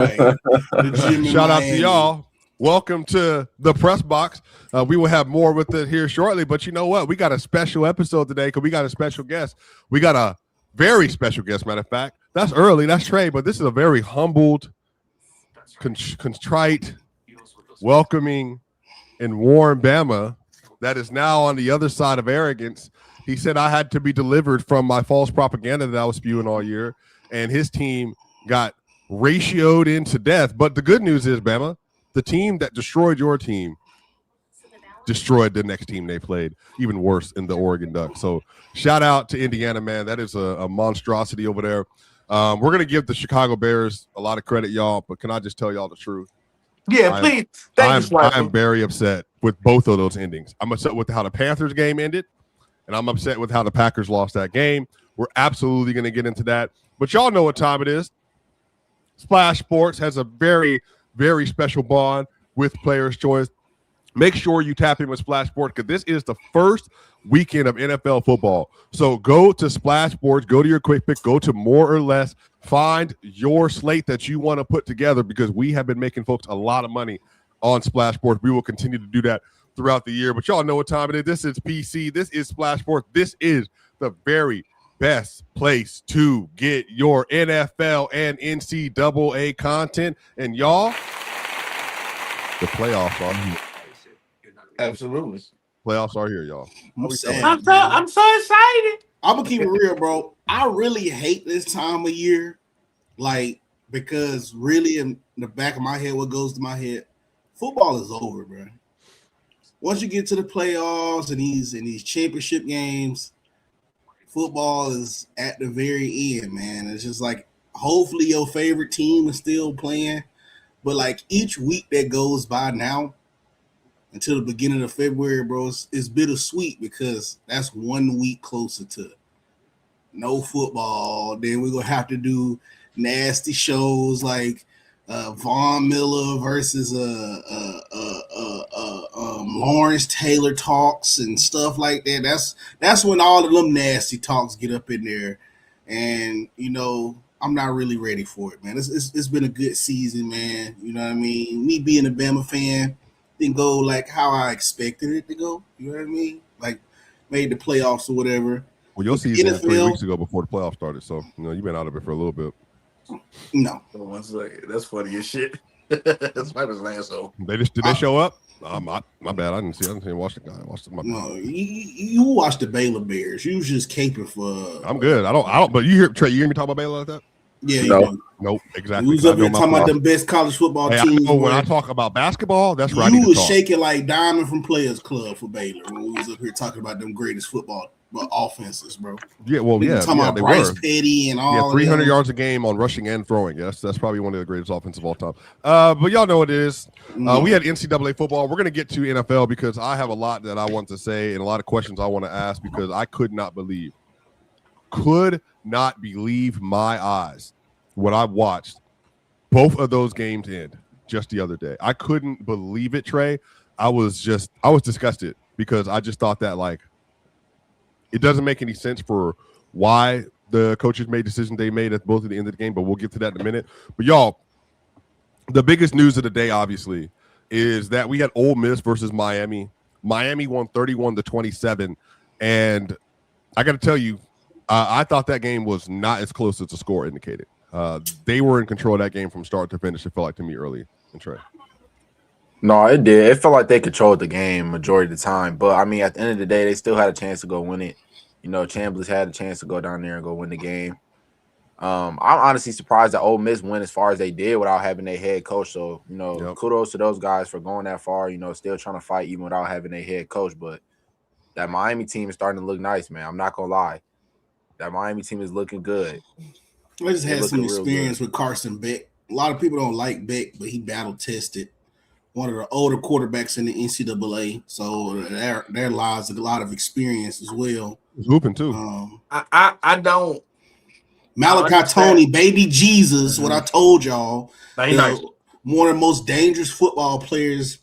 Shout out to y'all. Welcome to the press box. We will have more with it here shortly, but you know what? We got a special episode today because we got a special guest. We got a very special guest, matter of fact. That's early, that's Trey, but this is a very humbled, contrite, welcoming, and warm Bama that is now on the other side of arrogance. He said I had to be delivered from my false propaganda that I was spewing all year, and his team got ratioed into death. But the good news is, Bama, the team that destroyed your team destroyed the next team they played, even worse in the Oregon Ducks. So shout out to Indiana, man. That is a monstrosity over there. We're going to give the Chicago Bears a lot of credit, y'all, but can I just tell y'all the truth? Yeah, please. I'm very upset with both of those endings. I'm upset with how the Panthers game ended, and I'm upset with how the Packers lost that game. We're absolutely going to get into that. But y'all know what time it is. Splash Sports has a very, very special bond with Players' Choice. Make sure you tap in with Splash Sports because this is the first weekend of NFL football. So go to Splash Sports, go to your quick pick, go to More or Less, find your slate that you want to put together because we have been making folks a lot of money on Splash Sports. We will continue to do that throughout the year. But y'all know what time it is. This is PC. This is Splash Sports. This is the very best place to get your NFL and NCAA content. And y'all, the playoffs are here. Absolutely. Playoffs are here, y'all. I'm so excited. I'm gonna keep it real, bro. I really hate this time of year, like, because really in the back of my head, what goes to my head, football is over, bro. Once you get to the playoffs and these championship games, football is at the very end, man. It's just like, hopefully your favorite team is still playing, but like each week that goes by now until the beginning of February, bro, it's bittersweet because that's 1 week closer to no football. Then we're gonna have to do nasty shows like Von Miller versus Lawrence Taylor talks and stuff like that. That's when all of them nasty talks get up in there, and you know I'm not really ready for it, man. It's been a good season, man. You know what I mean? Me being a Bama fan didn't go like how I expected it to go. You know what I mean? Like made the playoffs or whatever. Well, your season was 3 weeks ago before the playoffs started, so you know you've been out of it for a little bit. No, that's funny as shit. That's my last so. Did they show up? My bad. I didn't watch the guy. No, you watched the Baylor Bears. You was just caping for. I'm good. I don't. But you hear Trey? You hear me talk about Baylor like that? Yeah. No. Nope. Exactly. You was up here talking about the best college football teams. When I talk about basketball, that's right. You was shaking like Diamond from Players Club for Baylor when we was up here talking about them greatest football offenses, bro. Yeah. Well, yeah. Talking about Bryce Petty and all. Yeah, 300 yards a game on rushing and throwing. Yes, that's probably one of the greatest offenses of all time. But y'all know what it is. We had NCAA football. We're gonna get to NFL because I have a lot that I want to say and a lot of questions I want to ask because I could not believe my eyes what I watched both of those games end just the other day. I couldn't believe it, Trey. I was disgusted because I just thought that like it doesn't make any sense for why the coaches made decisions they made at both at the end of the game, but we'll get to that in a minute. But y'all, the biggest news of the day, obviously, is that we had Ole Miss versus Miami. Miami won 31-27, and I got to tell you, I thought that game was not as close as the score indicated. They were in control of that game from start to finish. It felt like to me early. And Trey. No, it did. It felt like they controlled the game majority of the time. But, I mean, at the end of the day, they still had a chance to go win it. You know, Chambliss had a chance to go down there and go win the game. I'm honestly surprised that Ole Miss went as far as they did without having their head coach. So, you know, kudos to those guys for going that far, you know, still trying to fight even without having their head coach. But that Miami team is starting to look nice, man. I'm not going to lie. That Miami team is looking good. I just had some experience with Carson Beck. A lot of people don't like Beck, but he battle tested one of the older quarterbacks in the NCAA. So there lies a lot of experience as well. He's hooping too. I don't. Malachi Tony, baby Jesus, what I told y'all. One of the most dangerous football players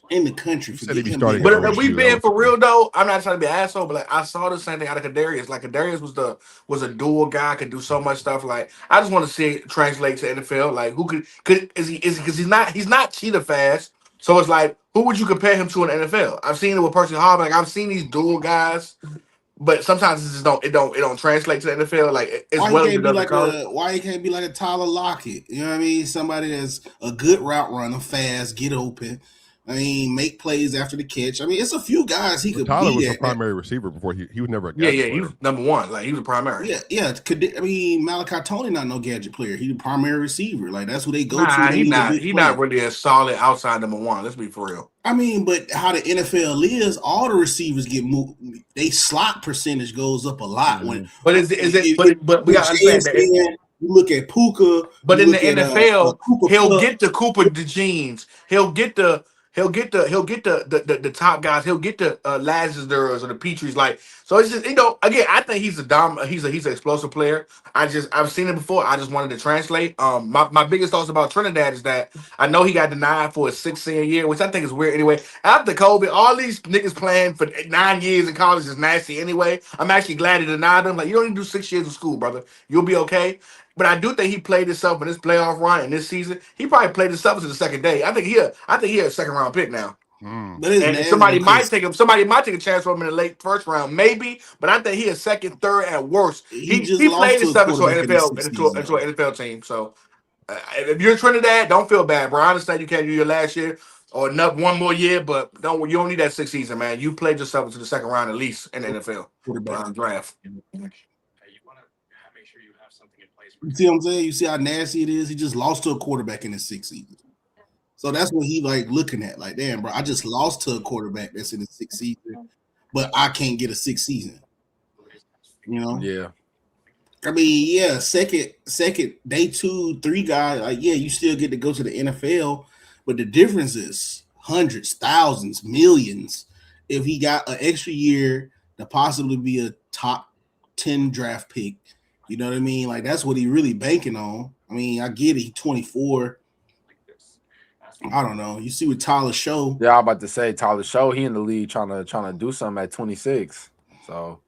in the country. said he'd be him starting being- at But if we LSU, being that for was- real though, I'm not trying to be an asshole, but like I saw the same thing out of Kadarius. Like Kadarius was a dual guy, could do so much stuff. Like I just want to see it translate to NFL. Like who could is he because he's not cheetah fast. So it's like who would you compare him to in the NFL? I've seen it with Percy Harvin. Like I've seen these dual guys, but sometimes it just don't translate to the NFL. Like as Why well he as it can't be does in like college. why he can't be like a Tyler Lockett? You know what I mean? Somebody that's a good route runner, fast, get open. I mean, make plays after the catch. I mean, it's a few guys he But could Tyler be was that. a primary receiver before he was never a Yeah, gadget he player. was number one. Like he was a primary. Yeah. I mean, Malachi Tony not no gadget player. He's the primary receiver. Like that's who they go to. Nah, They he need a not. big He play. not really a solid outside number one. Let's be for real. I mean, but how the NFL is, all the receivers get moved. They slot percentage goes up a lot. When But is it? But we gotta understand that. You look at Puka, But you in the look at, NFL, Cooper he'll Kupp. get the Cooper DeJeans. He'll get the top guys. He'll get the Lazarus or the Petries. Like so, it's just again. I think he's he's an explosive player. I've seen it before. I just wanted to translate. My biggest thoughts about Trinidad is that I know he got denied for his 6th senior year, which I think is weird. Anyway, after COVID, all these niggas playing for 9 years in college is nasty. Anyway, I'm actually glad he denied them. Like you don't even do 6 years of school, brother. You'll be okay. But I do think he played himself in this playoff run and this season. He probably played himself to the second day. I think he a second round pick now. But it's And nasty somebody might because take him. Somebody might take a chance for him in the late first round, maybe. But I think he a second, third at worst. He He just played lost to a himself into an quarterback in the NFL sixth into season, an NFL team. So if you're Trinidad, don't feel bad, bro. I understand you can't do your last year or one more year, but you don't need that 6th season, man. You played yourself into the second round at least in the NFL quarterback. draft. You see what I'm saying? You see how nasty it is? He just lost to a quarterback in his 6th season. So that's what he like looking at. Like, damn, bro, I just lost to a quarterback that's in his 6th season, but I can't get a 6th season. You know? Yeah. I mean, yeah, second day 2, 3 guy, like, yeah, you still get to go to the NFL, but the difference is hundreds, thousands, millions. If he got an extra year to possibly be a top 10 draft pick, you know what I mean? Like that's what he really banking on. I mean, I get it. He's 24. I don't know. You see with Tyler Show. Yeah, I'm about to say Tyler Show. He in the league trying to do something at 26. So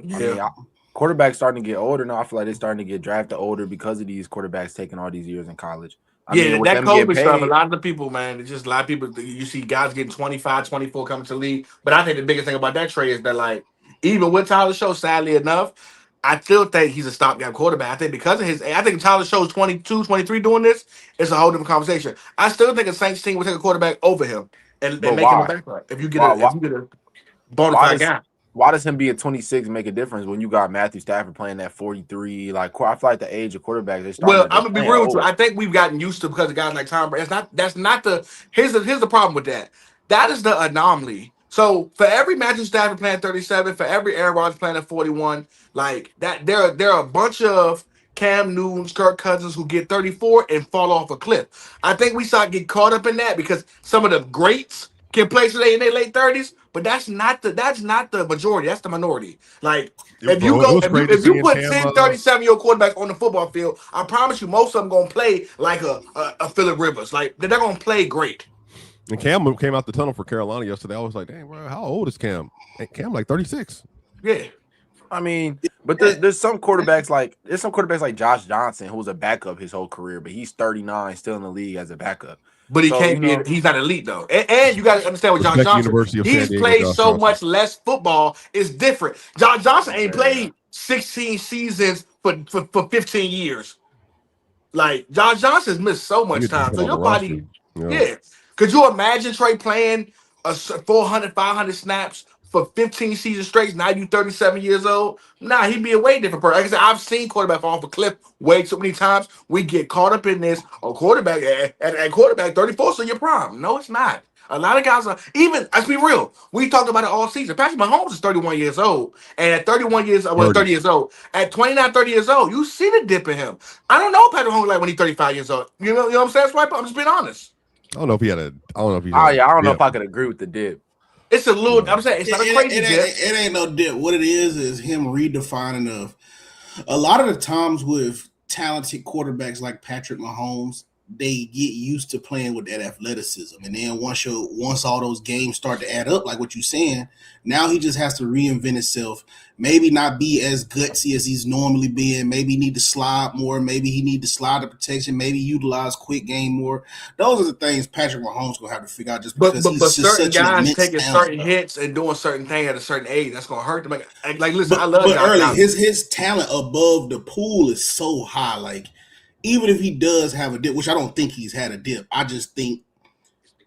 Yeah. I mean, quarterbacks starting to get older now. I feel like they're starting to get drafted older because of these quarterbacks taking all these years in college. I mean, with that them getting COVID stuff, a paid- lot of the people, man, it's just a lot of people, you see guys getting 25, 24 coming to the league. But I think the biggest thing about that trade is that, like, even with Tyler Show, sadly enough, I still think he's a stopgap quarterback. I think because of I think Tyler Show's 22, 23 doing this, it's a whole different conversation. I still think a Saints team would take a quarterback over him and But make him a why? backup. If you get Why? a bona fide guy. Why does him being 26 make a difference when you got Matthew Stafford playing at 43? Like, I feel like the age of quarterbacks is starting. Well, I'm gonna be real with you. I think we've gotten used to because of guys like Tom Brady. That's not the here's the problem with that. That is the anomaly. So for every Matthew Stafford playing 37, for every Aaron Rodgers playing at 41, like that, there are a bunch of Cam Newtons, Kirk Cousins who get 34 and fall off a cliff. I think we start getting caught up in that because some of the greats can play today in their late 30s, but that's not the majority. That's the minority. Like if you put 10, 37-year-old quarterbacks on the football field, I promise you most of them gonna play like a Phillip Rivers. Like they're gonna play great. And Cam came out the tunnel for Carolina yesterday. I was like, dang, bro, how old is Cam? Hey, Cam like 36. Yeah. I mean, but there's some quarterbacks like Josh Johnson who was a backup his whole career, but he's 39 still in the league as a backup. But he can't be. He's not elite though, and you got to understand with Josh Johnson. He's played so much less football. It's different. Josh Johnson ain't played 16 seasons for 15 years. Like Josh Johnson's missed so much time. So your body, yeah. Could you imagine Trey playing 400, 500 snaps for 15 seasons straight? Now you 37 years old. Nah, he'd be a way different person. Like I said, I've seen quarterback fall off a cliff way too many times. We get caught up in this. A quarterback at quarterback 34, so you're prime. No, it's not. A lot of guys are even. Let's be real. We talked about it all season. Patrick Mahomes is 31 years old, and at 31 years, 30 years old. At 29, 30 years old, you see the dip in him. I don't know Patrick Mahomes like when he's 35 years old. You know what I'm saying, Swipe? I'm just being honest. I don't know if he had a. I don't know if he's. I don't know if I could agree with the dip. It's a little. I'm saying it's not a crazy dip. It ain't no dip. What it is him redefining of a lot of the times with talented quarterbacks like Patrick Mahomes. they get used to playing with that athleticism. And then once all those games start to add up, like what you're saying, now he just has to reinvent himself. Maybe not be as gutsy as he's normally been. Maybe he need to slide more. Maybe he need to slide the protection. Maybe utilize quick game more. Those are the things Patrick Mahomes gonna have to figure out. Just because but he's just certain such an guys immense taking talent, certain bro. hits and doing certain things at a certain age, that's gonna hurt them. Like listen, I love But Josh early, Allen. his talent above the pool is so high. Like even if he does have a dip, which I don't think he's had a dip, I just think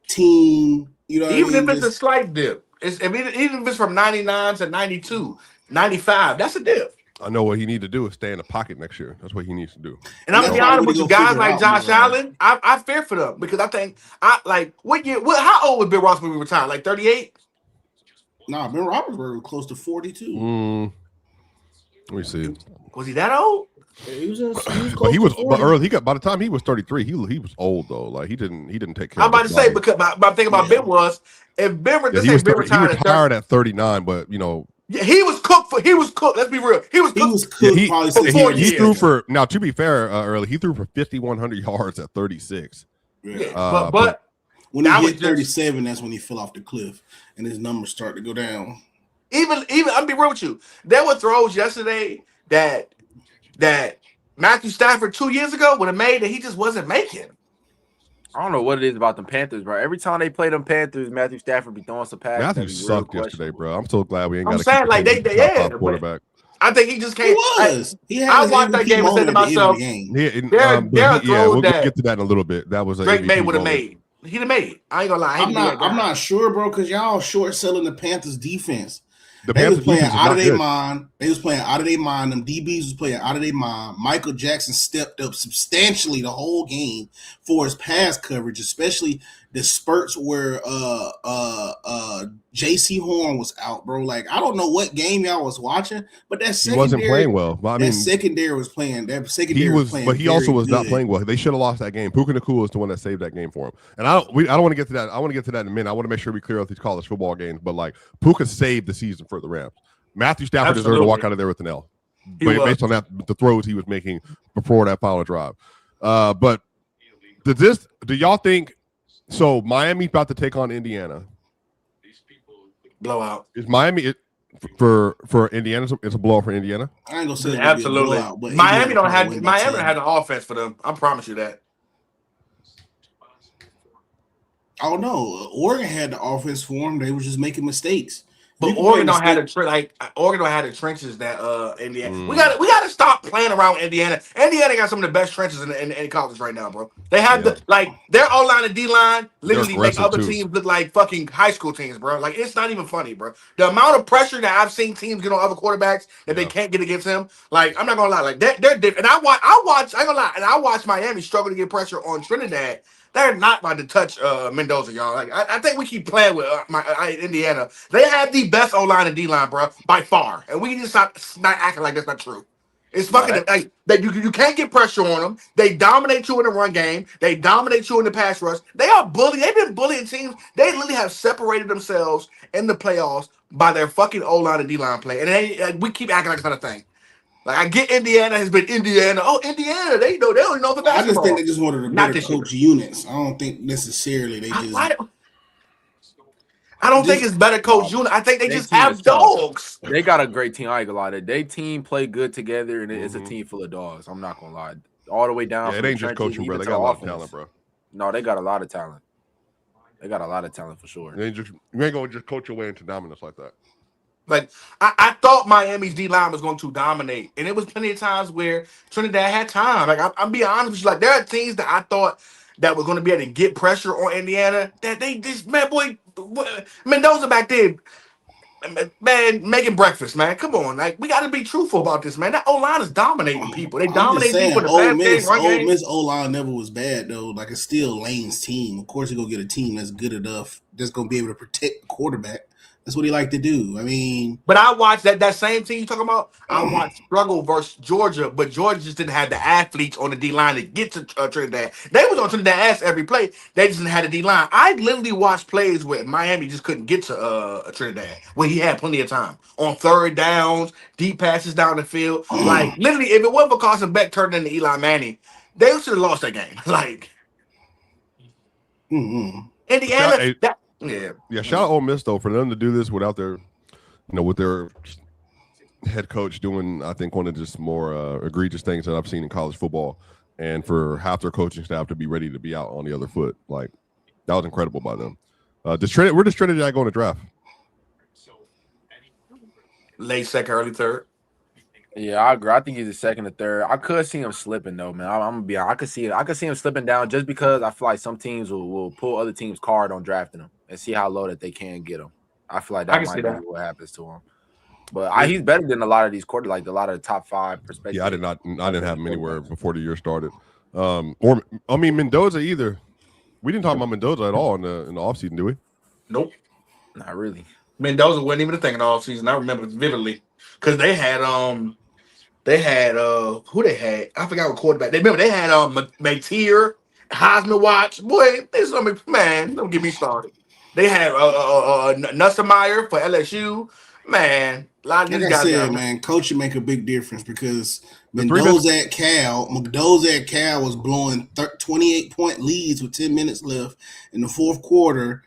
team. You know, Even what I mean? if it's a slight dip, even if it's from 99 to 92, 95, that's a dip. I know what he needs to do is stay in the pocket next year. That's what he needs to do. And I'm gonna be honest with you, guys like Josh Allen, I fear for them because I think how old was Bill Roethlisberger when he retired? Like 38? Nah, Ben Roethlisberger was close to 42. Let me see. Was he that old? He was close but he was, to 40. but early. By the time he was 33, he was old though. Like he didn't take care. I'm about to say because my thing about Ben was if Ben he retired at 39, but you know. Yeah, he was cooked. Let's be real. He was cooked. He threw for now. To be fair, early he threw for 5,100 yards at 36. Yeah, but when he hit 37, that's when he fell off the cliff and his numbers start to go down. Even I'll be real with you. There were throws yesterday that Matthew Stafford 2 years ago would have made that he just wasn't making. I don't know what it is about them Panthers, bro. Every time they play them Panthers, Matthew Stafford be throwing some passes. Matthew sucked yesterday, bro. I'm so glad we ain't got to keep like they quarterback. I think he just can't. I watched that game and said to myself, we'll get to that in a little bit. That was a Drake May would have made. He'd have made. I ain't gonna lie. I'm not sure, bro, because y'all short selling the Panthers defense. The They was Panthers playing defense is out of not their good. mind. They was playing out of their mind. Them DBs was playing out of their mind. Michael Jackson stepped up substantially the whole game for his pass coverage, especially the spurts where J.C. Horn was out, bro. Like I don't know what game y'all was watching, but that secondary, he wasn't playing well. But, I mean, secondary was playing. That secondary he was playing, but he also was good. not playing well. They should have lost that game. Puka Nacua is the one that saved that game for him. And I don't want to get to that. I want to get to that in a minute. I want to make sure we clear out these college football games. But like Puka saved the season for the Rams. Matthew Stafford deserved to walk out of there with an L, based on the throws he was making before that final drive. But do y'all think? So Miami's about to take on Indiana. Blowout. Is Miami for Indiana? It's a blowout for Indiana. I ain't gonna say absolutely. Blowout, but Miami don't have an offense for them. I promise you that. I don't know. Oregon had the offense for them. They were just making mistakes. But Oregon don't have the trenches that Indiana. We gotta stop playing around Indiana. Indiana got some of the best trenches in college right now, bro. They have their O line and D line literally make other teams look like fucking high school teams, bro. Like it's not even funny, bro. The amount of pressure that I've seen teams get on other quarterbacks that they can't get against him. Like I'm not gonna lie, like they're different. And I ain't gonna lie, and I watch Miami struggle to get pressure on Trinidad. They're not about to touch Mendoza, y'all. Like I think we keep playing with Indiana. They have the best O-line and D-line, bro, by far. And we need to stop not acting like that's not true. It's fucking like that. You can't get pressure on them. They dominate you in the run game. They dominate you in the pass rush. They are bullying. They've been bullying teams. They literally have separated themselves in the playoffs by their fucking O-line and D-line play. And we keep acting like it's not a thing. Like I get Indiana has been Indiana. Oh, Indiana, they don't know the basketball. I just think they just wanted to better coach units. I don't think necessarily they just. I don't think it's better coach unit. I think they just have dogs. They got a great team. I ain't gonna lie. They team play good together, and it's a team full of dogs. I'm not gonna lie. All the way down. Yeah, it ain't just coaching, bro. They got a lot of talent, bro. No, they got a lot of talent. They got a lot of talent for sure. You ain't gonna just coach your way into dominance like that. Like I thought Miami's D line was going to dominate, and it was plenty of times where Trinidad had time. Like I'm being honest with you, like there are teams that I thought that were going to be able to get pressure on Indiana that they just Mendoza back there, man, making breakfast, man. Come on, like we got to be truthful about this, man. That O line is dominating people. They dominate people. Ole Miss O line never was bad though. Like it's still Lane's team. Of course, you're gonna get a team that's good enough that's gonna be able to protect the quarterback. That's what he like to do. I mean, but I watched that same team you talking about. I watched struggle versus Georgia, but Georgia just didn't have the athletes on the D line to get to Trinidad. They was on Trinidad ass every play. They just didn't have the D line. I literally watched plays where Miami just couldn't get to Trinidad, where he had plenty of time on third downs, deep passes down the field. Like literally, if it wasn't for Carson Beck turning into Eli Manning, they should have lost that game. Like Indiana. Shout out Ole Miss though for them to do this without their, with their head coach doing, I think, one of just more egregious things that I've seen in college football, and for half their coaching staff to be ready to be out on the other foot, like that was incredible by them. Where does Trinidad go in the draft? Late second, early third. Yeah, I agree. I think he's the second or third. I could see him slipping though, man. I'm gonna be honest. I could see him slipping down just because I feel like some teams will pull other teams' card on drafting him and see how low that they can get him. I feel like that might be what happens to him. But he's better than a lot of these like a lot of the top 5 perspectives. Yeah, I didn't have him anywhere before the year started. Mendoza either. We didn't talk about Mendoza at all in the offseason, do we? Nope. Not really. Mendoza wasn't even a thing in the offseason. I remember vividly. Because they had who they had? I forgot what quarterback. They had Mateer, Heisman Watch. Boy, man, don't get me started. They had Nussmeier for LSU. Man, a lot of these guys. Like I said, man, coaching make a big difference because Mendoza at Cal was blowing 28-point leads with 10 minutes left in the fourth quarter.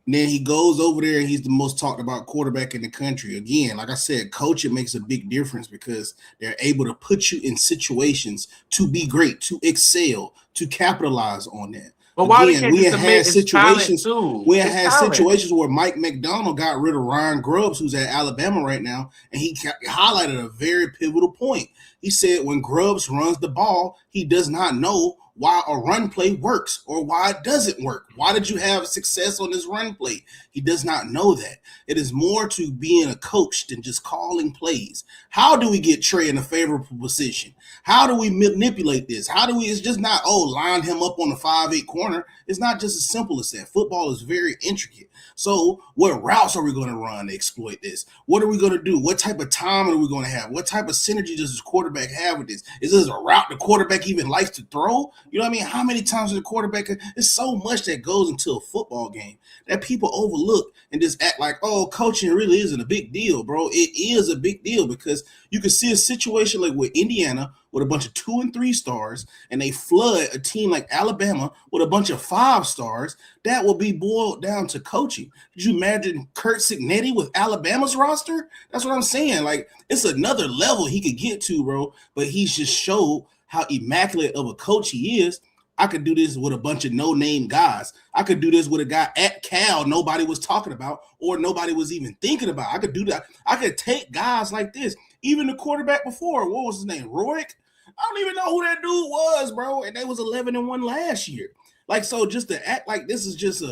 And then he goes over there and he's the most talked about quarterback in the country. Again, like I said, coaching makes a big difference because they're able to put you in situations to be great, to excel, to capitalize on that. But why we had situations where Mike McDonald got rid of Ryan Grubbs, who's at Alabama right now, and he highlighted a very pivotal point. He said when Grubbs runs the ball, he does not know why a run play works or why it doesn't work. Why did you have success on this run play? He does not know that. It is more to being a coach than just calling plays. How do we get Trey in a favorable position? How do we manipulate this? It's just not, line him up on the 5-8 corner. It's not just as simple as that. Football is very intricate. So what routes are we going to run to exploit this? What are we going to do? What type of time are we going to have? What type of synergy does this quarterback have with this? Is this a route the quarterback even likes to throw? You know what I mean? How many times is the quarterback? There's so much that goes into a football game that people overlook and just act like, coaching really isn't a big deal, bro. It is a big deal because you can see a situation like with Indiana with a bunch of 2 and 3 stars, and they flood a team like Alabama with a bunch of 5 stars. That will be boiled down to coaching. Could you imagine Curt Cignetti with Alabama's roster? That's what I'm saying. Like, it's another level he could get to, bro. But he's just showed how immaculate of a coach he is. I could do this with a bunch of no-name guys. I could do this with a guy at Cal nobody was talking about or nobody was even thinking about. I could do that. I could take guys like this. Even the quarterback before, what was his name? Roick? I don't even know who that dude was, bro. And they was 11-1 last year. Like, so just to act like this is just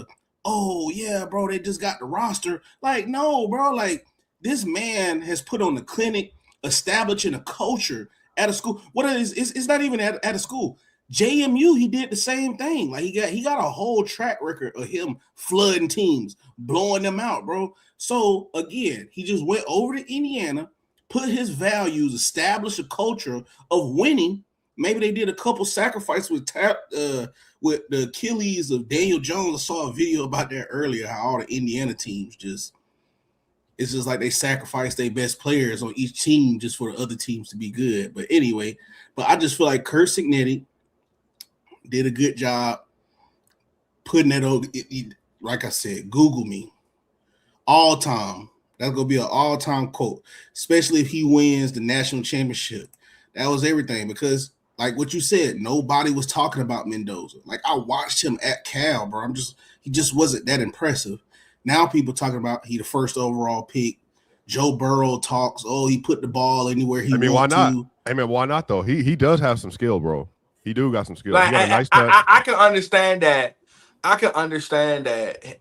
bro, they just got the roster. Like, no, bro. Like, this man has put on the clinic, establishing a culture at a school. What it is, it's not even at a school. JMU, he did the same thing. Like, he got a whole track record of him flooding teams, blowing them out, bro. So, again, he just went over to Indiana, put his values, established a culture of winning. Maybe they did a couple sacrifices with the Achilles of Daniel Jones. I saw a video about that earlier, how all the Indiana teams it's just like they sacrifice their best players on each team just for the other teams to be good. But anyway, I just feel like Curt Cignetti did a good job putting that over. Like I said, Google me. All time. That's going to be an all-time quote, especially if he wins the national championship. That was everything because, like what you said, nobody was talking about Mendoza. Like, I watched him at Cal, bro. He just wasn't that impressive. Now people talking about he the first overall pick. Joe Burrow talks, he put the ball anywhere he wanted to. Why not? Why not, though? He does have some skill, bro. He do got some skill. Like, he got a nice touch. I can understand that.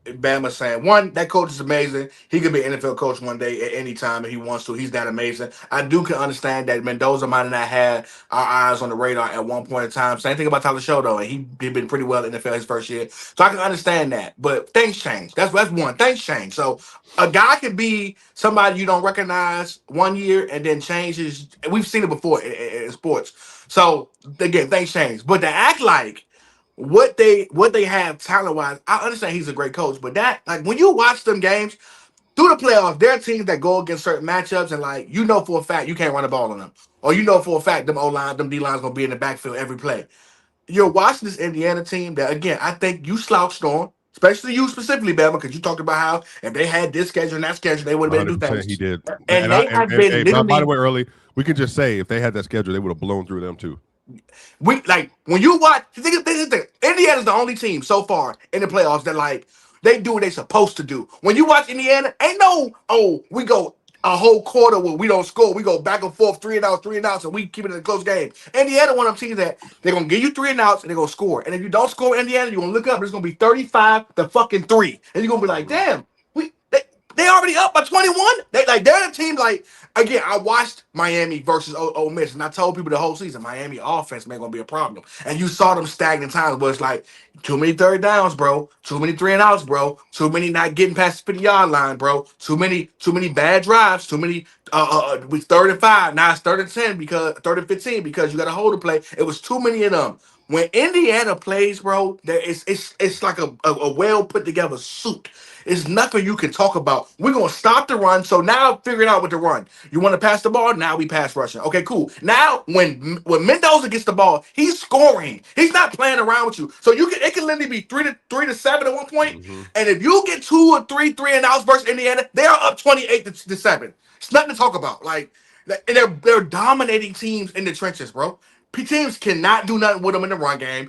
Bama saying, one, that coach is amazing. He could be an NFL coach one day at any time if he wants to. He's that amazing. I can understand that Mendoza might not have our eyes on the radar at one point in time. Same thing about Tyler Show, though. And he been pretty well in the NFL his first year. So I can understand that. But things change. That's one. Things change. So a guy could be somebody you don't recognize one year and then changes. We've seen it before in sports. So, again, things change. But to act like what they have talent-wise, I understand he's a great coach, but that, like, when you watch them games through the playoffs, there are teams that go against certain matchups and, like, you know for a fact you can't run the ball on them. Or you know for a fact them O-line, them D-line's going to be in the backfield every play. you're watching this Indiana team that, again, I think you slouched on, especially you specifically, Bama, because you talked about how if they had this schedule and that schedule, they would have been able to do 100% he things. did. And they have been By literally. the way, early, we can just say if they had that schedule, they would have blown through them too. When you watch, think, Indiana's the only team so far in the playoffs that they do what they supposed to do. When you watch Indiana, ain't no we go a whole quarter where we don't score. We go back and forth, 3 and outs, and we keep it in a close game. Indiana, one of them teams that they're gonna give you 3 and outs and they're gonna score. And if you don't score Indiana, you're gonna look up, it's gonna be 35-3. And you're gonna be like, damn, they already up by 21. They're the team. Again, I watched Miami versus Ole Miss, and I told people the whole season Miami offense ain't gonna be a problem. And you saw them stagnant times where it's like too many third downs, bro. Too many 3 and outs, bro. Too many not getting past the 50-yard line, bro. Too many bad drives. Too many with 3rd and 5. Now it's 3rd and 10 because 3rd and 15 because you got to hold the play. It was too many of them. When Indiana plays, bro, it's like a well put together suit. It's nothing you can talk about. We're gonna stop the run. So now figure it out with the run. You want to pass the ball? Now we pass rushing. Okay, cool. Now when Mendoza gets the ball, he's scoring. He's not playing around with you. So it can literally be 3-7 at one point. Mm-hmm. And if you get 2 or 3 3-and-outs versus Indiana, they are up 28-7. It's nothing to talk about. They're dominating teams in the trenches, bro. Teams cannot do nothing with them in the run game.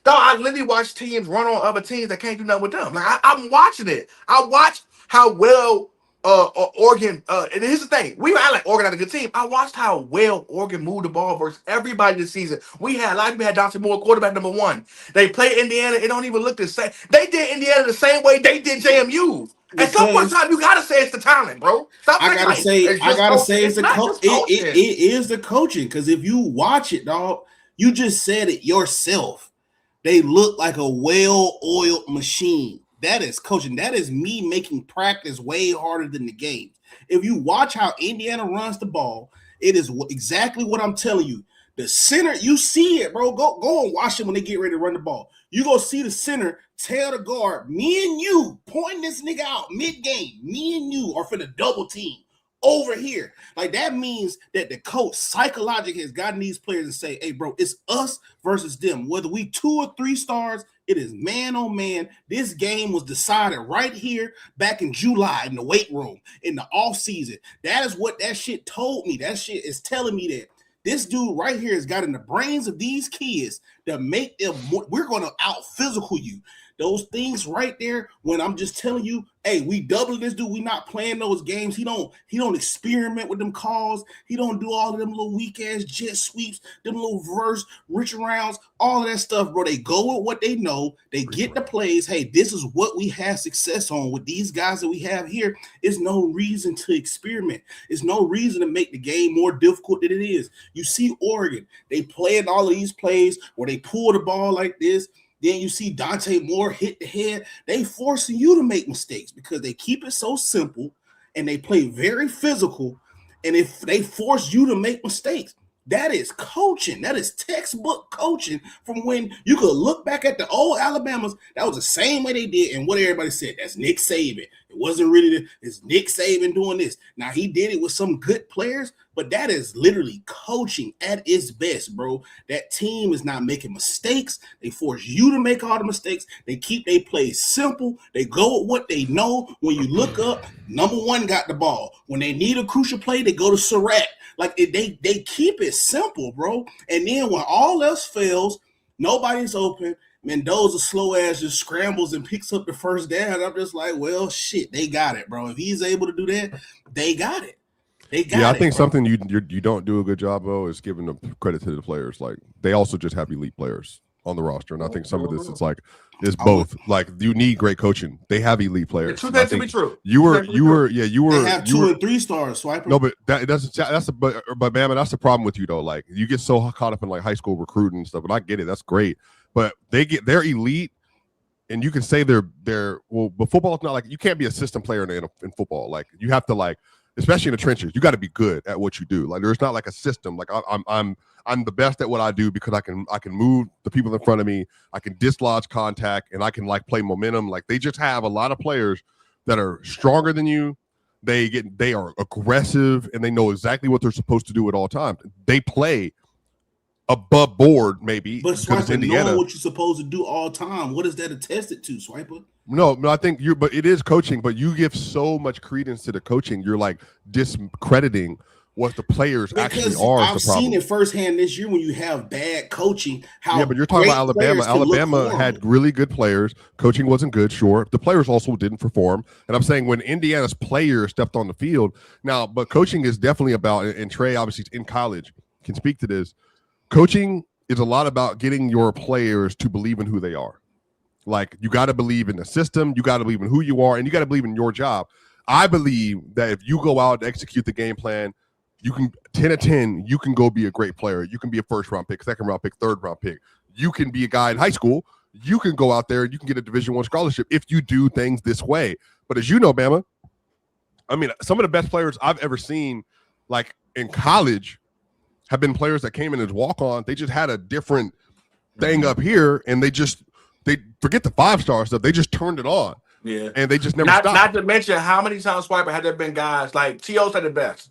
I literally watch teams run on other teams that can't do nothing with them. I'm watching it. I watch how well Oregon. And here's the thing: I like Oregon had a good team. I watched how well Oregon moved the ball versus everybody this season. We had Dante Moore, quarterback number 1. They play Indiana. It don't even look the same. They did Indiana the same way they did JMU. At some point in time, you gotta say it's the talent, bro. I gotta say it's the coach. It is the coaching, because if you watch it, dog, you just said it yourself. They look like a well-oiled machine. That is coaching. That is me making practice way harder than the games. If you watch how Indiana runs the ball, it is exactly what I'm telling you. The center, you see it, bro. Go and watch it when they get ready to run the ball. You go see the center tell the guard, me and you, pointing this nigga out mid-game. Me and you are for the double team over here. That means that the coach psychologically has gotten these players to say, hey, bro, it's us versus them. Whether we 2 or 3 stars, it is man on man. This game was decided right here back in July in the weight room, in the off season. That is what that shit told me. That shit is telling me that this dude right here has got in the brains of these kids that make them we're going to out physical you. Those things right there, when I'm just telling you, hey, we double this dude. We not playing those games. He don't experiment with them calls. He don't do all of them little weak ass jet sweeps, them little reverse rich rounds, all of that stuff, bro. They go with what they know. They get the plays. Hey, this is what we have success on with these guys that we have here. It's no reason to experiment. It's no reason to make the game more difficult than it is. You see Oregon, they playing all of these plays where they pull the ball like this. Then you see Dante Moore hit the head. They forcing you to make mistakes because they keep it so simple and they play very physical. And if they force you to make mistakes, that is coaching. That is textbook coaching from when you could look back at the old Alabamas. That was the same way they did. And what everybody said, that's Nick Saban. It wasn't really, it's Nick Saban doing this. Now, he did it with some good players, but that is literally coaching at its best, bro. That team is not making mistakes. They force you to make all the mistakes. They keep their plays simple. They go with what they know. When you look up, number 1 got the ball. When they need a crucial play, they go to Surratt. They keep it simple, bro. And then when all else fails, nobody's open. Mendoza slow ass just scrambles and picks up the first down. I'm just like, well, shit, they got it, bro. If he's able to do that, they got it. They got it. Yeah, I think bro. something you don't do a good job of is giving the credit to the players. They also just have elite players on the roster, and I think some of this it's both. You need great coaching. They have elite players. Two things to be true. You were. They have 2 and 3 stars. Swiper. No, but but Bama, that's the problem with you though. You get so caught up in high school recruiting and stuff, and I get it. That's great, but they're elite, and you can say they're but football's not you can't be a system player in football. You have to especially in the trenches, you got to be good at what you do. There's not a system. I'm the best at what I do because I can move the people in front of me. I can dislodge contact, and I can play momentum. They just have a lot of players that are stronger than you. They are aggressive, and they know exactly what they're supposed to do at all times. They play above board, maybe. But because Swiper, Indiana, knowing what you're supposed to do all time, what is that attested to, Swiper? No, I think but it is coaching, but you give so much credence to the coaching, you're like discrediting what the players actually are. I've seen it firsthand this year when you have bad coaching. But you're talking about Alabama. Alabama had really good players. Coaching wasn't good, sure. The players also didn't perform. And I'm saying when Indiana's players stepped on the field, but coaching is definitely about, and Trey obviously in college can speak to this, coaching is a lot about getting your players to believe in who they are. Like, you got to believe in the system, you got to believe in who you are, and you got to believe in your job. I believe that if you go out and execute the game plan, you can 10 of 10, you can go be a great player. You can be a first-round pick, second-round pick, third-round pick. You can be a guy in high school. You can go out there and you can get a Division I scholarship if you do things this way. But as you know, Bama, I mean, some of the best players I've ever seen, like in college, have been players that came in as walk-on. They just had a different thing up here, and they forget the 5-star stuff. They just turned it on. Yeah. And they just never stopped. Not to mention how many times, Swiper, had there been guys like T.O. said the best.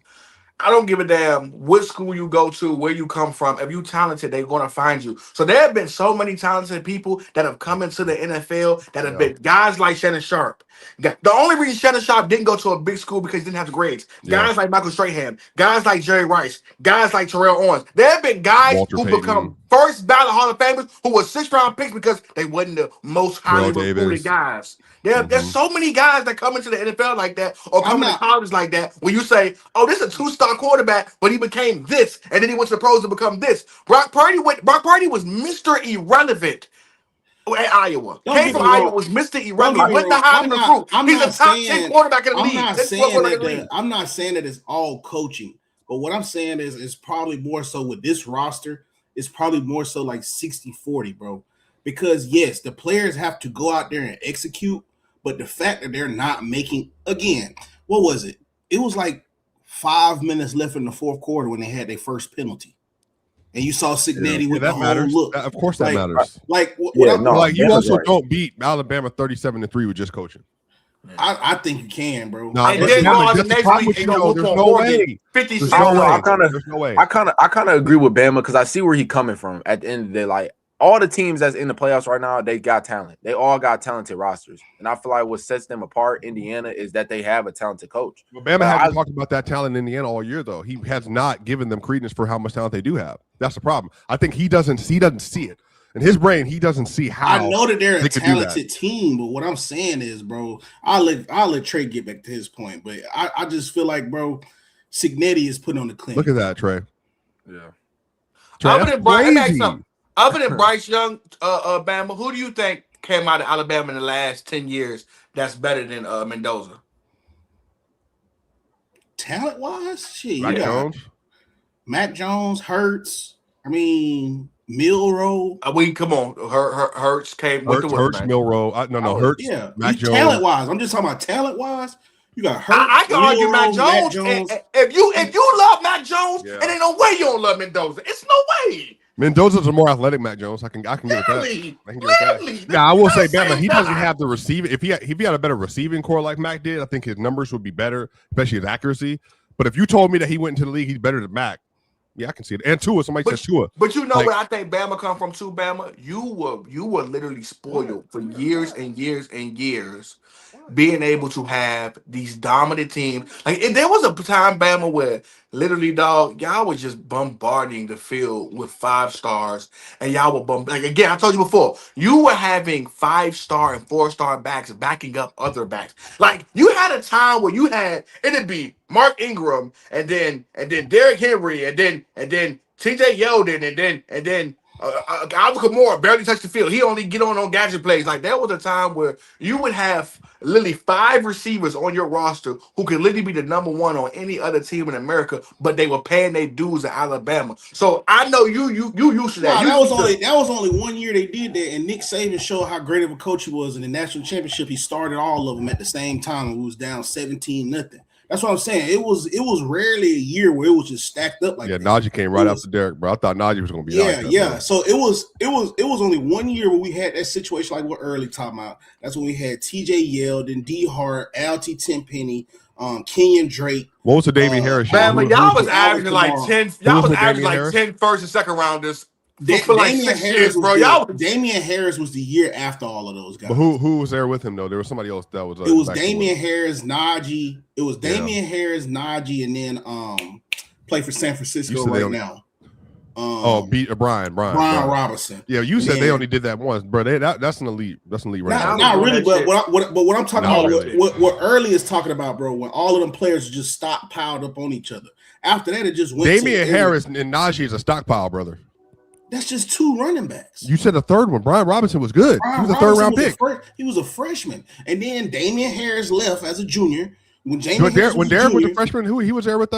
I don't give a damn what school you go to, where you come from. If you talented, they're going to find you. So there have been so many talented people that have come into the NFL that have been guys like Shannon Sharp. The only reason Shannon Sharp didn't go to a big school because he didn't have the grades. Guys like Michael Strahan, guys like Jerry Rice, guys like Terrell Owens. There have been guys who become first ballot Hall of Famers who were 6th-round picks because they wasn't the most highly recruited guys. There's so many guys that come into the NFL like that or come into college like that when you say, oh, this is a 2-star quarterback, but he became this, and then he went to the pros to become this. Brock Purdy was Mr. Irrelevant at Iowa. Came from Iowa, was Mr. Irrelevant. Went to Heisman recruit. He's a top 10 quarterback in the league. I'm not saying that it's all coaching, but what I'm saying is it's probably more so with this roster, it's probably more so like 60-40, bro. Because, yes, the players have to go out there and execute, but the fact that they're not making, again, what was it? It was like 5 minutes left in the fourth quarter when they had their first penalty. And you saw Cignetti with the whole look. Of course that matters. You also don't beat Alabama 37-3 with just coaching. I think you can, bro. No, there's no way. 50. I kind of agree with Bama because I see where he's coming from. At the end of the day, like all the teams that's in the playoffs right now, they got talent. They all got talented rosters, and I feel like what sets them apart, Indiana, is that they have a talented coach. Well, Bama hasn't talked about that talent in Indiana all year, though. He has not given them credence for how much talent they do have. That's the problem. I think he doesn't see it. In his brain, he doesn't see how. I know that they're a talented team, but what I'm saying is, bro, I'll let Trey get back to his point, but I just feel like, bro, Cignetti is put on the clinic. Look at that, Trey. Yeah. Trey, other than Bryce Young, Bama, who do you think came out of Alabama in the last 10 years that's better than Mendoza? Talent-wise? Shit, Mac Jones, Hurts. I mean, Milroe. Come on. Hurts came with the Hurts, Milroe. Hurts. Yeah, Mac Jones. Talent-wise. I'm just talking about talent-wise. You got Hurts. I can argue Mac Jones. If you love Mac Jones, and ain't no way you don't love Mendoza. It's no way. Mendoza's a more athletic Mac Jones. I can get with that. Yeah, I will say, Bama, he doesn't have the receiving. If he had a better receiving core like Mac did, I think his numbers would be better, especially his accuracy. But if you told me that he went into the league, he's better than Mac. Yeah, I can see it. And Tua, somebody says Tua. But you know where I think Bama come from too, Bama? You were literally spoiled for years and years and years being able to have these dominant teams. Like, and there was a time, Bama, where literally, dog, y'all was just bombarding the field with 5 stars, and y'all were like, again, I told you before, you were having 5-star and 4-star backs backing up other backs. Like, you had a time where you had it'd be Mark Ingram, and then Derrick Henry, and then T.J. Yeldon, and then Alvin Kamara barely touched the field. He only get on gadget plays. Like, there was a time where you would have literally 5 receivers on your roster who could literally be the number 1 on any other team in America, but they were paying their dues in Alabama. So I know you used to that. That was only 1 year they did that, and Nick Saban showed how great of a coach he was in the national championship. He started all of them at the same time and was down 17-0. That's what I'm saying. It was rarely a year where it was just stacked up like that. Yeah, Najee came right after Derek, bro. I thought Najee was going to be out. So it was only 1 year where we had that situation like what early talking about. That's when we had T.J. Yeldon, D. Hart, Al.T. Tenpenny, Kenyon Drake. What was the Damian Harris? Man, y'all was averaging like 10. Y'all was averaging like Harris? 10 first and second rounders for like 6 years, bro. Damian Harris was the year after all of those guys. But who was there with him though? There was somebody else that was. It was Damian Harris, Najee. It was Damian Harris, Najee, and then play for San Francisco right now. Brian Robinson. Yeah, you said they only did that once, bro. That's an elite. That's an elite right Not really, but what I'm talking about, what Early is talking about, bro, when all of them players just stopped piled up on each other. After that, it just went. Damian Harris and Najee is a stockpile, brother. That's just 2 running backs. You said the third one. Brian Robinson was good. He was a third-round pick. He was a freshman, and then Damian Harris left as a junior. When Derek was a freshman, he was there with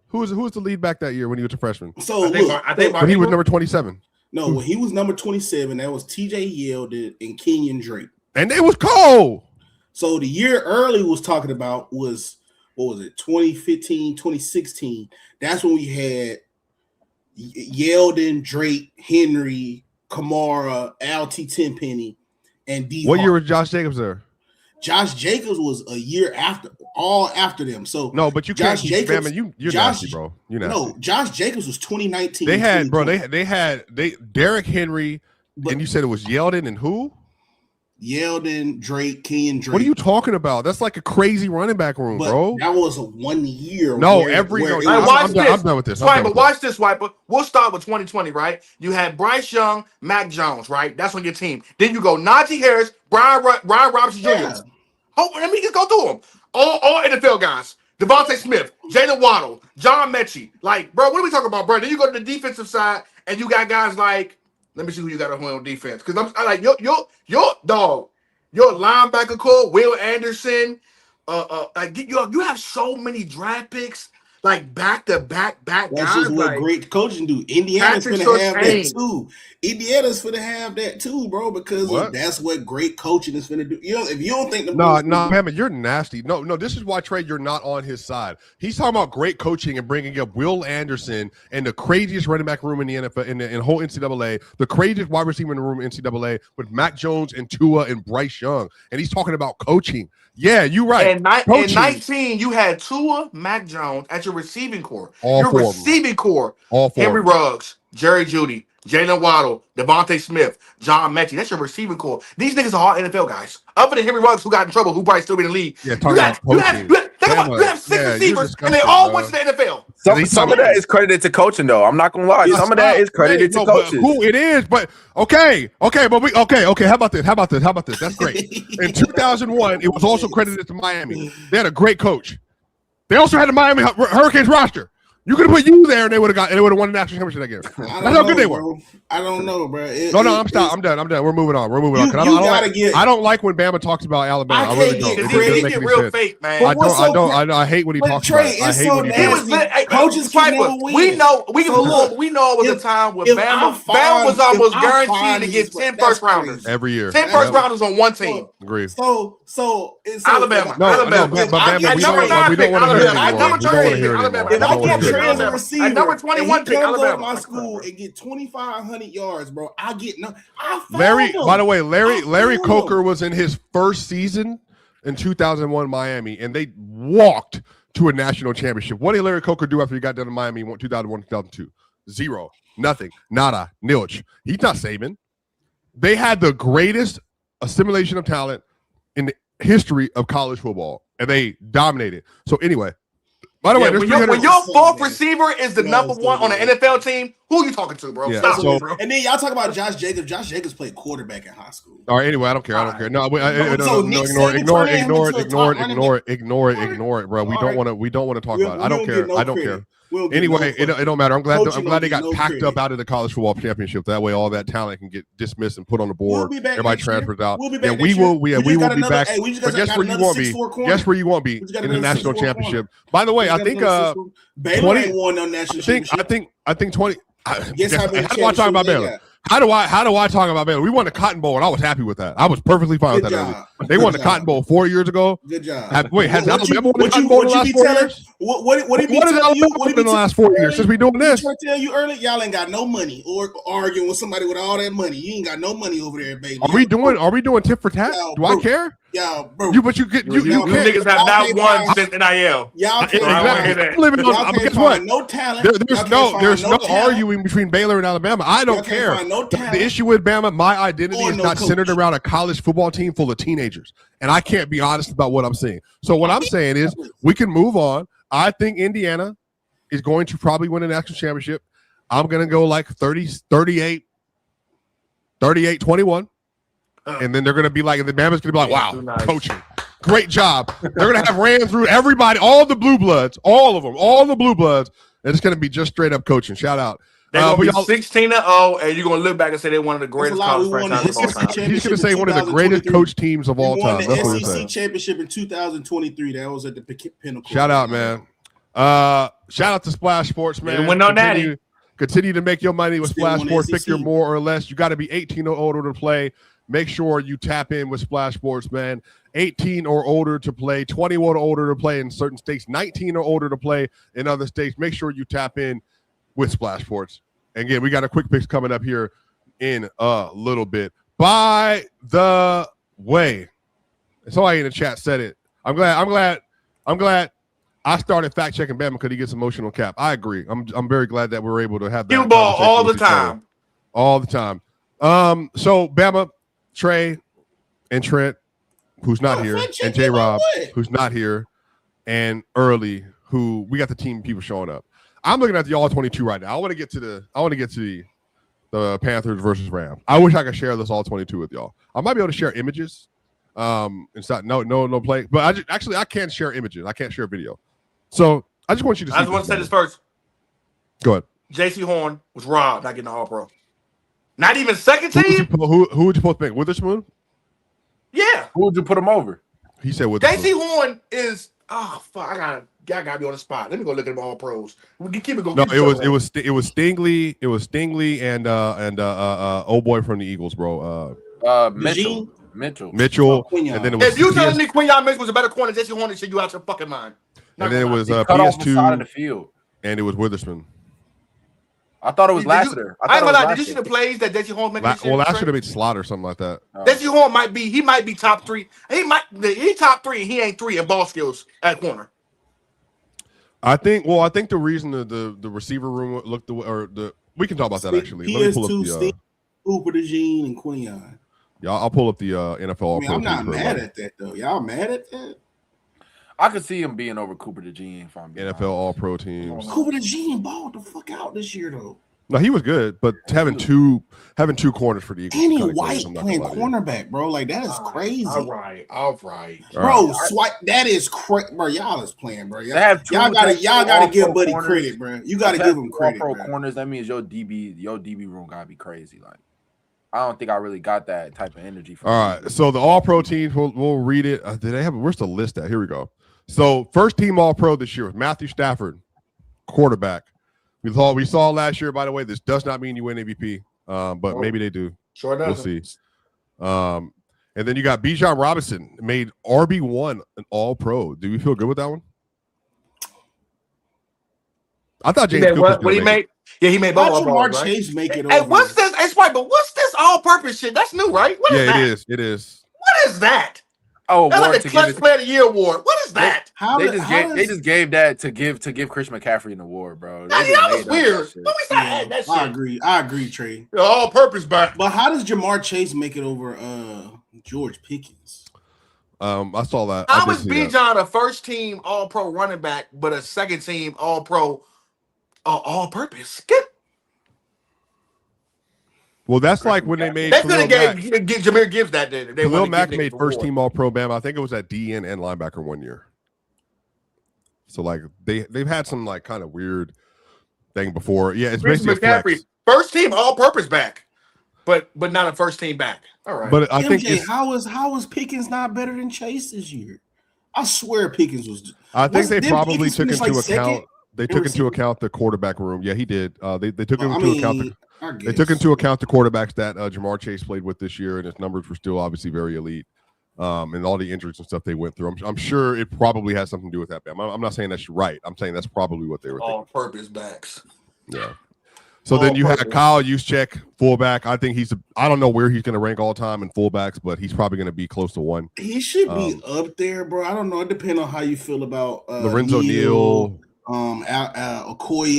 who was the lead back that year when he was a freshman? So I think he was number 27. No, when he was number 27, that was TJ Yeldon and Kenyon Drake. And it was cold. So the year Early was talking about was, what was it, 2015, 2016. That's when we had Yeldon, Drake, Henry, Kamara, L.T. Tenpenny, and D. What year was Josh Jacobs there? Josh Jacobs was a year after, all after them. So no, but you Josh can't. Jacobs, you're nasty, bro. You're nasty. No, Josh Jacobs was 2019. They had, bro. They had Derrick Henry, and you said it was Yeldon and who? Yeldon, Drake, Kenyon Drake. What are you talking about? That's like a crazy running back room, bro. That was a 1 year. No, I'm done with this. Swiper, watch this, Swiper. We'll start with 2020, right? You had Bryce Young, Mac Jones, right? That's on your team. Then you go Najee Harris, Brian Robinson Jr. Yeah. Oh, let me just go through them. All NFL guys. Devontae Smith, Jalen Waddle, John Mechie. Like, bro, what are we talking about, bro? Then you go to the defensive side, and you got guys like, let me see who you got on defense. Because I'm like, your linebacker core, Will Anderson. Like you have so many draft picks, like back-to-back guys. That's just what like, great coaching do. Indiana's going to have that too. Indiana's going to have that too, bro, because that's what great coaching is going to do. If you don't think man, you're nasty. No, this is why, Trey, you're not on his side. He's talking about great coaching and bringing up Will Anderson and the craziest running back room in the NFL, in the whole NCAA, the craziest wide receiver in the room in NCAA with Mac Jones and Tua and Bryce Young. And he's talking about coaching. Yeah, you're right. In 19, you had Tua, Mac Jones at your receiving core. Henry Ruggs, Jerry Jeudy, Jalen Waddle, Devontae Smith, John Mechie. That's your receiving core. These niggas are all NFL guys. Other than Henry Ruggs, who got in trouble, who probably still be in the league. Yeah, you have 6 receivers, and they all went to the NFL. Some of that is credited to coaching, though. I'm not gonna lie. Some of that is credited to coaches. Who it is, but okay. How about this? That's great. In 2001, it was also credited to Miami. They had a great coach. They also had the Miami Hurricanes roster. You could have put you there, and they would have won the national championship that year. That's how good they were. I don't know, bro. I'm done. We're moving on. I don't like when Bama talks about Alabama. I really don't. It get real fake, man. I hate when he talks about it. I hate when he does it. Coaches we know it was a time where Bama was almost guaranteed to get 10 first rounders every year. 10 first rounders on one team. Agreed. So Alabama. But Bama, we don't want to hear it anymore. We don't want to hear it anymore. If I get trans a receiver, at number 21 pick, Alabama. My school and get 2,500 yards, bro. I get no. By the way, Larry Coker was in his first season in 2001 Miami, and they walked to a national championship. What did Larry Coker do after he got done in Miami in 2001, 2002? Zero, nothing, nada, nilch. He's not Saban. They had the greatest assimilation of talent in the history of college football, and they dominated. So anyway. By the way, when your fourth receiver is the number one on the NFL team, who are you talking to, bro? Yeah, Stop it, bro. And then y'all talk about Josh Jacobs. Josh Jacobs played quarterback in high school. All right, anyway, I don't care. No, ignore it, bro. We don't want to talk about it. I don't care. Anyway, it don't matter. I'm glad they got packed up out of the college football championship. That way, all that talent can get dismissed and put on the board. Everybody transfers out. We will be back. But guess where you won't be? Guess where you won't be in the national championship. By the way, I think 20 won on national championship. I think 20. How do I talk about Baylor? How do I talk about Baylor? We won the Cotton Bowl, and I was happy with that. I was perfectly fine with that. They won the Cotton Bowl 4 years ago. Good job. Has Alabama won the Cotton Bowl in the last 4 years? What has Alabama won in the last 4 years since we doing this? I tell you early, y'all ain't got no money or arguing with somebody with all that money. You ain't got no money over there, baby. Are we doing tit for tat? Do I care? Y'all, bro. You niggas have not won since NIL. Y'all can't guess what? No talent. There's no arguing between Baylor and Alabama. I don't care. The issue with Bama, my identity is not centered around a college football team full of teenagers, and I can't be honest about what I'm saying. So what I'm saying is we can move on. I think Indiana is going to probably win a national championship. I'm going to go like 38, 21. And then they're going to be like, and the Bama's going to be like, wow, coaching. Great job. They're going to have ran through everybody, all the blue bloods, all of them, all the blue bloods. And it's going to be just straight up coaching. Shout out. They're going to be 16-0, and you're going to look back and say they're one of the greatest college franchises of all time. He's going to say one of the greatest coach teams of all time. That's the SEC championship in 2023. That was at the pinnacle. Shout out, man. Shout out to Splash Sports, man. Win on Natty. Continue to make your money with Splash Sports. Pick your more or less. You got to be 18 or older to play. Make sure you tap in with Splash Sports, man. 18 or older to play, 21 or older to play in certain states, 19 or older to play in other states. Make sure you tap in with Splash Sports. And again, we got a quick picks coming up here in a little bit. By the way, somebody in the chat said it. I'm glad I started fact checking Bama because he gets emotional cap. I agree. I'm very glad that we're able to have that. Cue ball all the time. All the time. So Bama, Trey, and Trent, who's not here, and J Rob, who's not here, and Early, who we got the team people showing up. I'm looking at the all 22 right now. I want to get to the Panthers versus Rams. I wish I could share this all 22 with y'all. I might be able to share images. It's not no play, but I can't share images. I can't share video. So I just want you to see. I just want to say this first. Go ahead. J.C. Horn was robbed not getting the All-Pro. Not even second team? Who would you supposed to pick? Witherspoon? Yeah. Who would you put him over? He said Witherspoon. J.C. Horn is fuck. I gotta be on the spot. Let me go look at them all pros. We can keep it going. No, it was Stingley. It was Stingley and old boy from the Eagles, bro. Mitchell. And then it was. If you telling me Quinyon Mitchell was a better corner than J.C. Horn, you out your fucking mind. And then it was cut off the side of the PS2, field. and it was Witherspoon. I thought it was Lassiter. I ain't gonna lie. Did you see the plays that J.C. Horn made? Well, Lassiter made slot or something like that. J.C. Horn might be top 3. He top 3. And he ain't 3 in ball skills at corner. I think the reason the receiver room looked we can talk about that actually. Let me pull up the Cooper DeJean and Quinyon. Yeah, I'll pull up the NFL. I'm not mad at that though. Y'all mad at that? I could see him being over Cooper DeJean if I'm being NFL All-Pro teams. Cooper DeJean balled the fuck out this year though. No, he was good, but having two corners for the Eagles. Danny White playing cornerback, bro. Like that is crazy. All right. Bro, that is crazy, bro. Y'all is playing, bro. Y'all gotta give Buddy credit, bro. You gotta give him credit. Pro corners, that means your DB room gotta be crazy. Like I don't think I really got that type of energy from All right. So the All-Pro teams, we'll read it. Where's the list at? Here we go. So first team All-Pro this year was Matthew Stafford, quarterback. We saw last year, by the way, this does not mean you win MVP, but maybe they do. Sure does. We'll see. And then you got Bijan Robinson, made RB1 an All-Pro. Do you feel good with that one? I thought James Cook was what he made. Yeah, he made both. Watch Jamar Chase make it. Hey, what's this? But what's this all-purpose shit? That's new, right? What is that? It is. What is that? Oh, that's like the Clutch Player of the Year award. What is that? They just gave that to give Chris McCaffrey an award, bro. That was weird. That shit. I agree, Trey. All-purpose back. But how does Jamar Chase make it over George Pickens? I saw that. How is Bijan a first-team All-Pro running back, but a second-team All-Pro all-purpose? Well, that's like when they made. They could have gave Jahmyr Gibbs that day. Khalil Mack made first team All-Pro Bama. I think it was at DN and linebacker one year. So like they've had some like kind of weird thing before. Yeah, it's Chris basically McCaffrey, first team all-purpose back, but not a first team back. All right. But I think how is Pickens not better than Chase this year? I swear Pickens was. I think they probably took into account. They took into account the quarterback room. Yeah, he did. They took into account. They took into account the quarterbacks that Jamar Chase played with this year, and his numbers were still obviously very elite. And all the injuries and stuff they went through. I'm sure it probably has something to do with that. I'm not saying that's right. I'm saying that's probably what they were thinking. All-purpose backs. Yeah. So then you had Kyle Juszczyk, fullback. I think I don't know where he's going to rank all time in fullbacks, but he's probably going to be close to 1. He should be up there, bro. I don't know. It depends on how you feel about Lorenzo Neal, Okoye.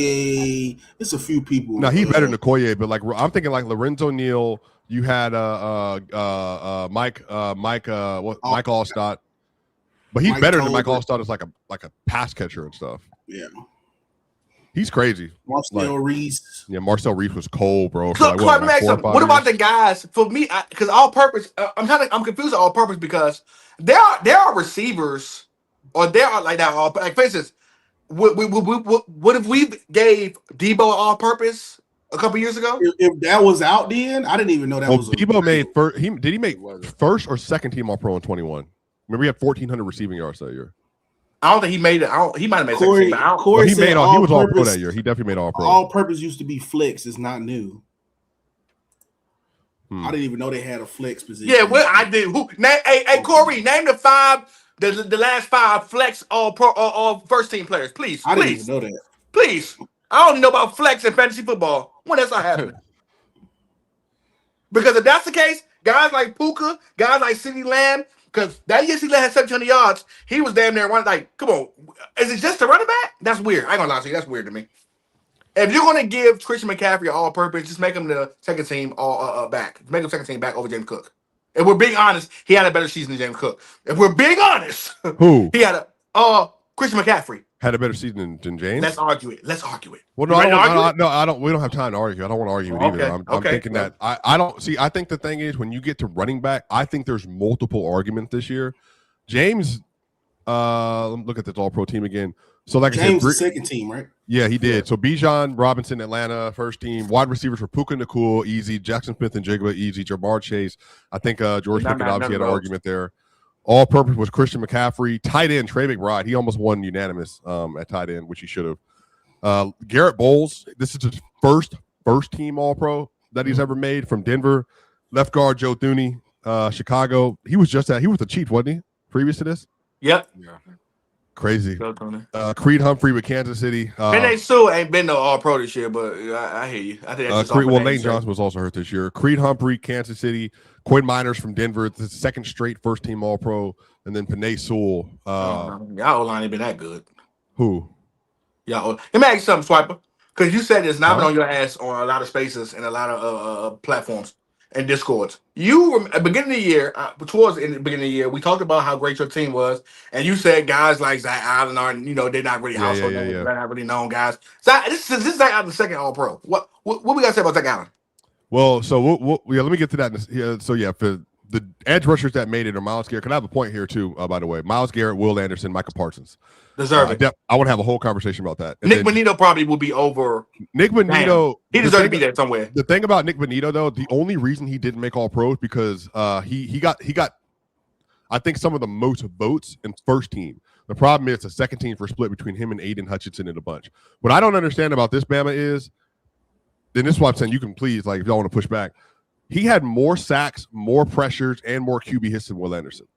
It's a few people. No, he's better than Okoye, but like I'm thinking like Lorenzo Neal. You had Mike Allstott, but he's better than Mike Allstott as like a pass catcher and stuff. Yeah. He's crazy. Marcel Reese. Yeah, Marcel Reese was cold, bro. Look, what about the guys? For me, because all-purpose, I'm confused at all-purpose because there are receivers, or there are like that. Like for instance, what if we gave Debo all-purpose a couple years ago? If that was out, then I didn't even know that was. Debo made first. Did he make first or second team All-Pro in 21? Remember, he had 1,400 receiving yards that year. I don't think he made it. He might have made Corey, second team. Corey he was all pro that year. He definitely made all pro. All purpose used to be flex. It's not new. I didn't even know they had a flex position. Yeah, well, I did. Hey, Corey, name the last 5 flex all pro all first team players, please. I didn't even know that. Please, I don't know about flex in fantasy football. When that's not happening. Because if that's the case, guys like Puka, guys like CeeDee Lamb. Because that year CeeDee Lamb had 1,700 yards, he was damn near running. Like, come on, is it just a running back? That's weird. I ain't gonna lie to you, that's weird to me. If you're gonna give Christian McCaffrey all-purpose, just make him the second team back. Make him second team back over James Cook. If we're being honest, he had a better season than James Cook. If we're being honest, who he had Christian McCaffrey had a better season than James. Let's argue it. Well, no, I don't. We don't have time to argue. I don't want to argue it either. I'm thinking that I don't see. I think the thing is when you get to running back, I think there's multiple arguments this year. James, look at this All-Pro team again. So like James, I said, second team, right? Yeah, he did. So Bijan Robinson, Atlanta, first team. Wide receivers for Puka Nacua, easy. Jackson Smith and Jigba, easy. Jamar Chase. I think George Pickens obviously had an argument there. All-purpose was Christian McCaffrey. Tight end, Trey McBride. He almost won unanimous at tight end, which he should have. Garrett Bowles. This is his first team All-Pro that he's ever made from Denver. Left guard, Joe Thuney, Chicago. He was the Chiefs, wasn't he, previous to this? Yep. Yeah. Crazy. Creed Humphrey with Kansas City. Penei Sewell ain't been no All-Pro this year, but I hear you. I think that's Lane Johnson was also hurt this year. Creed Humphrey, Kansas City. Quinn Miners from Denver. It's the second straight first team All-Pro. And then Penei Sewell. Y'all O-line ain't been that good. Who? Y'all. Let me ask you something, Swiper. Because you said it's not been on your ass on a lot of spaces and a lot of platforms and Discords. You at the beginning of the year, towards the beginning of the year, we talked about how great your team was, and you said guys like Zach Allen are, they're not really household names, they're not really known guys. So this is Zach Allen's second All-Pro. What we got to say about Zach Allen? Well, so let me get to that. So for the edge rushers that made it are Myles Garrett. Can I have a point here too? By the way, Myles Garrett, Will Anderson, Micah Parsons. Deserve it. I want to have a whole conversation about that. And Nick Bonito probably will be over. Nick Bonito, he deserves to be there somewhere. The thing about Nick Bonito, though, the only reason he didn't make All Pros because he got I think some of the most votes in first team. The problem is the second team for split between him and Aiden Hutchinson in a bunch. What I don't understand about this Bama is, then this is why I'm saying you can please, like, if y'all want to push back. He had more sacks, more pressures, and more QB hits than Will Anderson.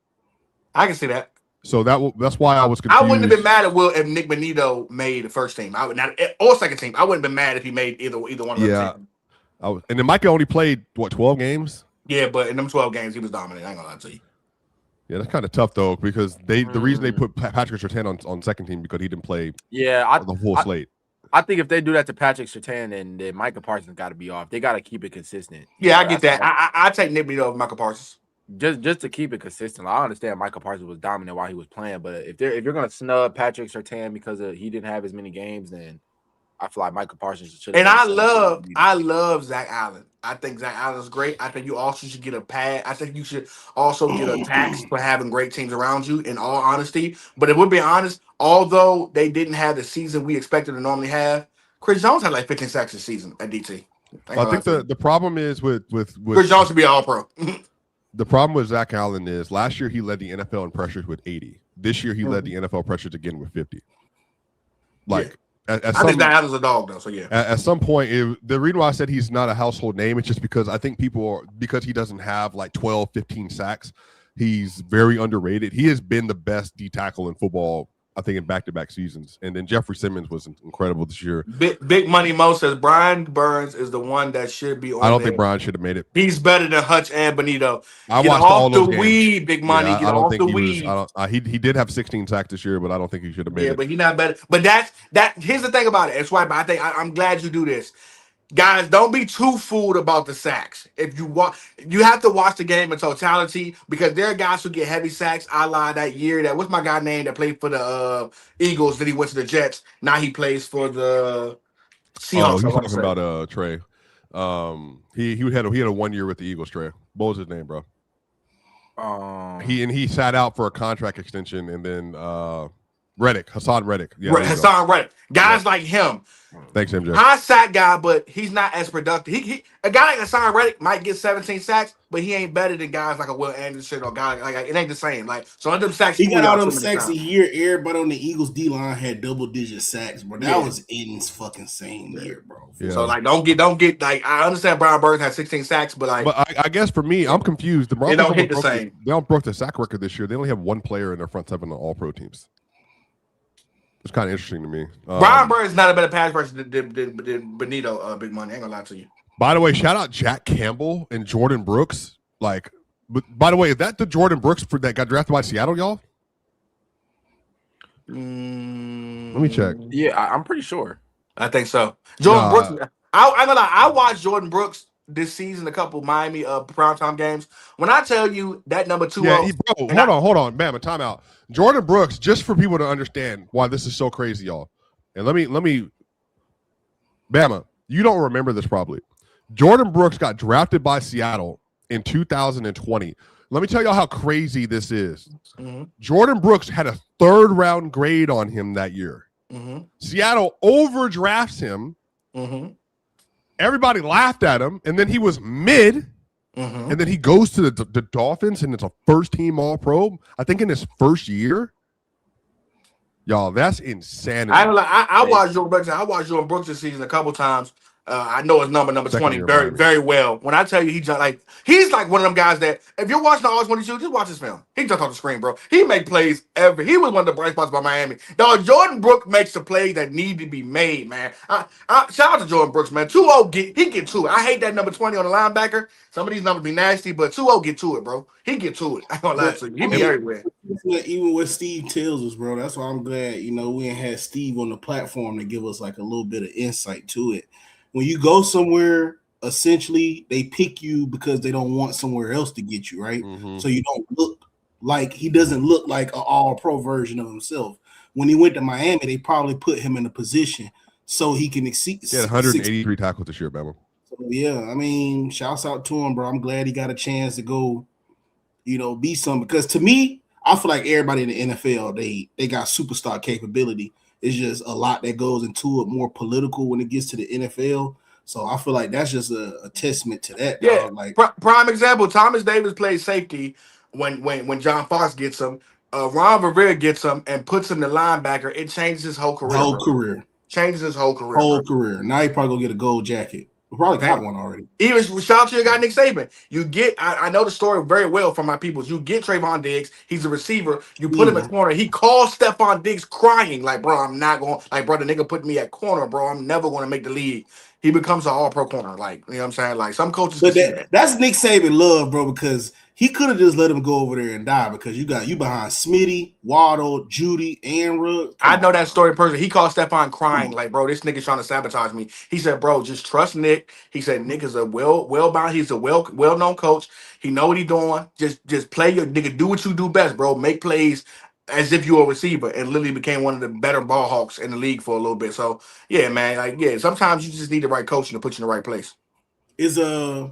I can see that. So that's why I was confused. I wouldn't have been mad at Will if Nick Bonito made the first team. I would not, or second team. I wouldn't have been mad if he made either one of them. Yeah, and then Micah only played 12 games. Yeah, but in them 12 games, he was dominant. I ain't gonna lie to you. Yeah, that's kind of tough though because the reason they put Patrick Surtain on second team because he didn't play. The full slate. I think if they do that to Patrick Surtain, then Micah Parsons got to be off. They got to keep it consistent. Yeah, I get that. I take Nick Bonito over Micah Parsons. Just to keep it consistent. I understand Micah Parsons was dominant while he was playing, but if you're gonna snub Patrick Surtain because he didn't have as many games, then I feel like Micah Parsons should. And I love Zach Allen. I think Zach Allen's great. I think you also should get a pad. I think you should also get a tax for having great teams around you, in all honesty. But if we're being honest, although they didn't have the season we expected to normally have, Chris Jones had like 15 sacks this season at DT. I think the problem is with Chris Jones should be all pro. The problem with Zach Allen is last year he led the NFL in pressures with 80. This year he led the NFL pressures again with 50. Like, I think Zach Allen's a dog though. So yeah. At some point, the reason why I said he's not a household name is just because I think because he doesn't have like 12, 15 sacks, he's very underrated. He has been the best D tackle in football I think in back-to-back seasons. And then Jeffrey Simmons was incredible this year. Big Money Mo says Brian Burns is the one that should be on. I don't think Brian should have made it. He's better than Hutch and Benito. I watched all those games. Weed, Big Money. Yeah, get I don't off think the weed. He did have 16 sacks this year, but I don't think he should have made it. Yeah, but he's not better. But that. Here's the thing about it. It's why. But I'm glad you do this. Guys, don't be too fooled about the sacks. If you have to watch the game in totality because there are guys who get heavy sacks. A la that year what's my guy name that played for the Eagles? Then he went to the Jets. Now he plays for the Seahawks. He's talking about Trey. He had a 1 year with the Eagles. Trey, what was his name, bro? He sat out for a contract extension, and then Hassan Reddick. Yeah, Hassan Reddick. Guys like him. Thanks, MJ. High sack guy, but he's not as productive. A guy like Hassan Reddick might get 17 sacks, but he ain't better than guys like a Will Anderson or guy like it ain't the same. Like so, them sacks. He got all them sacks a year. Everybody on the Eagles D line had double-digit sacks, bro. That was fucking same year, bro. Yeah. So like, don't get like. I understand Brian Burns had 16 sacks, but like, I guess for me, I'm confused. The Broncos don't hit the same. They don't broke the sack record this year. They only have one player in their front seven on All-Pro teams. It's kind of interesting to me. Brian Burns is not a better pass rusher than Benito. Big Money. I ain't gonna lie to you. By the way, shout out Jack Campbell and Jordan Brooks. Like, but by the way, is that the Jordan Brooks that got drafted by Seattle, y'all? Let me check. Yeah, I'm pretty sure. I think so. Jordan Brooks. I'm gonna lie. I watched Jordan Brooks this season, a couple Miami primetime games. When I tell you that number 2, hold on, Bama, timeout. Jordan Brooks, just for people to understand why this is so crazy, y'all. And let me, Bama, you don't remember this probably. Jordan Brooks got drafted by Seattle in 2020. Let me tell y'all how crazy this is. Mm-hmm. Jordan Brooks had a 3rd round grade on him that year. Mm-hmm. Seattle overdrafts him. Mm-hmm. Everybody laughed at him, and then he was mid, and then he goes to the Dolphins, and it's a first-team All-Pro, I think in his first year. Y'all, that's insanity. I watched Jordan Brooks. I watched Jordan Brooks this season a couple times. I know his number 20 very, very well. When I tell you he's like one of them guys that if you're watching the All-22, just watch his film. He jumps off the screen, bro. He make plays he was one of the bright spots by Miami. Dog, Jordan Brooks makes the plays that need to be made, man. Shout out to Jordan Brooks, man. 2-0 he get to it. I hate that number 20 on the linebacker. Some of these numbers be nasty, but 2-0 get to it, bro. He get to it. I ain't gonna lie to you. He be everywhere. Even what Steve tells us, bro. That's why I'm glad, we ain't had Steve on the platform to give us like a little bit of insight to it. When you go somewhere, essentially, they pick you because they don't want somewhere else to get you, right? Mm-hmm. So he doesn't look like an all-pro version of himself. When he went to Miami, they probably put him in a position so he can exceed. He had 183 tackles this year, Bama. So, yeah, I mean, shouts out to him, bro. I'm glad he got a chance to go, be something. Because to me, I feel like everybody in the NFL, they got superstar capability. It's just a lot that goes into it, more political when it gets to the NFL. So I feel like that's just a testament to that. Yeah, like prime example, Thomas Davis plays safety when John Fox gets him. Ron Rivera gets him and puts him the linebacker. It changes his whole career. Changes his whole career. Now he probably gonna get a gold jacket. We probably got one already. Even shout out to your guy Nick Saban. You get, I know the story very well from my people. You get Trayvon Diggs. He's a receiver. You put him at corner. He calls Stephon Diggs crying like, bro, I'm not going. Like, bro, the nigga put me at corner, bro. I'm never going to make the league. He becomes an all-pro corner. Like, you know what I'm saying? Like, some coaches. But that's Nick Saban love, bro, because he could have just let him go over there and die because you behind Smitty, Waddle, Judy, and Ruggs. I know that story personally. He called Stephon crying like, bro, this nigga's trying to sabotage me. He said, bro, just trust Nick. He said, Nick is a well-bound. He's a well-known coach. He know what he doing. Just play your nigga. Do what you do best, bro. Make plays as if you were a receiver, and literally became one of the better ball hawks in the league for a little bit. So yeah, man, sometimes you just need the right coaching to put you in the right place. Is the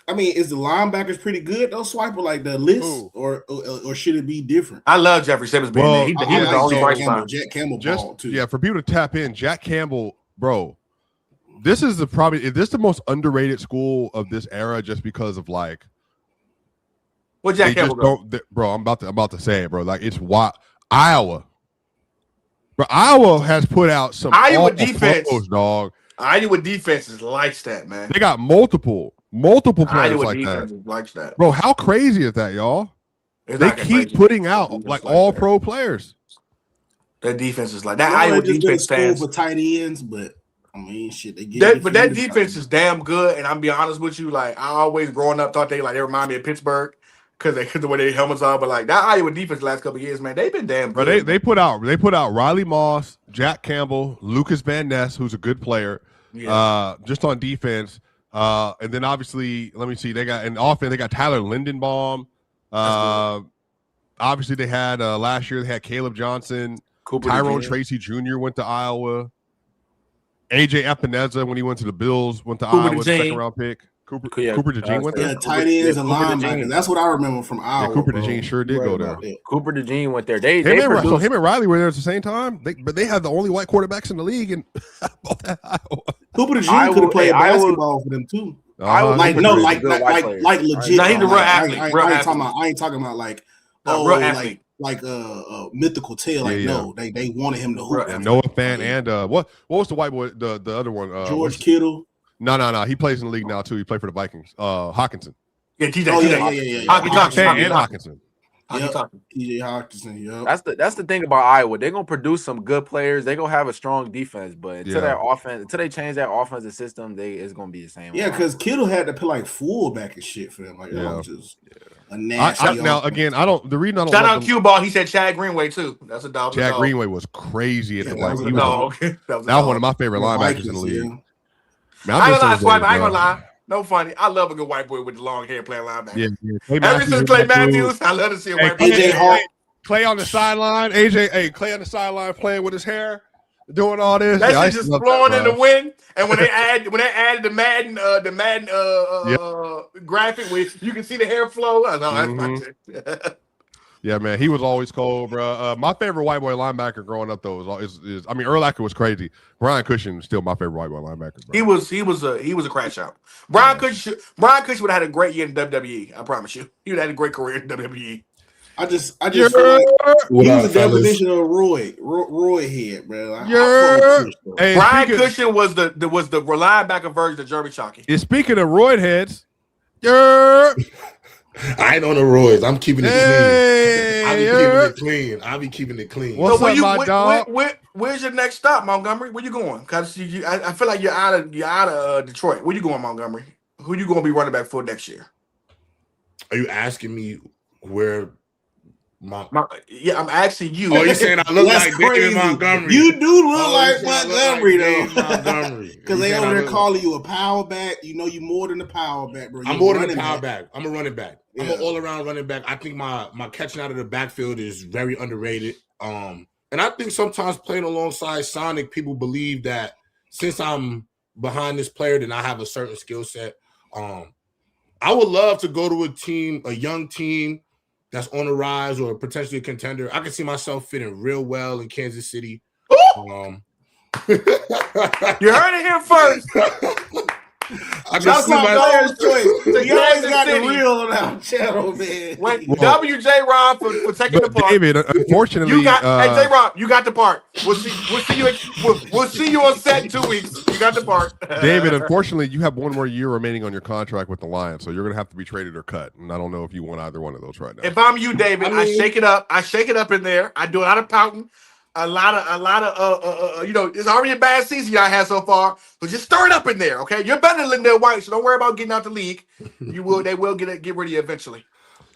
linebackers pretty good? They'll swipe like the list, or should it be different? I love Jeffrey Simmons being there. He was the only bright spot. Jack Campbell ball too. Yeah, for people to tap in, Jack Campbell, bro. This is the most underrated school of this era, just because of like. What Jack Campbell bro, I'm about to say it, bro. Like, it's Iowa. Bro, Iowa has put out some Iowa defense, dog. Iowa defense is like that, man. They got multiple players Iowa like defense that. Is like that. Bro, how crazy is that, y'all? They keep putting out like all pro players. That defense is like that. I Iowa just defense school stands for tight ends, but I mean, shit, they get. but that defense is damn good. And I'm be honest with you, like I always growing up thought they remind me of Pittsburgh because the way their helmets are. But like that Iowa defense the last couple of years, man, they've been damn good. But they put out Riley Moss, Jack Campbell, Lucas Van Ness, who's a good player, just on defense. And then obviously, let me see, they got an offense. They got Tyler Lindenbaum. Obviously, they had last year. They had Caleb Johnson, Tyrone Tracy Jr. went to Iowa. AJ Epineza when he went to the Bills went to Iowa, second round pick. Cooper DeJean went there. Yeah, tight ends and linebackers. That's what I remember from Iowa. Yeah, Cooper DeJean sure did go there. Hooper DeJean went there. Him and Riley were there at the same time. But they had the only white quarterbacks in the league, and both at Iowa. Cooper DeJean could have played basketball for them too. Like legit. Nah, he's a real athlete. I ain't talking about like real athlete. Like mythical tale. Like no, they wanted him to hoop. Noah Fant and what was the white boy? The other one? George Kittle. No. He plays in the league now too. He played for the Vikings. Hawkinson. Yeah, TJ. Hawkinson. TJ Hawkinson. Yep. That's the thing about Iowa. They're gonna produce some good players. They're gonna have a strong defense, but until they change that offensive system, it's gonna be the same. Yeah, because Kittle had to play like fullback and shit for them. Like just a nasty. Now again, the reason I don't shout out Q Ball. He said Chad Greenway too. That's a dog. Chad Greenway was crazy at the that was one of my favorite linebackers in the league. Man, I ain't gonna lie, Swipe. I ain't gonna lie. No funny. I love a good white boy with the long hair playing linebacker. Yeah. Ever since Clay Matthews, I love to see a white boy. Clay on the sideline. Clay on the sideline playing with his hair, doing all this. That shit just blowing in the wind. And when they added the Madden graphic where you can see the hair flow, I know that's my shit. Yeah, man, he was always cold, bro. My favorite white boy linebacker growing up though is Urlacher was crazy. Brian Cushing is still my favorite white boy linebacker. Bro. He was a crash out. Brian Cushing would have had a great year in WWE. I promise you, he would have had a great career in WWE. I just feel like he was a definition of Roy head, bro. Brian Cushing was the linebacker version of Jeremy Shockey. Speaking of Roy heads, I ain't on the roids. I'm keeping it clean. I'll be keeping it clean. What's up, my dog? Where's your next stop, Montgomery? Where you going? Because I feel like you're out of Detroit. Where you going, Montgomery? Who you going to be running back for next year? Are you asking me where? I'm asking you. Oh, you're saying I look like David Montgomery? You do look like Montgomery, though. Montgomery. Because they over there calling you a power back. You know you more than a power back, bro. I'm more than a power back. I'm a running back. Yeah. I'm an all-around running back. I think my catching out of the backfield is very underrated. And I think sometimes playing alongside Sonic, people believe that since I'm behind this player, then I have a certain skill set. I would love to go to a young team that's on the rise or potentially a contender. I can see myself fitting real well in Kansas City. You heard it here first. I can see myself. You always got the real on our channel, man. Wait, WJ Rob for taking the part. David, unfortunately, hey J Rob, you got the part. We'll see you on set in 2 weeks. You got the part. David, unfortunately, you have one more year remaining on your contract with the Lions, so you're gonna have to be traded or cut. And I don't know if you want either one of those right now. If I'm you, David, I shake it up. I shake it up in there. I do a lot of pouting. A lot of it's already a bad season y'all had so far. So just stir it up in there, okay? You're better than Lindell White, so don't worry about getting out the league. They will get rid of you eventually.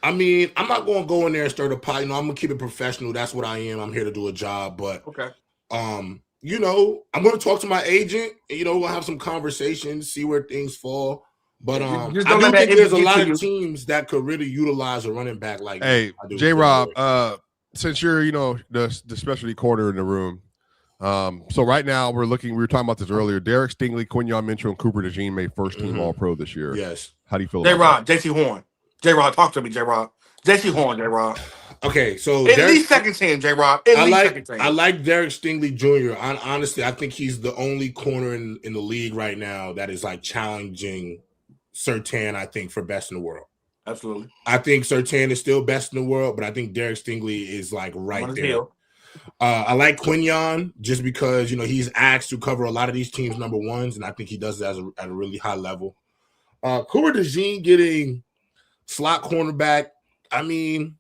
I mean, I'm not gonna go in there and stir the pot. I'm gonna keep it professional. That's what I am. I'm here to do a job. But okay. I'm gonna talk to my agent, and we'll have some conversations, see where things fall. But I do think there's a lot of teams that could really utilize a running back like J Rob, since you're, the specialty corner in the room, so right now we were talking about this earlier. Derek Stingley, Quinyon Mitchell, and Cooper DeJean made first team All-Pro this year. Yes. How do you feel? J-Rob, JC Horn. J-Rob, talk to me, J-Rob. JC Horn, J-Rob. Okay, so at least second team, J-Rob. I like Derek Stingley Jr. Honestly, I think he's the only corner in the league right now that is like challenging Surtain, I think, for best in the world. Absolutely. I think Surtain is still best in the world, but I think Derek Stingley is like right there. I like Quinyon just because, he's asked to cover a lot of these teams' number ones, and I think he does that at a really high level. Cooper DeJean getting slot cornerback, I mean,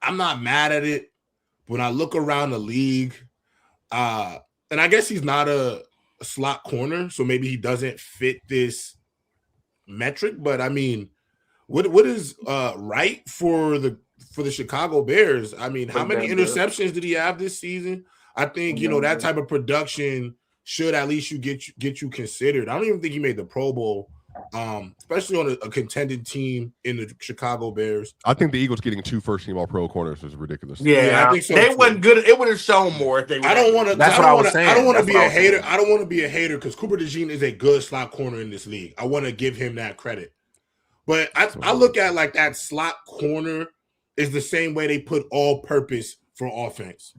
I'm not mad at it, When I look around the league, and I guess he's not a slot corner, so maybe he doesn't fit this metric. But I mean, what is right for the Chicago Bears? I mean, how many interceptions did he have this season? I think that type of production should at least get you considered. I don't even think he made the Pro Bowl. Especially on a contended team in the Chicago Bears. I think the Eagles getting 2 first-team All-Pro corners is ridiculous. Yeah, I think so. They wasn't good. It would have shown more if they. I don't want to. That's what I was saying. I don't want to be a hater. I don't want to be a hater because Cooper DeJean is a good slot corner in this league. I want to give him that credit. But I look at like that slot corner is the same way they put all-purpose for offense.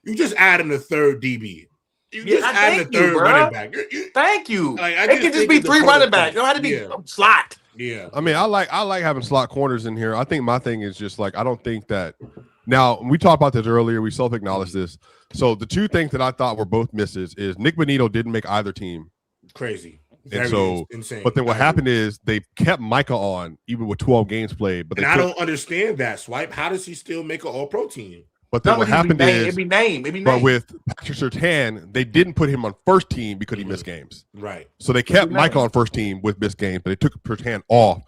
You just add in a third DB. You just add a third running back. Thank you. It can just be 3 running backs. You don't have to be slot. Yeah. I mean, I like having slot corners in here. I think my thing is just like I don't think that. Now we talked about this earlier. We self-acknowledged this. So the 2 things that I thought were both misses is Nick Bonito didn't make either team. Crazy. And so, insane. But then what happened is they kept Micah on even with 12 games played. But I don't understand that, Swipe. How does he still make an All-Pro team? But then what happened is, it'd be name. But with Patrick Surtain, they didn't put him on first team because he missed games. Right. So they kept Micah on first team with missed games, but they took Surtain off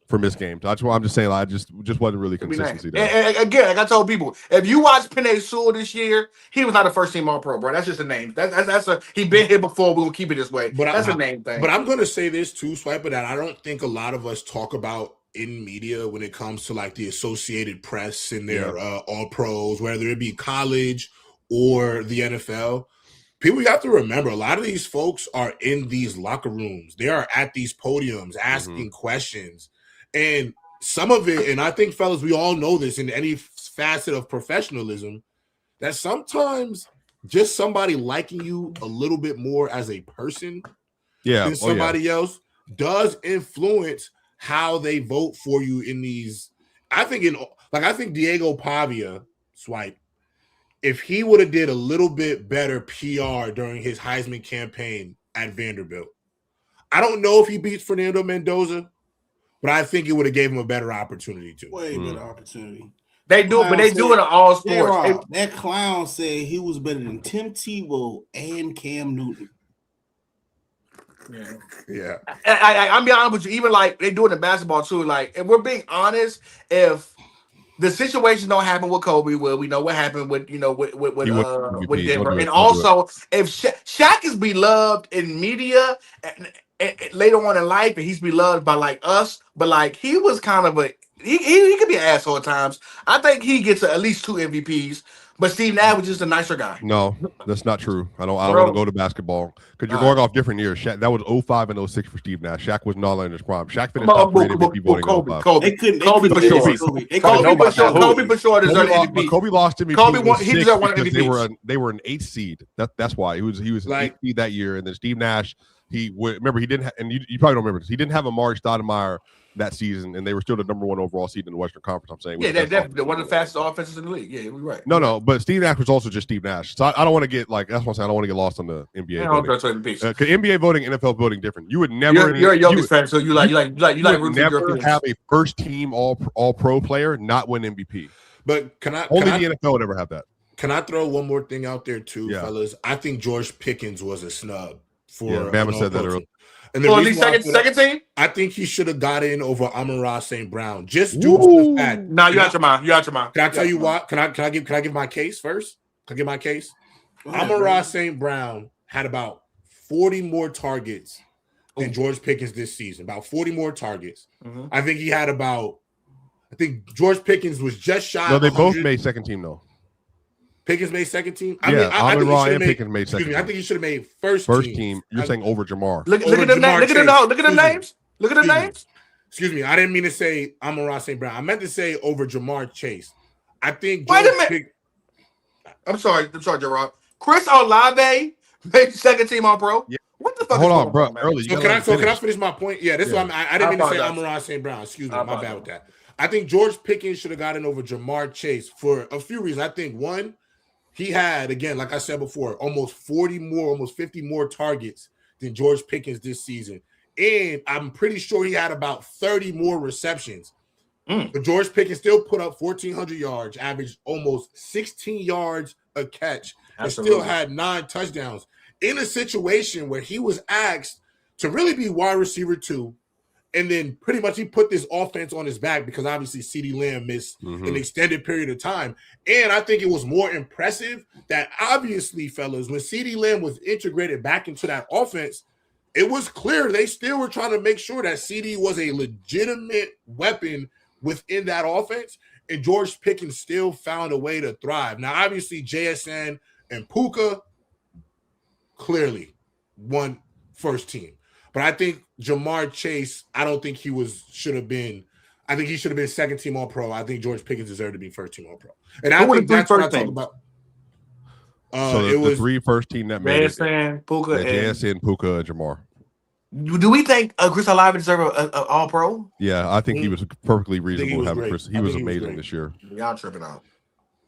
for missed games. That's why I'm just saying, like, just wasn't really consistency there. And again, like I told people, if you watch Penei Sewell this year, he was not a first team All-Pro, bro. That's just a name. He been here before. We're gonna keep it this way. But that's a name thing. But I'm gonna say this too, Swiper, that I don't think a lot of us talk about in media when it comes to like the Associated Press and their all pros, whether it be college or the NFL. People, you have to remember, a lot of these folks are in these locker rooms. They are at these podiums asking questions. And some of it, and I think, fellas, we all know this in any facet of professionalism, that sometimes just somebody liking you a little bit more as a person than somebody else does influence how they vote for you in these. I think Diego Pavia, Swipe, if he would have did a little bit better PR during his Heisman campaign at Vanderbilt, I don't know if he beats Fernando Mendoza, but I think it would have gave him a better opportunity too. Way better opportunity. They do, but they do it in all sports. That clown said he was better than Tim Tebow and Cam Newton. Yeah. I'm being honest with you. Even like they do it in basketball too. Like, if we're being honest, if the situation don't happen with Kobe, well, we know what happened with with Denver, and also if Shaq is beloved in media and later on in life, and he's beloved by like us, but like he was kind of he could be an asshole at times. I think he gets at least 2 MVPs. But Steve Nash was just a nicer guy. No, that's not true. I don't want to go to baskietball because you're going off different years. Shaq, that was 05 and 06 for Steve Nash. Shaq was not in his prime. Shaq finished top 3 MVP voting in 05. Kobe for sure. Kobe for sure deserved MVP. Kobe lost MVP. Kobe he deserved one MVP. They were an 8th seed. That's why he was an 8th seed that year. And then Steve Nash, he didn't. And you probably don't remember this. He didn't have Amari Stoudemire that season, and they were still the number 1 overall seed in the Western Conference. I'm saying, they're definitely one of the fastest offenses in the league. Yeah, we're right. No, but Steve Nash was also just Steve Nash. So I don't want to get like that's what I'm saying. I don't want to get lost on the NBA voting. Because NBA voting, NFL voting different. You would never. You're a Jokic fan, so you like never have a first team all pro player not win MVP. But only the NFL would ever have that. Can I throw one more thing out there too, fellas? I think George Pickens was a snub for. Yeah, Bama said that earlier. And at least second team? I think he should have got in over Amon-Ra St. Brown. Just due to the fact. No, you got your mind. Can I tell you what? Can I give my case first? Can I give my case? Amon-Ra St. Brown had about 40 more targets than George Pickens this season. About 40 more targets. Mm-hmm. I think George Pickens was just shy. No, they both made second team though. Pickens made second team. Amon-Ra and Pickens made second team. I think he should have made first team. You're saying over Jamar. Look at the names. Look at the names. Excuse me. I didn't mean to say Amon-Ra St. Brown. I meant to say over Jamar Chase. I think. Wait a minute. I'm sorry, Gerard. Chris Olave made second team All Pro. Yeah. What the fuck? Hold on, bro. Early. So can I finish my point? Yeah, this is what I didn't mean to say Amon-Ra St. Brown. Excuse me. My bad with that. I think George Pickens should have gotten over Jamar Chase for a few reasons. I think one. He had, again, like I said before, almost 50 more targets than George Pickens this season. And I'm pretty sure he had about 30 more receptions. But George Pickens still put up 1,400 yards, averaged almost 16 yards a catch, and still had 9 touchdowns in a situation where he was asked to really be wide receiver 2. And then pretty much he put this offense on his back because obviously CeeDee Lamb missed an extended period of time. And I think it was more impressive that obviously, fellas, when CeeDee Lamb was integrated back into that offense, it was clear they still were trying to make sure that CeeDee was a legitimate weapon within that offense. And George Pickens still found a way to thrive. Now, obviously, JSN and Puka clearly won first team. But I think Jamar Chase, I don't think should have been. I think he should have been second team All Pro. I think George Pickens deserved to be first team All Pro. And I think that's what I talk about. So it was 3 first team that made JSN, Puka, JSN, Puka, and Jamar. Do we think Chris Olave deserves an All Pro? Yeah, I think he was perfectly reasonable having Chris. He was amazing this year. Y'all tripping out.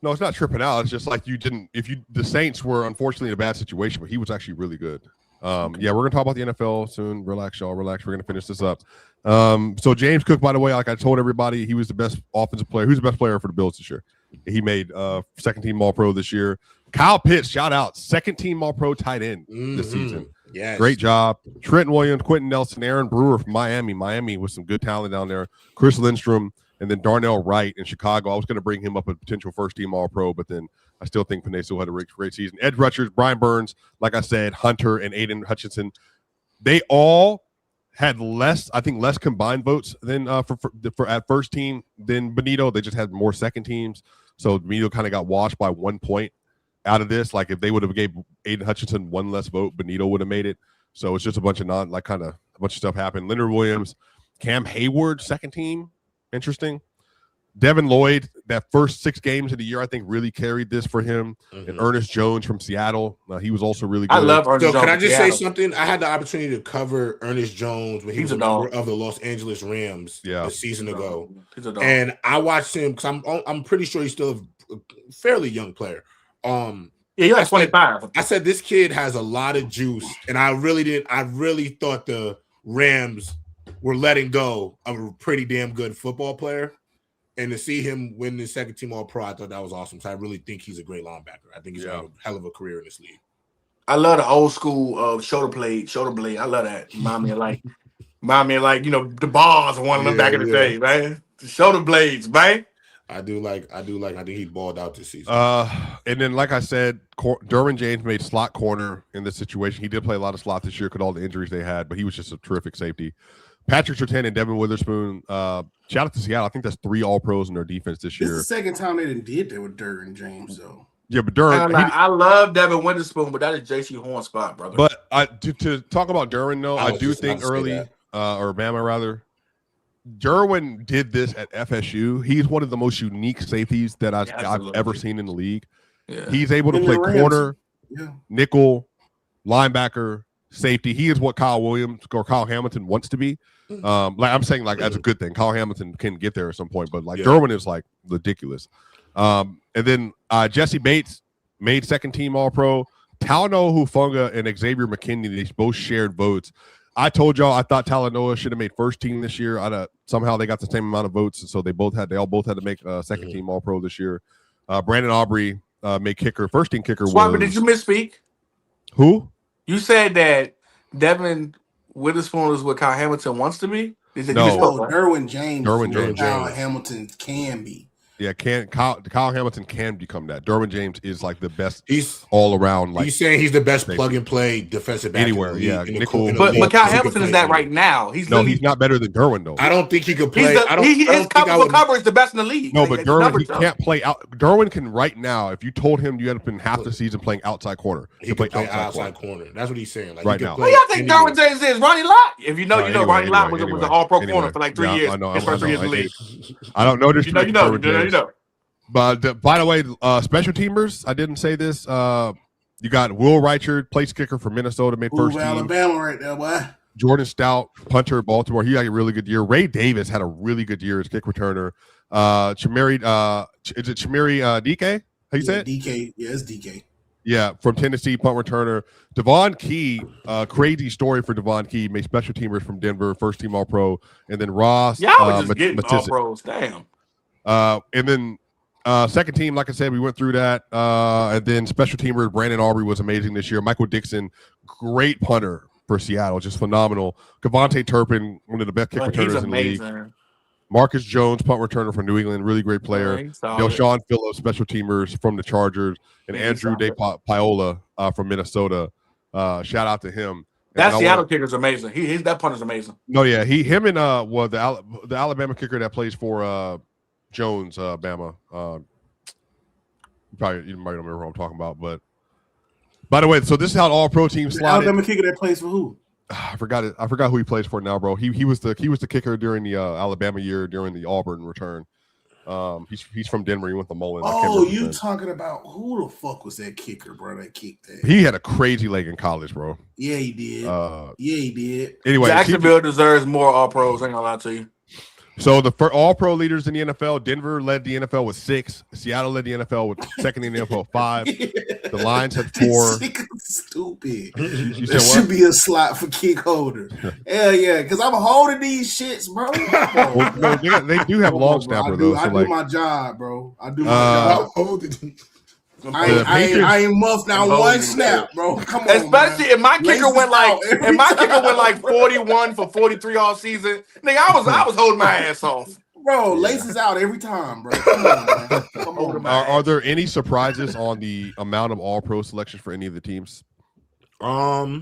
No, it's not tripping out. It's just like the Saints were unfortunately in a bad situation, but he was actually really good. Yeah, we're gonna talk about the NFL soon. Relax, y'all. Relax. We're gonna finish this up. So James Cook, by the way, like I told everybody, he was the best offensive player. Who's the best player for the Bills this year? He made second team All Pro this year. Kyle Pitts, shout out, second team All Pro tight end this season. Yes. Great job. Trenton Williams, Quentin Nelson, Aaron Brewer from Miami. Miami with some good talent down there. Chris Lindstrom, and then Darnell Wright in Chicago. I was going to bring him up a potential first team All Pro, but then I still think Panay still had a great season. Ed Rutgers, Brian Burns, like I said, Hunter and Aiden Hutchinson. They all had less combined votes than for at first team than Benito. They just had more second teams. So Benito kind of got washed by 1 point out of this. Like if they would have gave Aiden Hutchinson one less vote, Benito would have made it. So it's just a bunch of a bunch of stuff happened. Leonard Williams, Cam Hayward, second team. Interesting. Devin Lloyd, that first 6 games of the year, I think really carried this for him. And Ernest Jones from Seattle. He was also really good. I love Ernest Jones. Can I just say something? I had the opportunity to cover Ernest Jones when he was a member of the Los Angeles Rams a season ago. And I watched him because I'm pretty sure he's still a fairly young player. You're like 25. I said this kid has a lot of juice, and I really thought the Rams were letting go of a pretty damn good football player. And to see him win the second team All Pro, I thought that was awesome. So I really think he's a great linebacker. I think he's got a hell of a career in this league. I love the old school shoulder blade. I love that. Remind me of like the bars one of them back in the day, man. The shoulder blades, man. I think he balled out this season. And then, like I said, Derwin James made slot corner in this situation. He did play a lot of slot this year because all the injuries they had, but he was just a terrific safety. Patrick Surtain and Devin Witherspoon. Shout out to Seattle. I think that's 3 All Pros in their defense this year. It's the second time they did that with Derwin James, though. Yeah, but Derwin. I love Devin Witherspoon, but that is J.C. Horn's spot, brother. But to talk about Derwin, though, I do think early, or Bama rather, Derwin did this at FSU. He's one of the most unique safeties that I've ever seen in the league. Yeah. He's able to play corner, nickel, linebacker, safety. He is what Kyle Hamilton wants to be. Like I'm saying, like as a good thing. Kyle Hamilton can get there at some point, but like Derwin is like ridiculous. And then Jesse Bates made second team All Pro. Talanoa Hufanga and Xavier McKinney, they both shared votes. I told y'all I thought Talanoa should have made first team this year. Somehow they got the same amount of votes, so they all both had to make second team All Pro this year. Brandon Aubrey made kicker. First team kicker. Swapper, did you misspeak? Who? You said that Devin Witherspoon is what Kyle Hamilton wants to be? No, Derwin James. Kyle Hamilton can be. Yeah, Kyle Hamilton can become that. Derwin James is like the best. He's all around. Like he's saying he's the best plug and play defensive back anywhere. But Kyle Hamilton is that right now. He's not better than Derwin though. I don't think he could play. His cover is the best in the league. No, but Derwin he can't play out. Derwin can right now. If you told him you had to spend half the season playing outside corner, he can play outside corner. That's what he's saying. Like, right now. Well, y'all think Derwin James is Ronnie Lott? If you know, Ronnie Lott was an All Pro corner for like 3 years. His first 3 years in the league. I don't know this. You know. But by the way, special teamers, I didn't say this. You got Will Reichard, place kicker for Minnesota, made first team. Alabama right there, boy. Jordan Stout, punter, Baltimore. He had a really good year. Ray Davis had a really good year as kick returner. Chamari, is it Chamari DK? How you say it? DK. Yeah, it's DK. Yeah, from Tennessee, punt returner. Devon Key, crazy story for Devon Key, made special teamers from Denver, first team All-Pro, and then Ross. Yeah, I was just getting All-Pros. Damn. And then second team, like I said, we went through that. And then special teamer Brandon Aubrey was amazing this year. Michael Dixon, great punter for Seattle, just phenomenal. Cavante Turpin, one of the best kick returners in the league. Marcus Jones, punt returner from New England, really great player. Delshon Phillips, special teamers from the Chargers, and Andrew De Paola from Minnesota. Shout out to him. That Seattle kicker's amazing. That punter's amazing. No, yeah, him and the Alabama kicker that plays for Jones, Bama. You might remember who I'm talking about, but by the way, so this is how the All-Pro team slotted. Alabama kicker that plays for who? I forgot it. I forgot who he plays for now, bro. He was the kicker during the Alabama year during the Auburn return. He's from Denver. He went to Mullen. Oh, you talking about who the fuck was that kicker, bro? That kicked that. He had a crazy leg in college, bro. Yeah, he did. Yeah, he did. Anyway, Jacksonville deserves more All-Pros. I ain't gonna lie to you. So the All-Pro leaders in the NFL, Denver led the NFL with 6. Seattle led the NFL with second in the NFL with 5. The Lions had 4. Stupid. You there should be a slot for kick holder. Hell yeah, because I'm holding these shits, bro. Well, they do have long snapper though. I do my job, bro. I do my job. I ain't muffed now one snap, bro. Come on, especially if my kicker went like 41 for 43 all season. Nigga, I was holding my ass off. Bro, laces out every time, bro. Come on, man. Come on. Are there any surprises on the amount of All-Pro selections for any of the teams? The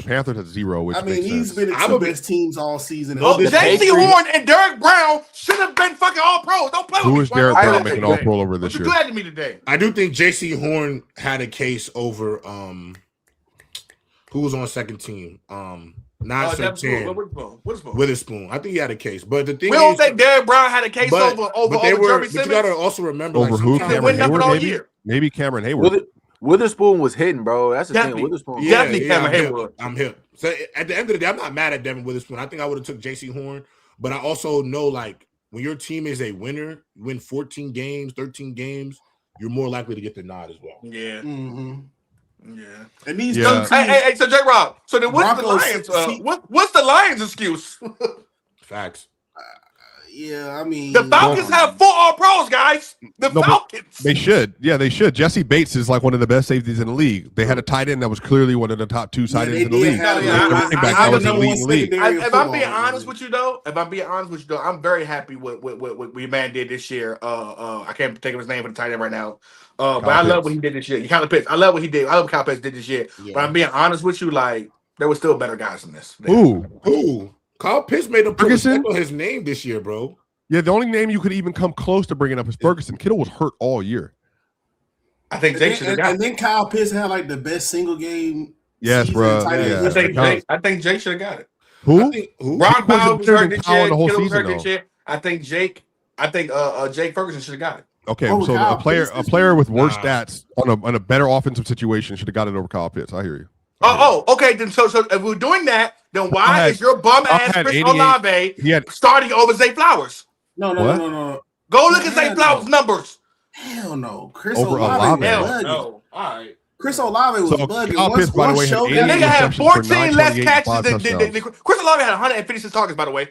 Panthers had 0, which he's been in two best teams all season. J.C. Horn and Derek Brown should have been fucking All-Pros. Don't play with me. Who is Derek Brown making All-Pro over this year? You glad to me today? I do think J.C. Horn had a case over who was on second team. Not Witherspoon. I think he had a case, but the thing we don't think Derek Brown had a case over Jeremy Simmons. But you gotta also remember over who? Cameron Hayward, maybe Cameron Hayward. Witherspoon was hitting, bro. That's the thing. Witherspoon, definitely Cameron Hayward. I'm hip. So at the end of the day, I'm not mad at Devin Witherspoon. I think I would have took J.C. Horn, but I also know like when your team is a winner, you win 14 games, 13 games, you're more likely to get the nod as well. Yeah. Mm-hmm. Yeah. And these hey, so J-Rob, so then what's the Lions? What's the Lions' excuse? Facts. Yeah, I mean, the Falcons have 4 All-Pros, guys. Falcons. They should. Yeah, they should. Jesse Bates is like one of the best safeties in the league. They had a tight end that was clearly one of the top 2 tight ends in the league. If I'm being honest with you, though, I'm very happy with what your man did this year. I can't think of his name for the tight end right now. But I love what he did this year. You kind of pissed. I love what he did. I love what Kyle Pitts did this year. Yeah. But I'm being honest with you, like there were still better guys than this. Who? Kyle Pitts made him put respect on his name this year, bro. Yeah, the only name you could even come close to bringing up is Ferguson. Kittle was hurt all year. I think Jake should have got it. And then Kyle Pitts had like the best single game. Yes, bro. Yeah. I think Jake should have got it. Who? Ron Powell was hurt this year. Kittle was hurt this year. I think Jake Ferguson should have got it. Okay, so a player with worse stats on a better offensive situation should have got it over Kyle Pitts. I hear you. Okay. Then so if we're doing that, then why is your bum ass Chris Olave starting over Zay Flowers? No. Go look at Zay Flowers' numbers. Hell no, Chris Olave. No. All right. Chris Olave was bugging. Kyle Pitts, by the way, that nigga had 14 less catches than Chris Olave had 156 targets. By the way.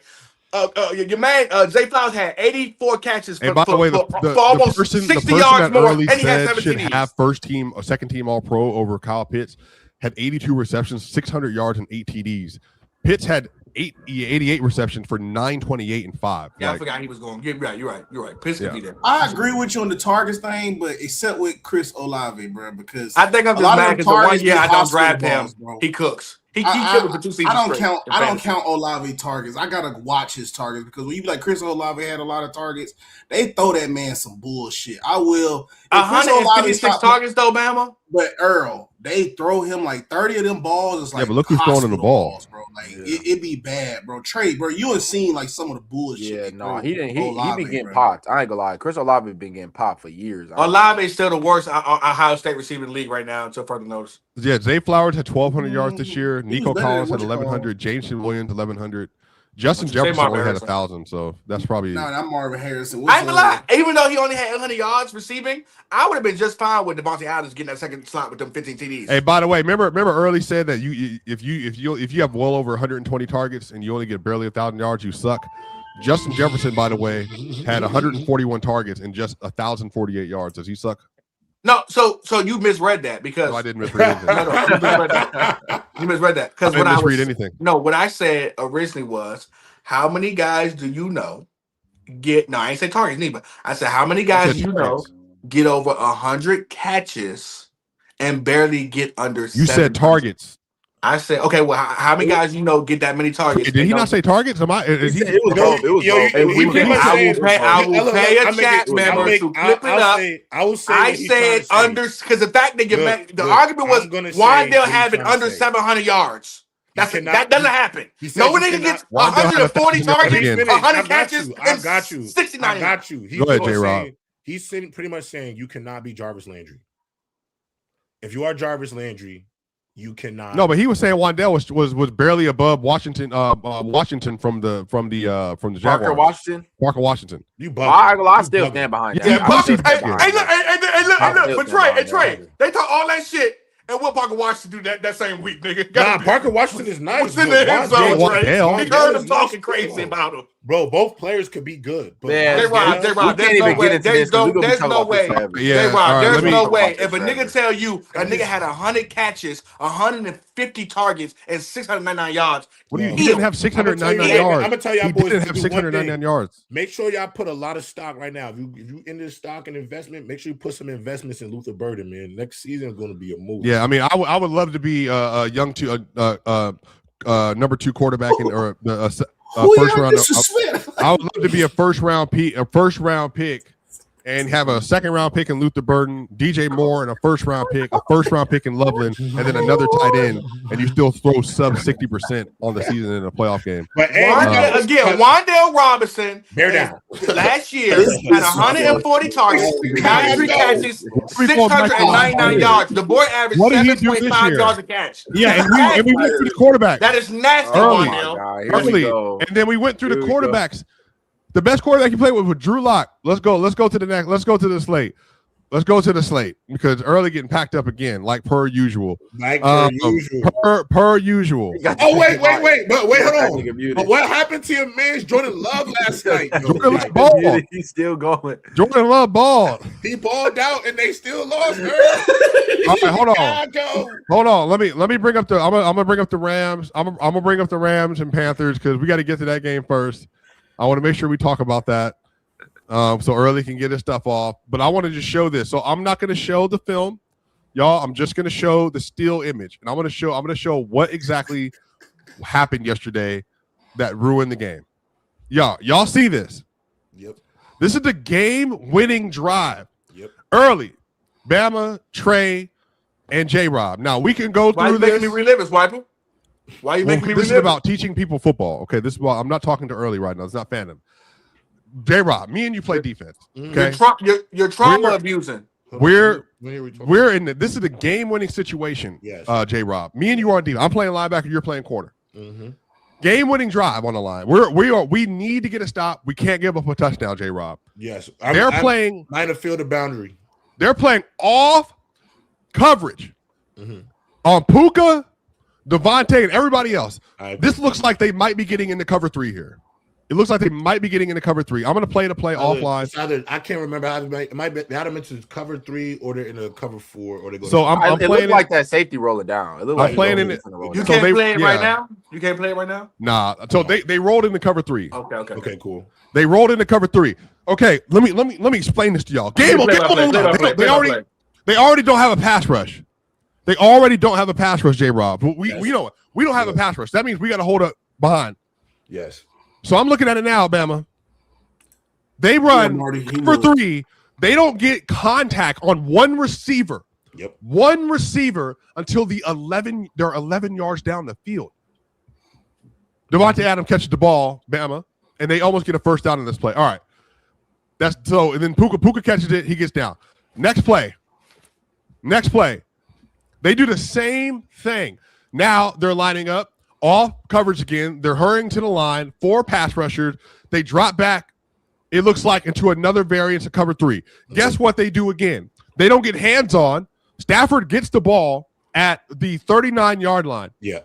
Your man Zay Flowers had 84 catches for almost 60 yards more, and he had 17 should have first team or second team All Pro over Kyle Pitts. Had 82 receptions, 600 yards, and 8 TDs. Pitts had 88 receptions for 928 and 5. Yeah, I forgot he was going. You're right. Pitts could be there. I agree with you on the targets thing, but except with Chris Olave, bro, because I think I'm just mad because the 1 year I don't draft him, he cooks. He killed for 2 seasons. I don't count Olave targets. I gotta watch his targets because when you be like Chris Olave had a lot of targets, they throw that man some bullshit. I will. 156 targets though, Bama. But Earl, they throw him like 30 of them balls. It's like but look who's throwing in the balls, bro. Like it be bad, bro. Trey, bro, you have seen like some of the bullshit. Yeah, no, he didn't. He been getting popped. I ain't gonna lie. Chris Olave been getting popped for years. Olave is still the worst Ohio State receiver in the league right now until further notice. Yeah, Zay Flowers had 1,200 yards this year. Nico Collins had 1,100. Jameson Williams 1,100. Justin Jefferson only had 1,000, so that's probably not Marvin Harrison. I ain't gonna lie. Even though he only had 100 yards receiving, I would have been just fine with Devontae Adams getting that second slot with them 15 TDs. Hey, by the way, remember Early said that if you have well over 120 targets and you only get barely 1,000 yards, you suck. Justin Jefferson, by the way, had 141 targets and just 1,048 yards. Does he suck? No, so you misread that because no, I didn't misread anything. You misread that because what I said originally was how many guys do you know get? No, I ain't say targets neither. I said how many guys do you know get over 100 catches and barely get under? You said targets. I said, okay, well, how many guys you know get that many targets? Did he not say targets? It was both. It was both. I will pay a chat member to flip it up. I said under because the fact that the argument was Wandale having under 700 yards. That doesn't happen. No one nigga gets 140 targets, 100 catches, I got you. 69. I got you. Go ahead, J-Rob. He's pretty much saying you cannot be Jarvis Landry. If you are Jarvis Landry, you cannot. No, but he was saying Wandale was barely above Washington. Washington from the Jaguars. Parker Washington. You I still stand behind that. Hey, look, but Trey, they talk all that shit. And what Parker Washington do that same week, nigga? Parker Washington is nice. What's in the end zone, Trey? He heard him talking crazy about him. Bro, both players could be good. But J-Rob, there's no way. If a nigga tell you a nigga had 100 catches, 150 targets, and 699 yards, he didn't have 699 yards. I'm gonna tell y'all boys, didn't have 699 yards. Make sure y'all put a lot of stock right now. If you in this stock and investment, make sure you put some investments in Luther Burden, man. Next season is gonna be a move. Yeah, I mean, I would love to be a young number 2 quarterback or first round. I would love to be a first round pick, and have a second round pick in Luther Burden, DJ Moore, and a first round pick in Loveland, and then another tight end, and you still throw sub 60% on the season in a playoff game. But Wandale Robinson last year had 140 targets, 93 catches, 699 yards. The boy averaged 7.5 yards a catch. Yeah, and we went through the quarterback. That is nasty, Wandale. And then we went through the quarterbacks. The best quarterback you played with Drew Lock. Let's go to the next. Let's go to the slate. Let's go to the slate because Early getting packed up again, like per usual. Per usual. Oh wait. But wait, hold on. But what happened to your man Jordan Love last night? Jordan Love balled. He's still going. Jordan Love balled. He balled out and they still lost. All right, hold on. Let me bring up the. I'm gonna bring up the Rams. I'm gonna bring up the Rams and Panthers because we got to get to that game first. I want to make sure we talk about that so Early can get his stuff off. But I want to just show this. So I'm not going to show the film, y'all. I'm just going to show the still image, and I'm going to show what exactly happened yesterday that ruined the game. Y'all see this? Yep. This is the game-winning drive. Yep. Early, Bama, Trey, and J-Rob. Now we can go through this. Making me relive this, Wiper? Why are you making me relive? This is about teaching people football. Okay, this is why I'm not talking to Early right now. It's not Phantom. J-Rob, me and you play defense. Okay, you're trauma abusing. We're in this is a game-winning situation. Yes. J-Rob, me and you are on defense. I'm playing linebacker. You're playing corner. Mm-hmm. Game-winning drive on the line. We need to get a stop. We can't give up a touchdown. J-Rob. Yes. They're playing line of field of boundary. They're playing off coverage on Puka, Devontae, and everybody else. This looks like they might be getting into cover 3 here. It looks like they might be getting into cover 3. I'm going to play offline. I can't remember how it might be. They had them into cover 3 or they're in a cover 4 or they go. So I'm playing. It looked like that safety rolling down. It looked like playing in it. You can't play it right now. You can't play it right now. Nah. So they rolled into cover 3. Okay, cool. They rolled into cover 3. Okay, let me explain this to y'all. They already don't have a pass rush. They already don't have a pass rush, J-Rob. We don't have a pass rush. That means we got to hold up behind. Yes. So I'm looking at it now, Alabama. They run for 3. They don't get contact on one receiver. Yep. One receiver until they're 11 yards down the field. Devontae Adams catches the ball, Bama, and they almost get a first down in this play. All right. And then Puka catches it, he gets down. Next play. They do the same thing. Now they're lining up off coverage again. They're hurrying to the line, 4 pass rushers. They drop back, it looks like, into another variance of cover 3. Guess what they do again? They don't get hands on. Stafford gets the ball at the 39-yard line. Yeah.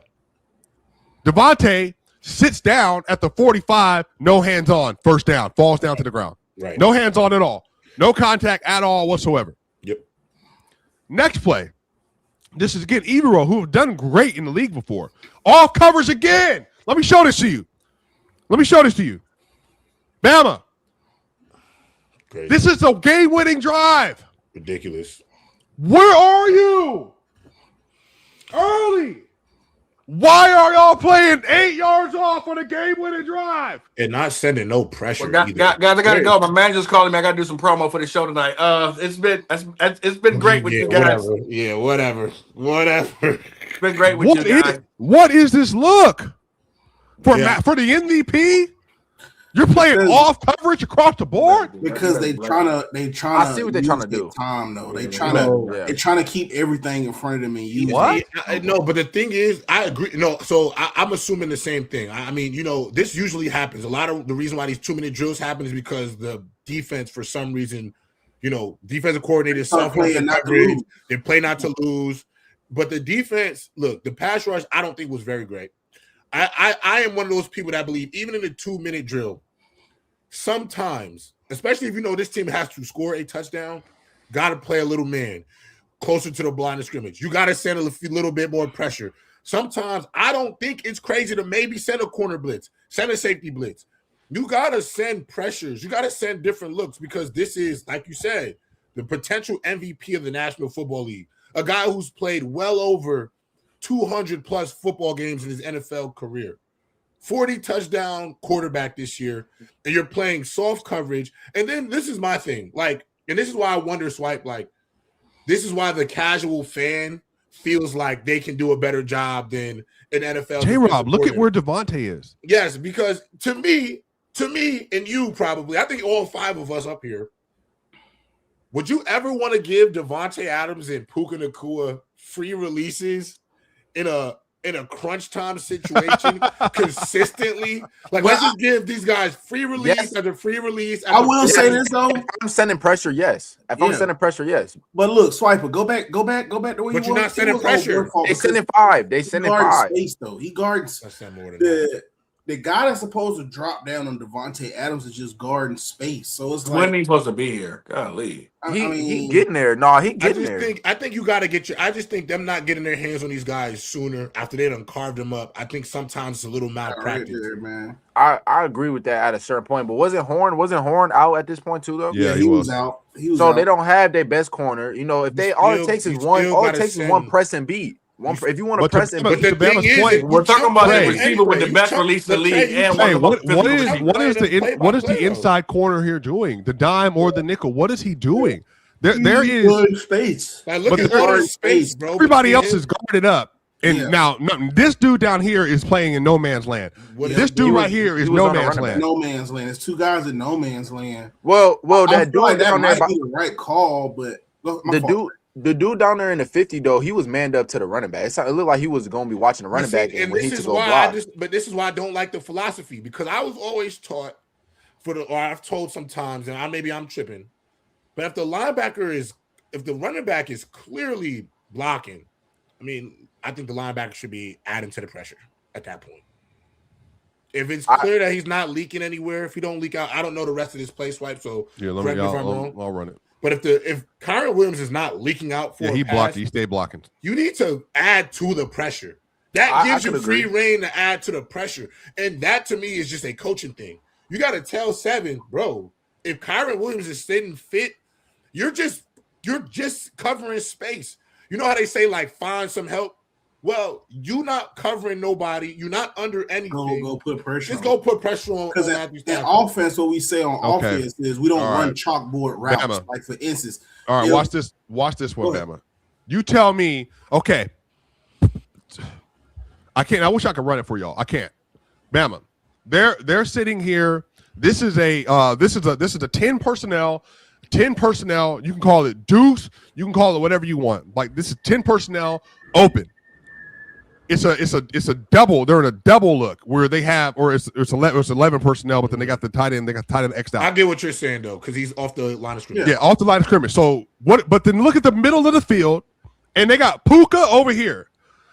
Devontae sits down at the 45, no hands on, first down, falls down to the ground. Right. No hands on at all. No contact at all whatsoever. Yep. Next play. This is, again, Evero, who have done great in the league before. Off covers again. Let me show this to you. Bama. Crazy. This is a game-winning drive. Ridiculous. Where are you? Early. Why are y'all playing 8 yards off on a game-winning drive? And not sending no pressure. Guys, I gotta go. My manager's calling me. I gotta do some promo for the show tonight. It's been great with you guys. Whatever. Yeah, whatever. It's been great with you guys. What is this look for for the MVP? You're playing off coverage across the board because they trying to. I see what they're trying to do. Time though, they trying to keep everything in front of them and use what? No, but the thing is, I agree. No, so I'm assuming the same thing. I mean, this usually happens. A lot of the reason why these 2-minute drills happen is because the defense, for some reason, defensive coordinators they play not to lose. But the defense, look, the pass rush, I don't think was very great. I am one of those people that believe even in a 2-minute drill, sometimes, especially if this team has to score a touchdown, got to play a little man closer to the line of scrimmage. You got to send a little bit more pressure. Sometimes I don't think it's crazy to maybe send a corner blitz, send a safety blitz. You got to send pressures. You got to send different looks because this is, like you said, the potential MVP of the National Football League, a guy who's played well over 200-plus football games in his NFL career. 40 touchdown quarterback this year, and you're playing soft coverage. And then this is my thing. And this is why I wonder, Swipe, this is why the casual fan feels like they can do a better job than an NFL. J-Rob, look at where Devontae is. Yes, because to me, and you probably, I think all 5 of us up here, would you ever want to give Devontae Adams and Puka Nacua free releases in a crunch time situation consistently? Let's just give these guys free release after free release. I will say this though. If I'm sending pressure, yes. I'm sending pressure, yes. But look, Swiper, go back the way you were. But you're not sending pressure. They sending 5. They sending 5. Space though. He guards the guy that's supposed to drop down on Devontae Adams is just guarding space. So it's when he's supposed to be here. Golly. He getting there. No, he getting there. I think you got to get I just think them not getting their hands on these guys sooner after they done carved them up. I think sometimes it's a little malpractice. Right there, man. I agree with that at a certain point. But wasn't Horn out at this point too though? Yeah, he was out. They don't have their best corner. If they it takes is one press and beat. If you want to press it, but the thing is, we're talking about the receiver with the best release in the league. And what is the inside corner here doing? The dime or the nickel? What is he doing? There is space. Look at space, bro. Everybody else is guarded up. And now this dude down here is playing in no man's land. This dude right here is no man's land. No man's land. It's 2 guys in no man's land. Well, that dude down there might be the right call, but the dude down there in the 50 though, he was manned up to the running back. It looked like he was going to be watching the running back, and when he to go block. But this is why I don't like the philosophy, because I was always taught or I've told sometimes, and maybe I'm tripping, but if the running back is clearly blocking, I think the linebacker should be adding to the pressure at that point. If it's clear that he's not leaking anywhere, if he don't leak out, I don't know the rest of this play, Swipe. So correct me if I'm wrong. I'll run it. But if Kyron Williams is not leaking out for he blocked. He stayed blocking. You need to add to the pressure. That gives you free reign to add to the pressure, and that to me is just a coaching thing. You got to tell 7, bro. If Kyron Williams is sitting fit, you're just covering space. You know how they say find some help. Well, you not covering nobody. You're not under anything. Go put pressure. Just go put pressure on. Because in offense, what we say on offense is we don't run chalkboard routes. Bama. Like for instance. All right, watch this one, Bama. You tell me. Okay. I can't. I wish I could run it for y'all. I can't. Bama. They're sitting here. This is a 10 personnel. 10 personnel. You can call it deuce. You can call it whatever you want. This is 10 personnel open. it's a double. They're in a double look where they have, or it's 11 personnel, but then they got the tight end. They got tight end X'd out. I get what you're saying though, because he's off the line of scrimmage. Yeah, off the line of scrimmage. So what? But then look at the middle of the field, and they got Puka over here.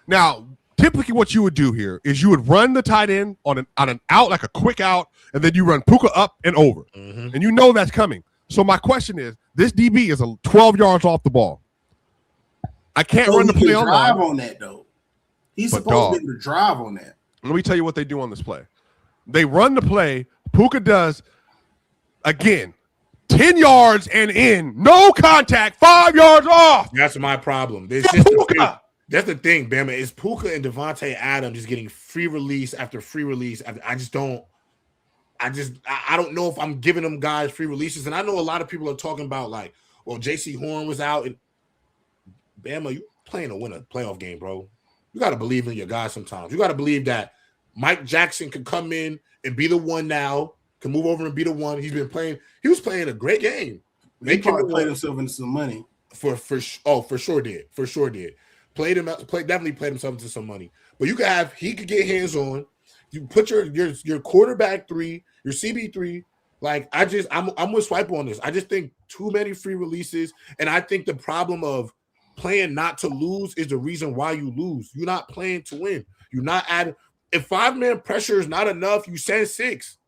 Now, typically, what you would do here is you would run the tight end on an out, like a quick out, and then you run Puka up and over, and you know that's coming. So my question is, this DB is 12 yards off the ball. I can't run the play on that though. He's supposed to be able to drive on that. Let me tell you what they do on this play. They run the play. Puka does, again, 10 yards and in. No contact. 5 yards off. That's my problem. That's the thing, Bama. Is Puka and Devontae Adams just getting free release after free release? I don't know if I'm giving them guys free releases. And I know a lot of people are talking about like, well, J.C. Horn was out. And Bama, you playing to win a playoff game, bro. You got to believe in your guys sometimes. You got to believe that Mike Jackson can come in and be the one now, can move over and be the one. He was playing a great game. He probably played himself into some money. For sure did. Definitely played himself into some money. But he could get hands on. You put your quarterback 3, your CB3. Like I'm with Swipe on this. I just think too many free releases, and I think the problem of playing not to lose is the reason why you lose. You're not playing to win. You're not adding. If 5-man pressure is not enough, you send 6.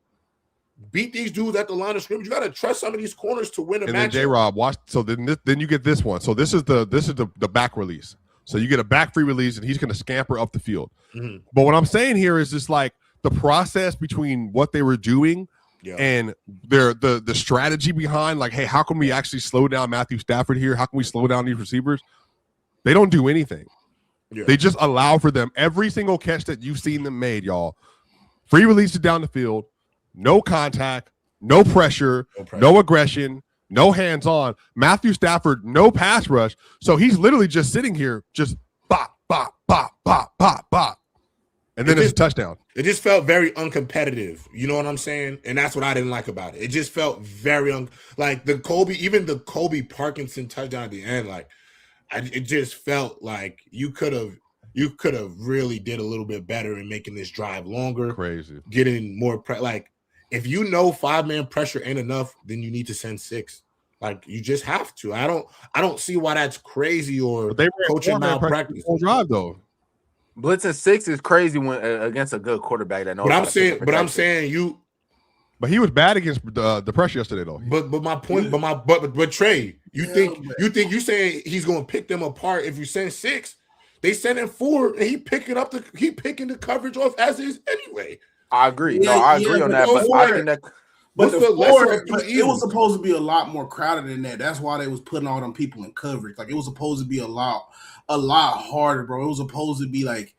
Beat these dudes at the line of scrimmage. You got to trust some of these corners to win a match. And then J-Rob, watch. So then you get this one. So this is the back release. So you get a back free release, and he's going to scamper up the field. Mm-hmm. But what I'm saying here is just like the process between what they were doing and the strategy behind, like, hey, how can we actually slow down Matthew Stafford here? How can we slow down these receivers? They don't do anything. Yeah. They just allow for them every single catch that you've seen them made, y'all. Free releases down the field, no contact, no pressure, no aggression, no hands-on. Matthew Stafford, no pass rush. So he's literally just sitting here, just bop, bop, bop, bop, bop, bop. And then it's a touchdown. It just felt very uncompetitive. You know what I'm saying? And that's what I didn't like about it. It just felt very like the Kobe Parkinson touchdown at the end. Like it just felt like you could have really did a little bit better in making this drive longer. Crazy. Getting more like if you know 5-man pressure ain't enough, then you need to send 6. Like you just have to. I don't see why that's crazy or but they coaching malpractice. Whole drive though. Blitzing 6 is crazy when against a good quarterback that knows. But I'm saying you. But he was bad against the pressure yesterday though. But my point. But Trey, you saying he's going to pick them apart if you send 6? They send him 4 and he picking the coverage off as is anyway. I agree. I agree on that. But I think that. But it was supposed to be a lot more crowded than that. That's why they was putting all them people in coverage. Like it was supposed to be a lot harder, bro. It was supposed to be like.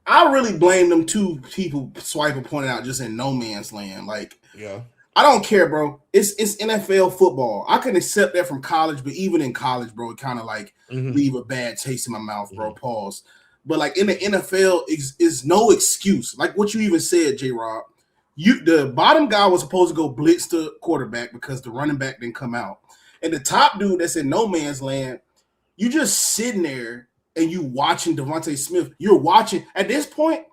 I really blame them 2 people Swiper pointed out just in no man's land. Like, yeah, I don't care, bro. It's NFL football. I can accept that from college, but even in college, bro, it kind of like leave a bad taste in my mouth, bro. Pause. But like in the NFL, is no excuse. Like what you even said, J-Rob. The bottom guy was supposed to go blitz the quarterback because the running back didn't come out. And the top dude that's in no man's land, you just sitting there and you watching Devontae Smith. You're watching at this point,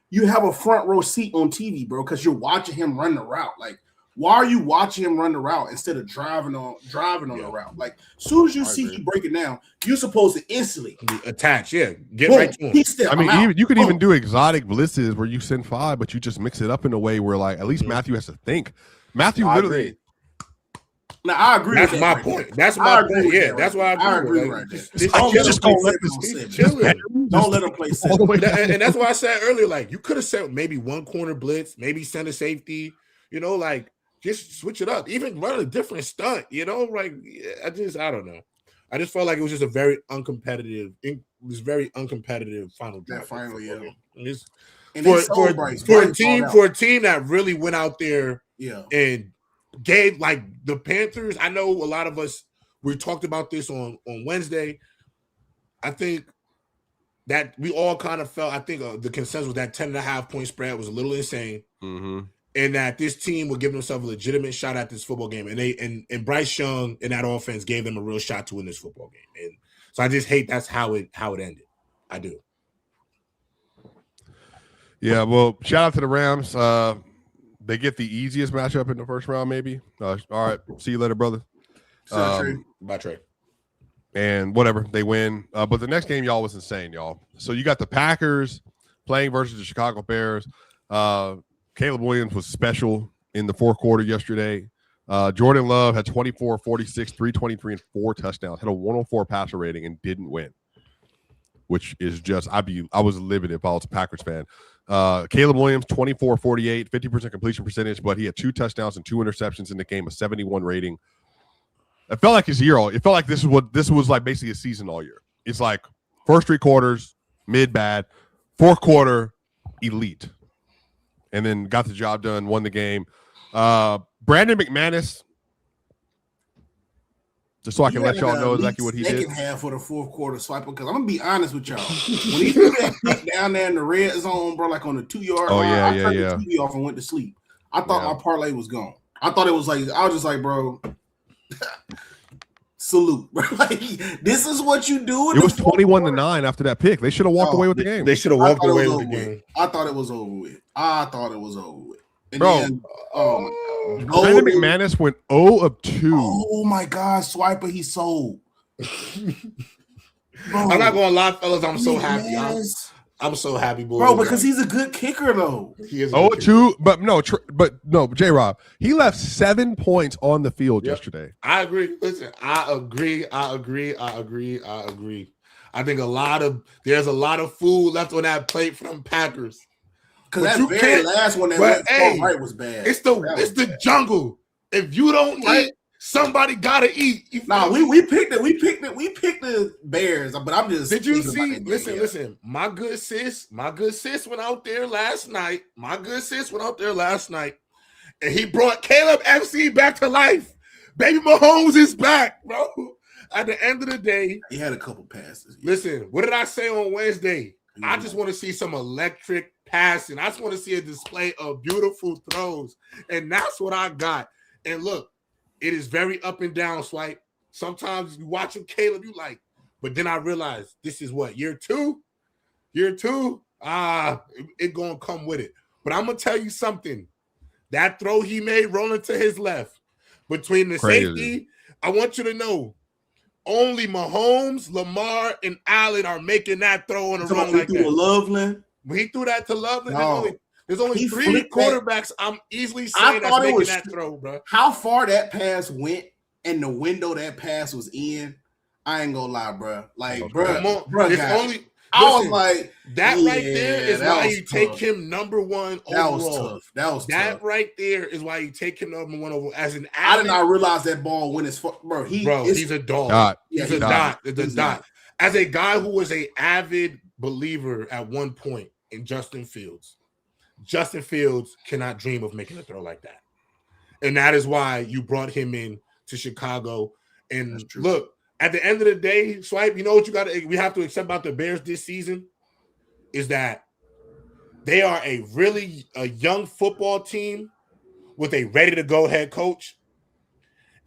you have a front row seat on TV, bro, because you're watching him run the route. Like, why are you watching him run the route instead of driving on the route? Like, as soon as you see he break it down, you're supposed to instantly attach. Yeah, get right to him. You could even do exotic blitzes where you send 5, but you just mix it up in a way where, like, at least Matthew has to think. Matthew literally. Now I agree. That's my point. That's my point. Yeah, that's why I agree. Right don't let him play 7. And that's why I said earlier, like you could have sent maybe 1 corner blitz, maybe send a safety. You know, like. Just switch it up. Even run a different stunt, you know? Like, I don't know. I just felt like it was just a very uncompetitive final drive. Final, yeah. For a team that really went out there and gave, like, the Panthers, I know a lot of us, we talked about this on Wednesday. I think that we all kind of felt, the consensus was that 10.5 point spread was a little insane. Mm-hmm. And that this team would give themselves a legitimate shot at this football game. And Bryce Young and that offense gave them a real shot to win this football game. And So I just hate that's how it ended. I do. Yeah, well, shout out to the Rams. They get the easiest matchup in the first round, maybe. All right, see you later, brother. Bye, Trey. And whatever, they win. But the next game, y'all, was insane, y'all. So you got the Packers playing versus the Chicago Bears. Caleb Williams was special in the fourth quarter yesterday. Jordan Love had 24, 46, 323, and 4 touchdowns. Had a 104 passer rating and didn't win, which is just I was livid if I was a Packers fan. Caleb Williams, 24, 48, 50% completion percentage, but he had 2 touchdowns and 2 interceptions in the game, a 71 rating. It felt like his year all. It felt like this was like basically a season all year. It's like first 3 quarters, mid bad, fourth quarter, elite. And then got the job done, won the game. Brandon McManus, just so I can let y'all know exactly what he did. Second half of the fourth quarter swipe, because I'm gonna be honest with y'all. When he threw that kick down there in the red zone, bro, like on the 2-yard line, I turned the TV off and went to sleep. I thought my parlay was gone. I thought it was like, I was just like, bro, salute, bro. Like, this is what you do. It was 21-9 after that pick. They should have walked away with the game. They should have walked away with the game. I thought it was over with. And bro, then, Brandon McManus went 0 of 2. Oh my God, Swiper, he sold. Bro, I'm not gonna lie, fellas. I'm so happy. I'm so happy, boy. Bro, because he's a good kicker, though. He is 0 of 2, but no, J-Rob, he left 7 points on the field yesterday. I agree. Listen, I agree. I think there's a lot of food left on that plate from Packers. Because that very last one that went right was bad. It's the jungle. If you don't eat, somebody gotta eat. We picked it. We picked the Bears, but I'm just. Did you see? Listen. My good sis went out there last night. And he brought Caleb FC back to life. Baby Mahomes is back, bro. At the end of the day, he had a couple passes. Listen, what did I say on Wednesday? I just want to see some electric passing. I just want to see a display of beautiful throws. And that's what I got. And look, it is very up and down, Swipe. Sometimes you watch him, Caleb, you like, but then I realized this is what, year two? It gonna come with it. But I'm gonna tell you something. That throw he made rolling to his left between the safety, I want you to know, only Mahomes, Lamar, and Allen are making that throw on a run like that. Loveland. When he threw that to Loveland, there's only 3 quarterbacks I'm easily saying that's making that throw, bro. How far that pass went and the window that pass was in, I ain't gonna lie, bro. Like, bro, I was like, that right there is why you take him number 1 overall. That was tough. Right there is why you take him number 1 overall. As an I did not realize that ball went as far, bro. He's a dog. He's a dot. It's a dot. As a guy who was an avid believer at one point in Justin Fields cannot dream of making a throw like that. And that is why you brought him in to Chicago. And look, at the end of the day, Swipe, you know what we have to accept about the Bears this season is that they are a young football team with a ready-to-go head coach.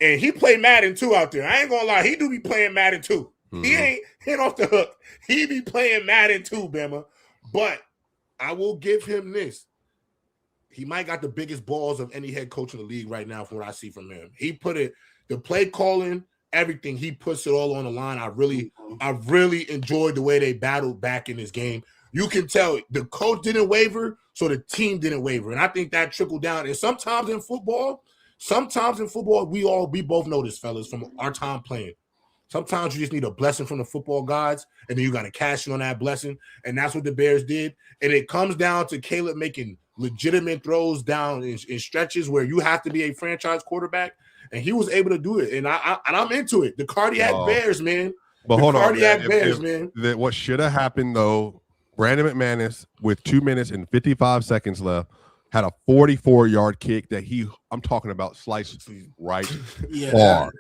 And he played Madden too out there. I ain't gonna lie, he do be playing Madden too. Mm-hmm. He ain't hit off the hook. He be playing Madden too, Bama. But I will give him this. He might got the biggest balls of any head coach in the league right now from what I see from him. He put it, the play calling, everything, he puts it all on the line. I really enjoyed the way they battled back in this game. You can tell the coach didn't waver, so the team didn't waver. And I think that trickled down. And sometimes in football, we both know this, fellas, from our time playing. Sometimes you just need a blessing from the football gods, and then you got to cash in on that blessing. And that's what the Bears did. And it comes down to Caleb making legitimate throws down in stretches where you have to be a franchise quarterback. And he was able to do it. And I'm into it. The cardiac Bears, man. But hold on. Cardiac Bears, man. What should have happened, though, Brandon McManus, with 2 minutes and 55 seconds left, had a 44-yard kick that I'm talking about sliced right far.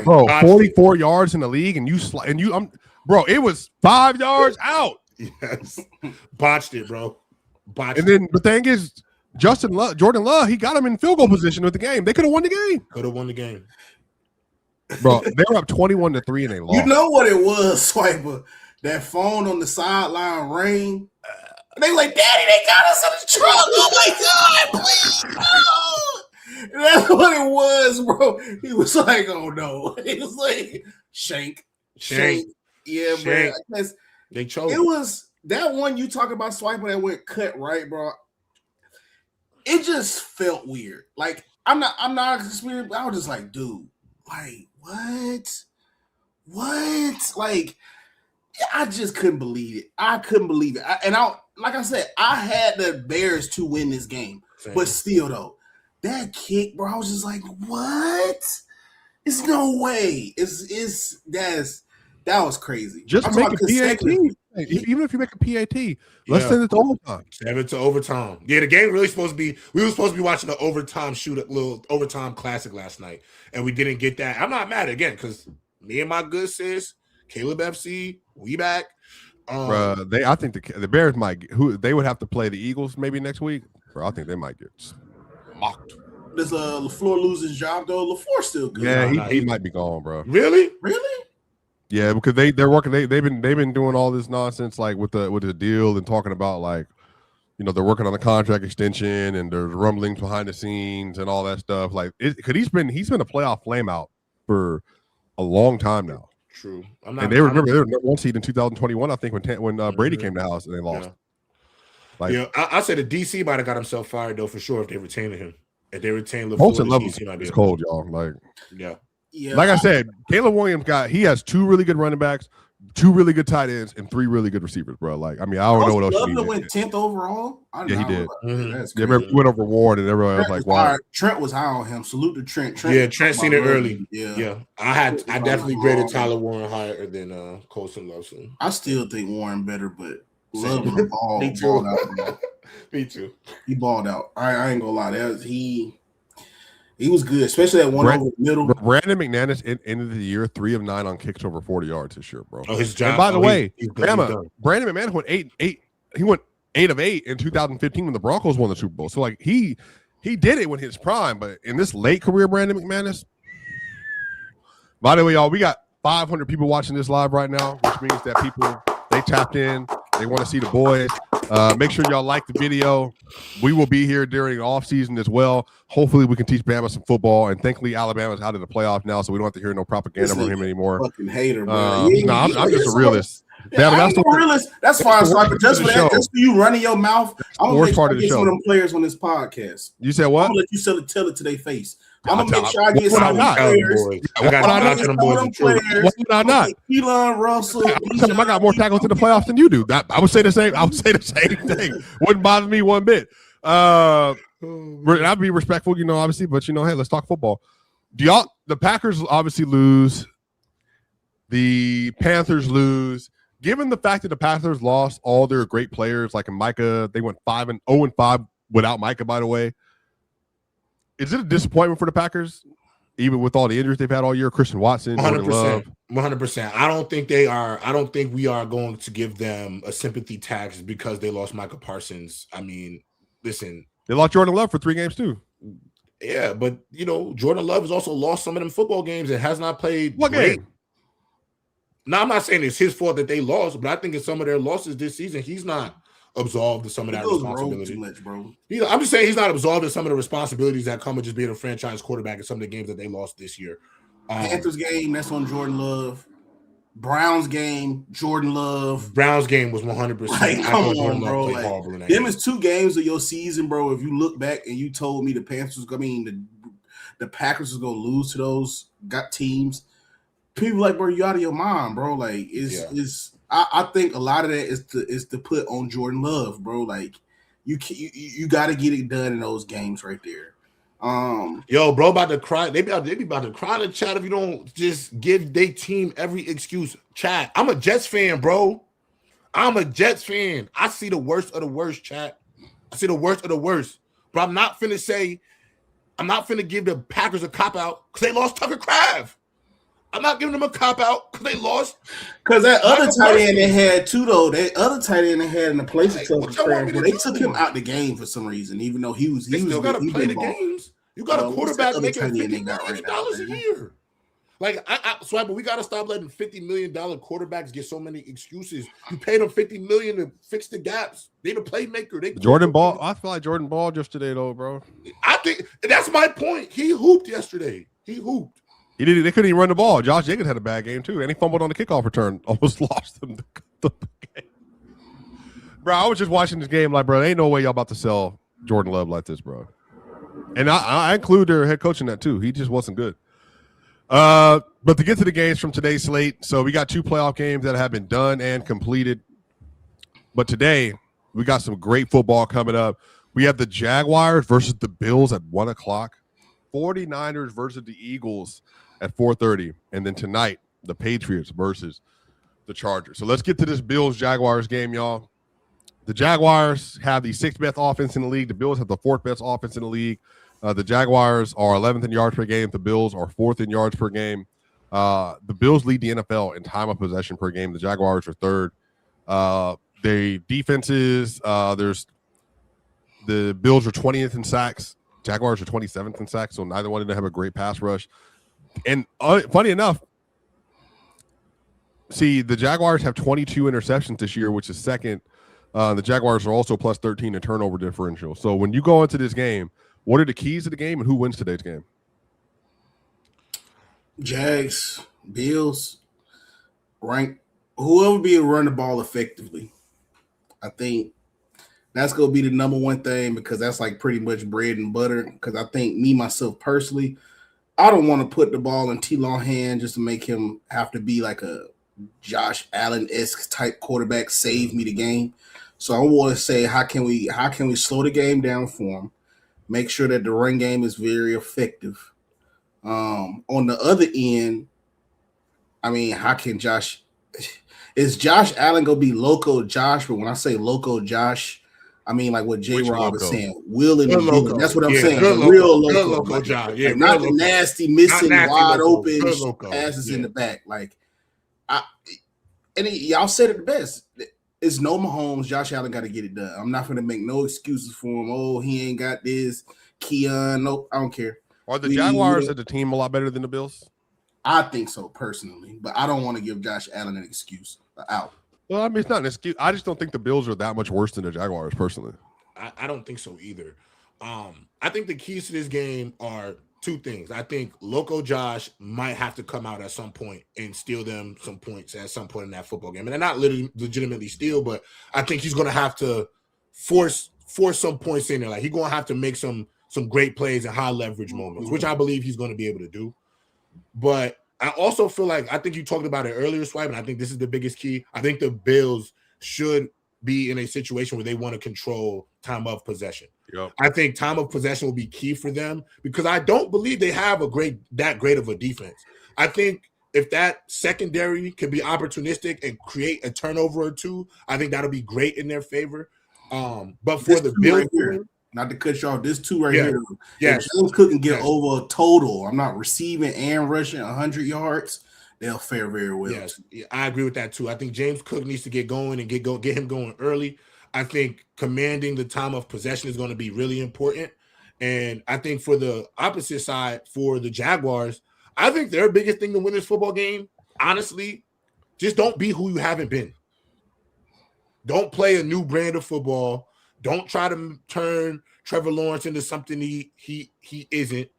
Bro, 44 yards in the league, bro, it was 5 yards out. Yes, botched it, bro. Then the thing is, Jordan Love, he got him in field goal position with the game. They could have won the game. Bro, they were up 21-3 and they lost. You know what it was, Swiper? That phone on the sideline rang. They like, Daddy, they got us in the truck. Oh my God, please. No. That's what it was, bro. He was like, oh no. He was like, Shank. Yeah, Shank. bro. They chose. It was that one you talk about, Swiper, that went cut right, bro. It just felt weird. Like, I'm not experienced, but I was just like, dude, like, what? Like, I just couldn't believe it. I couldn't believe it. Like I said, I had the Bears to win this game. Same. But still, though, that kick, bro, I was just like, what? It's no way. That was crazy. Just make a PAT. Even if you make a PAT, let's send it to overtime. Send it to overtime. Yeah, the game really supposed to be. We were supposed to be watching the overtime little overtime classic last night, and we didn't get that. I'm not mad again because me and my good sis, Caleb FC, we back. I think the Bears might. They would have to play the Eagles maybe next week. I think they might get mocked. Does LaFleur lose his job though? LaFleur's still good. Yeah, he might be gone, bro. Really? Yeah, because they're working. They've been doing all this nonsense like with the deal and talking about like, they're working on the contract extension and there's rumblings behind the scenes and all that stuff. Like, because he's been a playoff flameout for a long time now. True. And they were number one seed in 2021, I think, when Brady came to the house and they lost. Yeah. I said the DC might have got himself fired though for sure if they retained him. If they retained LaFleur, it's cold, y'all. Like, yeah. Like I said, Caleb Williams has 2 really good running backs, 2 really good tight ends, and 3 really good receivers, bro. Like, I mean, I don't know what else you need. Went 10th overall. Yeah, he did. He went over Ward, and everyone was like, "Wow." Trent was high on him. Salute to Trent. Trent seen it early. Yeah. I definitely graded Tyler Warren higher than Colson Lawson. I still think Warren better, but Love the ball. Me too. Balled out, bro. Me too. He balled out. I ain't gonna lie. He was good, especially that one over the middle. Brandon McManus ended the year 3 of 9 on kicks over 40 yards this year, bro. Oh, his job. And by the way, Brandon McManus went 8. He went 8 of 8 in 2015 when the Broncos won the Super Bowl. So like he did it when his prime, but in this late career, Brandon McManus. By the way, y'all, we got 500 people watching this live right now, which means that people they tapped in. They want to see the boys. Make sure y'all like the video. We will be here during off season as well. Hopefully, we can teach Bama some football. And thankfully, Alabama's out of the playoffs now, so we don't have to hear no propaganda from him anymore. Fucking hater, bro. I'm just a realist. Yeah, I'm a realist. That's fine, Sniper. Just for that, just for you running your mouth, I'm gonna make sure I get some of them players on this podcast. You said what? I'm gonna let you tell it to their face. I'm gonna make sure I get some of them players. I got them players. What would I not? Elon Russell. I got more tackles in the playoffs than you do. I would say the same. I would say the same thing. Wouldn't bother me one bit. I'd be respectful, obviously, but hey, let's talk football. The Packers obviously lose. The Panthers lose. Given the fact that the Panthers lost all their great players, like in Micah, they went 0-5 without Micah, by the way. Is it a disappointment for the Packers, even with all the injuries they've had all year? Christian Watson, 100%. I don't think they are. I don't think we are going to give them a sympathy tax because they lost Micah Parsons. I mean, listen, they lost Jordan Love for 3 games too. Yeah, but Jordan Love has also lost some of them football games and has not played. What great. game? Now, I'm not saying it's his fault that they lost, but I think in some of their losses this season, he's not absolved of some of that responsibility. Too much, bro. I'm just saying he's not absolved of some of the responsibilities that come with just being a franchise quarterback in some of the games that they lost this year. Panthers game, that's on Jordan Love. Browns game, Jordan Love. Browns game was 100%. Like, come on, bro. Them is 2 games of your season, bro. If you look back and you told me the Packers was gonna lose to those teams, people like, bro, you out of your mind, bro. Like, I think a lot of that is to put on Jordan Love, bro. Like, you got to get it done in those games right there. Yo, bro, about to cry. They be about to cry in the chat if you don't just give their team every excuse. Chat. I'm a Jets fan, bro. I'm a Jets fan. I see the worst of the worst, chat. I see the worst of the worst. But I'm not finna give the Packers a cop out because they lost Tucker Kraft. I'm not giving them a cop out because they lost. Because that other tight end they had too, though. That other tight end they had in the place of Tucker Kraft, they took him out the game for some reason, even though he was. They still got to play the games. You got a quarterback making $50 million a year. Like, Swipe, but we got to stop letting $50 million quarterbacks get so many excuses. You paid them $50 million to fix the gaps. They the playmaker. Jordan Ball. I feel like Jordan Ball just today, though, bro. I think that's my point. He hooped yesterday. He hooped. They couldn't even run the ball. Josh Jacobs had a bad game, too. And he fumbled on the kickoff return. Almost lost them the game. Bro, I was just watching this game like, bro, ain't no way y'all about to sell Jordan Love like this, bro. And I include their head coach in that, too. He just wasn't good. But to get to the games from today's slate, so we got 2 playoff games that have been done and completed. But today, we got some great football coming up. We have the Jaguars versus the Bills at 1 o'clock. 49ers versus the Eagles at 4:30. And then tonight, the Patriots versus the Chargers. So let's get to this Bills-Jaguars game, y'all. The Jaguars have the 6th best offense in the league. The Bills have the 4th best offense in the league. The Jaguars are 11th in yards per game. The Bills are 4th in yards per game. The Bills lead the NFL in time of possession per game. The Jaguars are 3rd. The defenses, the Bills are 20th in sacks. Jaguars are 27th in sacks, so neither one of them have a great pass rush. And funny enough, see, the Jaguars have 22 interceptions this year, which is 2nd. The Jaguars are also plus 13 in turnover differential. So when you go into this game, what are the keys to the game, and who wins today's game? Jags, Bills, rank whoever be able to run the ball effectively. I think that's going to be the number one thing because that's like pretty much bread and butter. Because I think myself personally, I don't want to put the ball in T-Law hand just to make him have to be like a Josh Allen-esque type quarterback, save me the game. So I want to say, how can we slow the game down for him? Make sure that the run game is very effective. On the other end, I mean, how can Josh – is Josh Allen going to be loco Josh? But when I say loco Josh, I mean like what J-Rob is saying. Will and loco. That's what I'm saying. The real loco Josh. Yeah, like, not the nasty, missing, wide open passes in the back. Like, y'all said it the best. It's no Mahomes. Josh Allen got to get it done. I'm not going to make no excuses for him. Oh, he ain't got this. Keon, nope, I don't care. Are the Jaguars as a team a lot better than the Bills? I think so personally, but I don't want to give Josh Allen an excuse out. Well, I mean, it's not an excuse. I just don't think the Bills are that much worse than the Jaguars personally. I don't think so either. I think the keys to this game are 2 things. I think Loco Josh might have to come out at some point and steal them some points at some point in that football game. And they're not legitimately steal, but I think he's going to have to force some points in there. Like, he's going to have to make some great plays and high leverage moments, which I believe he's going to be able to do. But I also feel like, I think you talked about it earlier, Swipe, and I think this is the biggest key. I think the Bills should be in a situation where they want to control time of possession. Yep. I think time of possession will be key for them because I don't believe they have that great of a defense. I think if that secondary can be opportunistic and create a turnover or 2, I think that'll be great in their favor. But for the Bills, not to cut you off, this 2 right here. Yeah, James Cook can get over a total. I'm not receiving and rushing 100 yards. They'll fare very well. Yes, I agree with that too. I think James Cook needs to get going and get him going early. I think commanding the time of possession is going to be really important. And I think for the opposite side, for the Jaguars, I think their biggest thing to win this football game, honestly, just don't be who you haven't been. Don't play a new brand of football. Don't try to turn Trevor Lawrence into something he isn't.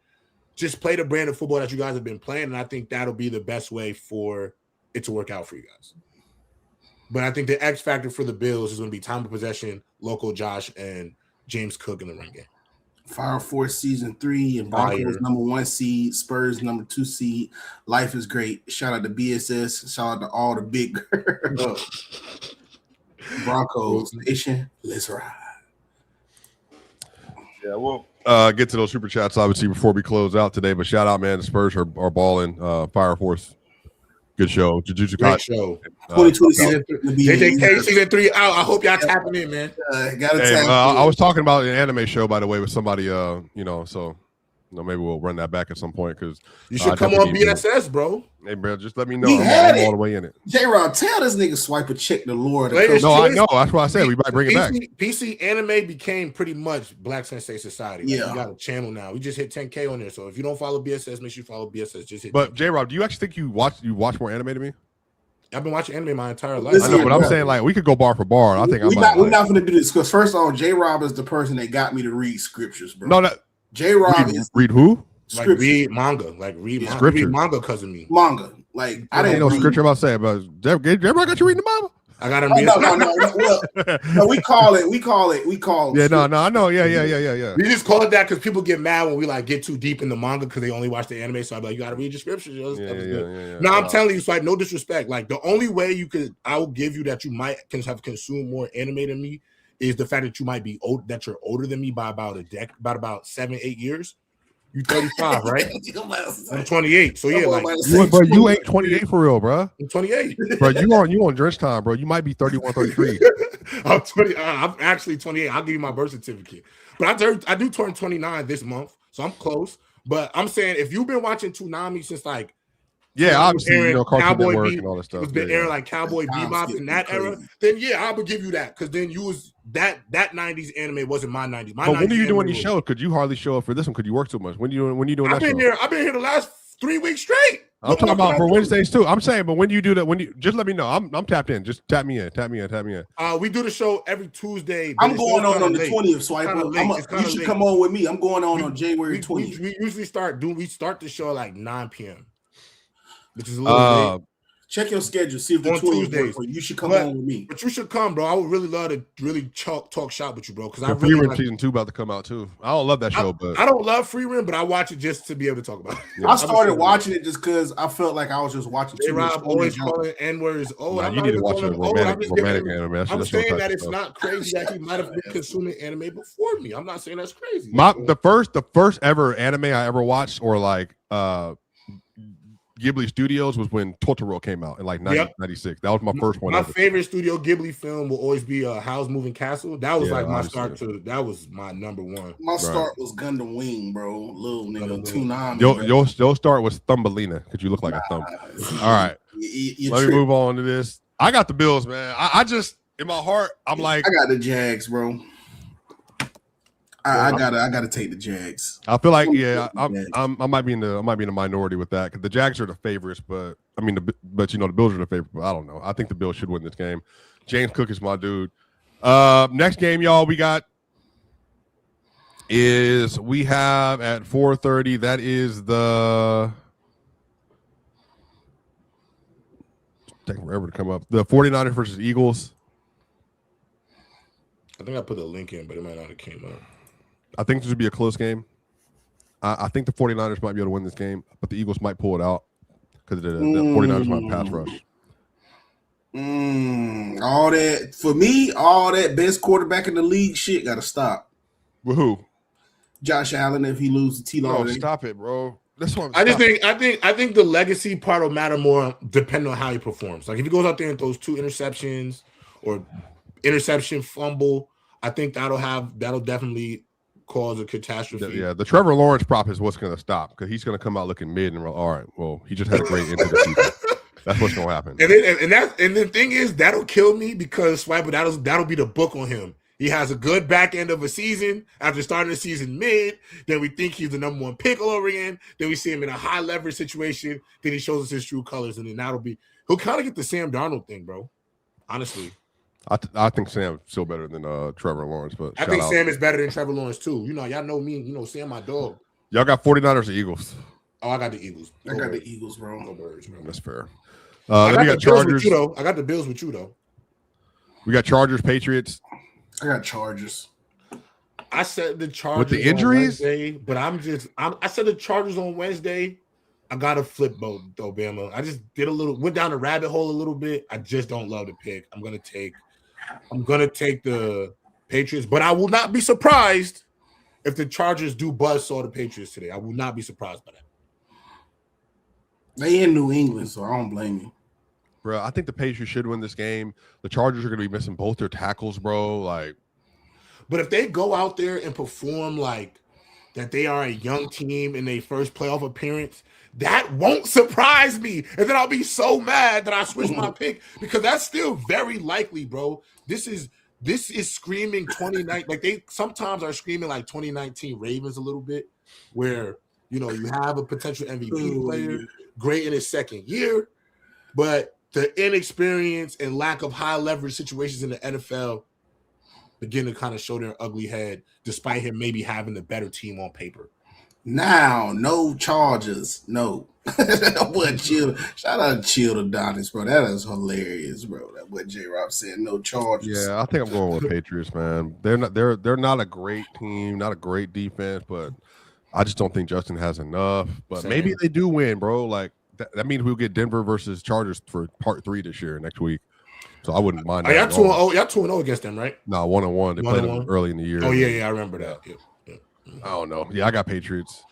Just play the brand of football that you guys have been playing, and I think that'll be the best way for it to work out for you guys. But I think the X factor for the Bills is going to be time of possession, local Josh, and James Cook in the run game. Fire Force season 3 and Broncos number 1 seed, Spurs number 2 seed. Life is great. Shout out to BSS. Shout out to all the big Broncos Nation. Let's ride. Yeah, we'll get to those super chats obviously before we close out today. But shout out, man, the Spurs are balling. Fire Force, good show. Jujutsu Great show. 2020 season 3. Season 3 out. I hope y'all tapping in, man. I was talking about an anime show, by the way, with somebody. So No, maybe we'll run that back at some point because you should come on BSS, bro. Hey, bro, just let me know. I'm all the way in it. J-Rod, tell this nigga swipe a check the Lord. No, I know. That's why I said we might bring it back. PC anime became pretty much Black Sensei Society. Like, yeah, we got a channel now. We just hit 10K on there. So if you don't follow BSS, make sure you follow BSS. Just hit. But J-Rod, do you actually think you watch more anime than me? I've been watching anime my entire life. I know, but I'm saying like we could go bar for bar. I think we're not going to do this because first of all, J-Rob is the person that got me to read scriptures, bro. No, J-Rob is read who? Like read manga, read manga because of me. Manga, like I didn't know scripture about saying, but J-Rob got you reading the Bible. I got him. No, we call it. Yeah, no, I know. Yeah. We just call it that because people get mad when we like get too deep in the manga because they only watch the anime. So I'm like, you got to read your scriptures. Yeah. No, I'm telling you, Swipe, no disrespect. Like the only way I will give you that you might have consumed more anime than me is the fact that you might be old, that you're older than me by about about 7-8 years. You 35, right? I'm 28. So yeah, like bro, you ain't 28 for real, bro. I'm 28. Bro, you on drench time, bro. You might be 31, 33. I'm 20. I'm actually 28. I'll give you my birth certificate. But I do turn 29 this month, so I'm close. But I'm saying if you've been watching Toonami since like obviously, Cowboy Network and all that stuff. It's been airing like Cowboy Bebop in that era. Then yeah, I would give you that because then you was that 90s anime wasn't my 90s. But when are you doing these shows? Could you hardly show up for this one? Could you work too much? When you doing that show? I've been here the last 3 weeks straight. I'm talking about for Wednesdays too. I'm saying, but when you do that, when you just let me know. I'm tapped in. Just tap me in. We do the show every Tuesday. I'm going on the 20th, so you should come on with me. I'm going on January 20th. We usually start the show at like 9 p.m. Which is a little late. Check your schedule. See if the 20th works. You should come on with me. But you should come, bro. I would really love to talk shop with you, bro. Because Free Rim season 2 about to come out too. I don't love that show, but I don't love Free Rim, but I watch it just to be able to talk about it. Yeah. I started watching it just because I felt like I was just watching too much. Always calling N-words. You need to watch a romantic anime. I'm saying that it's not crazy that he might have been consuming anime before me. I'm not saying that's crazy. The first ever anime I ever watched, or like Ghibli Studios, was when Totoro came out in like 1996. That was my first one. My favorite Studio Ghibli film will always be Howl's Moving Castle. That was like my start to. That was my number one. My start was Gundam Wing, bro. Little nigga, Toonami. Your start was Thumbelina because you look like a thumb. All right, let me move on to this. I got the Bills, man. I just in my heart, I'm like, I got the Jags, bro. I gotta take the Jags. I feel like I might be in the minority with that because the Jags are the favorites, but the Bills are the favorite. But I don't know. I think the Bills should win this game. James Cook is my dude. Next game, y'all, we have at 4:30. That is the taking forever to come up. The 49ers versus Eagles. I think I put the link in, but it might not have came up. I think this would be a close game. I think the 49ers might be able to win this game, but the Eagles might pull it out because the 49ers might pass rush. All that best quarterback in the league shit got to stop. With who? Josh Allen if he loses to T-Law. No, stop it, bro. That's what I think the legacy part will matter more depending on how he performs. Like if he goes out there and throws 2 interceptions or interception fumble, I think that'll definitely cause a catastrophe. Yeah, the Trevor Lawrence prop is what's going to stop because he's going to come out looking mid and all right. Well, he just had a great end to the season. That's what's going to happen. And the thing is that'll kill me because Swiper that'll be the book on him. He has a good back end of a season after starting the season mid. Then we think he's the number 1 pick all over again. Then we see him in a high leverage situation. Then he shows us his true colors, and then he'll kind of get the Sam Darnold thing, bro. Honestly. I think Sam's still better than Trevor Lawrence, but I think Sam is better than Trevor Lawrence too. Y'all know me. Sam, my dog. Y'all got 49ers or Eagles? Oh, I got the Eagles. I got the Eagles, bro. No birds, bro. That's fair. I got Chargers. I got the Bills with you though. We got Chargers, Patriots. I got Chargers. I said the Chargers with the injuries, Wednesday, but I said the Chargers on Wednesday. I got to flip both though, Bama. I just went down the rabbit hole a little bit. I just don't love the pick. I'm gonna take the Patriots, but I will not be surprised if the Chargers do buzzsaw the Patriots today. I will not be surprised by that. They in New England, so I don't blame you. Bro, I think the Patriots should win this game. The Chargers are going to be missing both their tackles, bro. But if they go out there and perform like that they are a young team in their first playoff appearance, that won't surprise me. And then I'll be so mad that I switched my pick because that's still very likely, bro. This is screaming 2019. Like they sometimes are screaming like 2019 Ravens a little bit, where you have a potential MVP player, great in his second year, but the inexperience and lack of high leverage situations in the NFL begin to kind of show their ugly head, despite him maybe having the better team on paper. Now, no charges, no. That boy chill. Shout out Chill to Donis, bro. That is hilarious, bro. That boy J-Rob said no charges. Yeah, I think I'm going with Patriots, man. They're not a great team, not a great defense, but I just don't think Justin has enough. But maybe they do win, bro. Like that means we'll get Denver versus Chargers for part 3 this year next week. So I wouldn't mind. Y'all 2-0 against them, right? No, 1-1. They played them early in the year. Oh yeah, I remember that. Yeah. I don't know. Yeah, I got Patriots.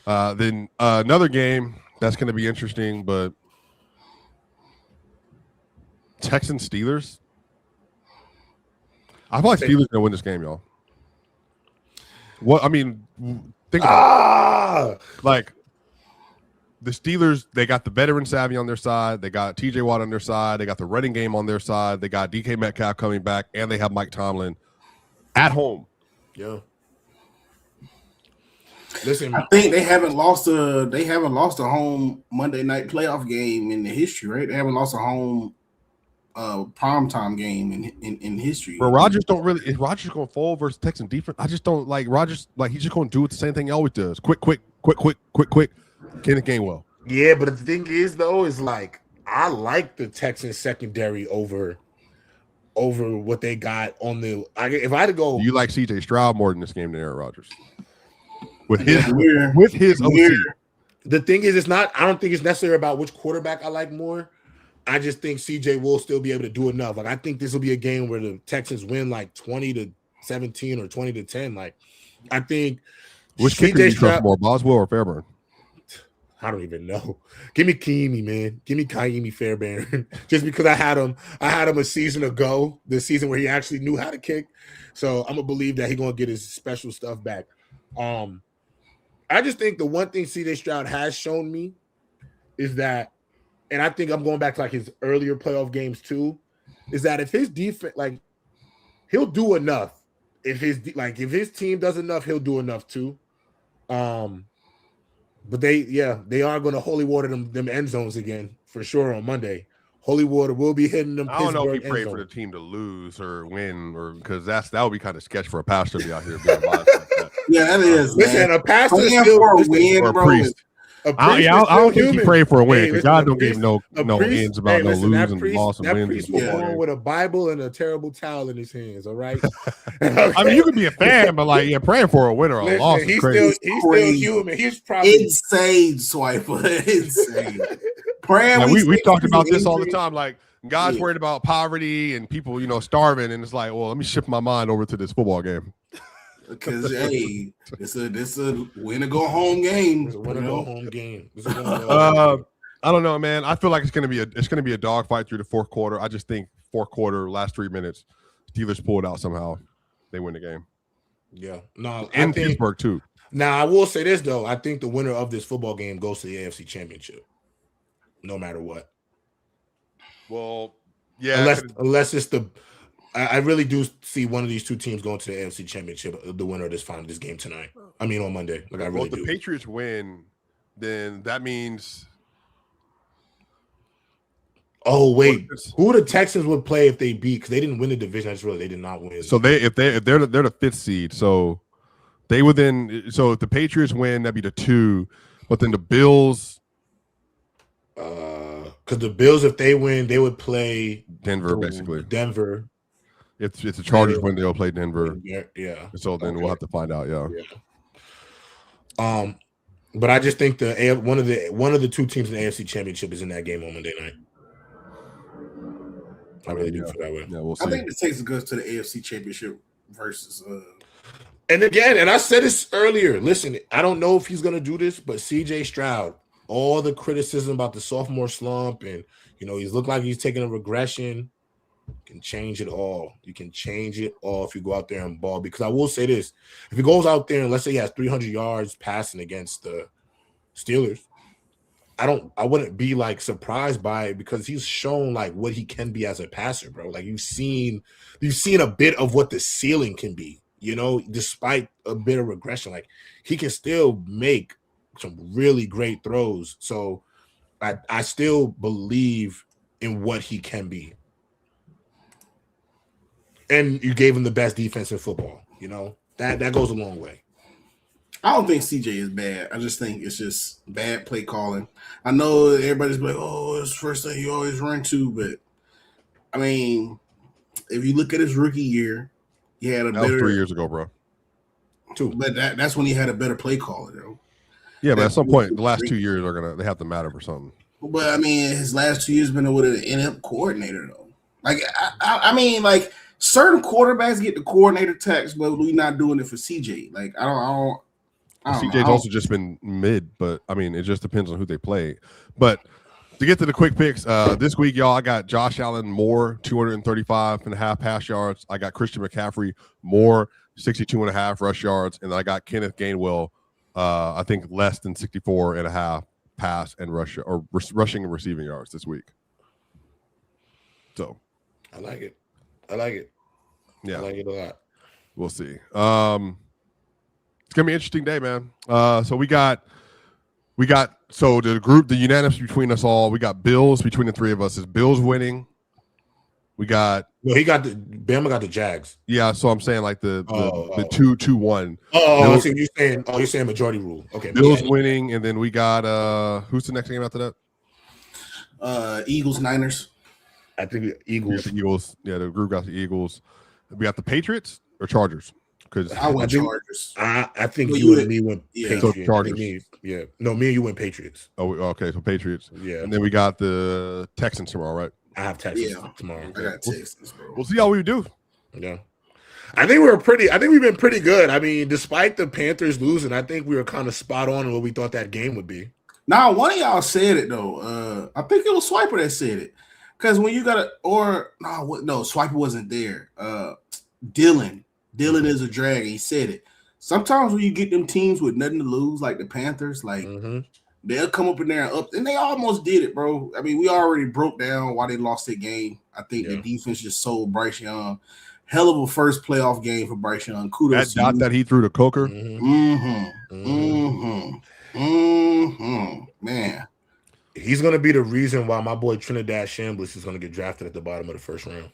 Then another game that's going to be interesting, but Texans Steelers. I feel like Steelers going to win this game, y'all. Think about it. Like the Steelers, they got the veteran savvy on their side. They got TJ Watt on their side. They got the running game on their side. They got DK Metcalf coming back, and they have Mike Tomlin at home. Yeah. Listen, I think they haven't lost a home Monday night playoff game in the history, right? They haven't lost a home primetime game in history. But Rodgers don't really. Is Rodgers going to fall versus Texan defense? I just don't like Rodgers. Like he's just going to do the same thing he always does. Quick. Kenneth Gainwell. Yeah, but the thing is though, is like I like the Texans secondary over what they got on the. If I had to go, you like CJ Stroud more than this game than Aaron Rodgers. With his OC. The thing is, it's not. I don't think it's necessarily about which quarterback I like more. I just think CJ will still be able to do enough. Like I think this will be a game where the Texans win like 20-17 or 20-10. Like I think which kicker do you trust more, Boswell or Fairburn? I don't even know. Give me Kaimi, man. Give me Kaimi Fairbairn. Just because I had him a season ago, the season where he actually knew how to kick. So I'm gonna believe that he's gonna get his special stuff back. I just think the one thing CJ Stroud has shown me is that, and I think I'm going back to like his earlier playoff games too, is that if his defense, like he'll do enough. If his team does enough, he'll do enough too. But they are going to holy water them end zones again for sure on Monday. Holy water will be hitting them. I don't know if you pray for the team to lose or win, or because that would be kind of sketch for a pastor to be out here being biased like that. Yeah, that is. Listen, a pastor still for a win, or a bro. priest. I don't think you pray for a win because God don't give no priest, ends about no losing, loss, and wins. That priest was born with a Bible and a terrible towel in his hands. All right. I mean, you could be a fan, but like, praying for a win or a loss is crazy. He's still human. He's probably insane, Swiper. Insane. Praying. Like, we talked about this all the time. Like, God's worried about poverty and people, starving, and it's like, well, let me shift my mind over to this football game. Because hey, this a win or go home game. It's a win or go home game. I don't know, man. I feel like it's gonna be a dogfight through the fourth quarter. I just think fourth quarter, last 3 minutes, Steelers pull it out somehow. They win the game. Yeah, no, and Pittsburgh too. Now I will say this though. I think the winner of this football game goes to the AFC Championship, no matter what. Well, yeah, unless it's the. I really do see one of these two teams going to the AFC Championship, the winner of this game tonight. I mean, on Monday. Like I really do. If the Patriots win, then that means. Oh wait, who the Texans would play if they beat? Because they didn't win the division. I just realized they did not win. So they're the 5th seed. So they would then. So if the Patriots win, that'd be the 2. But then the Bills. Because the Bills, if they win, they would play Denver, basically. Denver. If the Chargers win, they'll play Denver. Yeah. So then we'll have to find out. Yeah. But I just think one of the two teams in the AFC Championship is in that game on Monday night. I really do feel that way. Yeah, we'll see. I think the Texans goes to the AFC Championship versus. And again, and I said this earlier. Listen, I don't know if he's going to do this, but CJ Stroud, all the criticism about the sophomore slump, and he's looked like he's taking a regression. You can change it all. You can change it all if you go out there and ball. Because I will say this: if he goes out there and let's say he has 300 yards passing against the Steelers, I wouldn't be like surprised by it because he's shown like what he can be as a passer, bro. Like you've seen a bit of what the ceiling can be, you know, despite a bit of regression. Like he can still make some really great throws. So I still believe in what he can be. And you gave him the best defense in football, you know. That goes a long way. I don't think CJ is bad. I just think it's just bad play calling. I know everybody's like, oh, it's the first thing you always run to, but I mean, if you look at his rookie year, he had a that better was 3 years ago, bro. But that's when he had a better play caller, though. Yeah, but at some point, the last 2 years they have to matter for something. But I mean, his last 2 years been with an in-up coordinator, though. Like I mean, like certain quarterbacks get the coordinator tax, but we're not doing it for CJ. Like I don't. CJ's also just been mid, but I mean, it just depends on who they play. But to get to the quick picks, this week, y'all, I got Josh Allen more 235.5 pass yards. I got Christian McCaffrey more 62.5 rush yards, and then I got Kenneth Gainwell, I think less than 64.5 pass and rush or rushing and receiving yards this week. So, I like it. Yeah, I like it a lot. We'll see. It's gonna be an interesting day, man. So we got so the unanimous between us all. We got Bills between the three of us. Is Bills winning? We got Bama got the Jags. Yeah, so I'm saying like the 2-2-1. So you're saying majority rule. Okay. Bills winning, and then we got who's the next game after that? Eagles, Niners. I think Eagles. The Eagles. Yeah, the group got the Eagles. We got the Patriots or Chargers. Because I went Chargers. I think you and me went Patriots. So Chargers. Me and you went Patriots. Oh, okay. So Patriots. Yeah. And then we got the Texans tomorrow, right? I have Texans tomorrow. I got Texans, bro. We'll see how we do. Yeah. I think we've been pretty good. I mean, despite the Panthers losing, I think we were kind of spot on in what we thought that game would be. Now, one of y'all said it though. I think it was Swiper that said it. Because when you got Swiper wasn't there. Dylan is a drag. He said it. Sometimes when you get them teams with nothing to lose, like the Panthers, like they'll come up in there and they almost did it, bro. I mean, we already broke down why they lost that game. I think the defense just sold Bryce Young. Hell of a first playoff game for Bryce Young. Kudos that dot that he threw to Coker. Man. He's gonna be the reason why my boy Trinidad Shambliss is gonna get drafted at the bottom of the first round.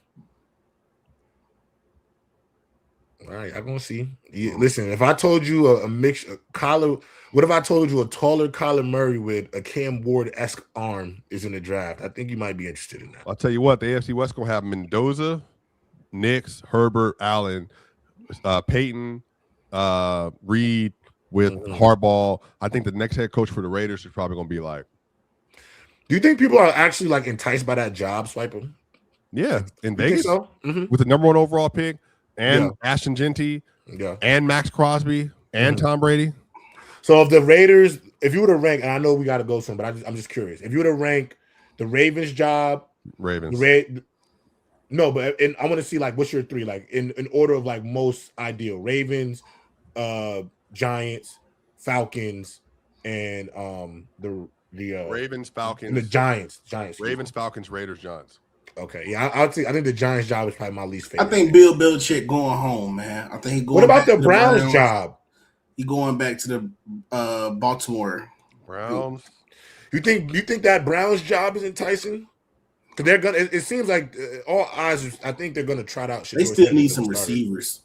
All right, I'm gonna see. Listen, if I told you a mix, what if I told you a taller Kyler Murray with a Cam Ward-esque arm is in the draft? I think you might be interested in that. I'll tell you what, the AFC West gonna have Mendoza, Nix, Herbert, Allen, Peyton, Reed with Harbaugh. I think the next head coach for the Raiders is probably gonna be like. Do you think people are actually like enticed by that job, Swiper? Yeah, in Vegas, so? With the number 1 overall pick. And Ashton Genty, and Max Crosby, and Tom Brady. So if the Raiders, if you were to rank, and I know we got to go soon, but I'm just curious. If you were to rank the Ravens job, and I want to see like what's your three, like in order of like most ideal: Ravens, Giants, Falcons, and the Ravens, Falcons, and the Giants. Ravens, Falcons, Raiders, Giants. Okay, yeah, I think the Giants job is probably my least favorite. I think Bill Belichick going home, man. I think he going. What about the Browns job? He going back to the Baltimore Browns. You think that Browns job is enticing? Because they're gonna. It seems like all eyes. I think they're gonna trot out. They still need some receivers.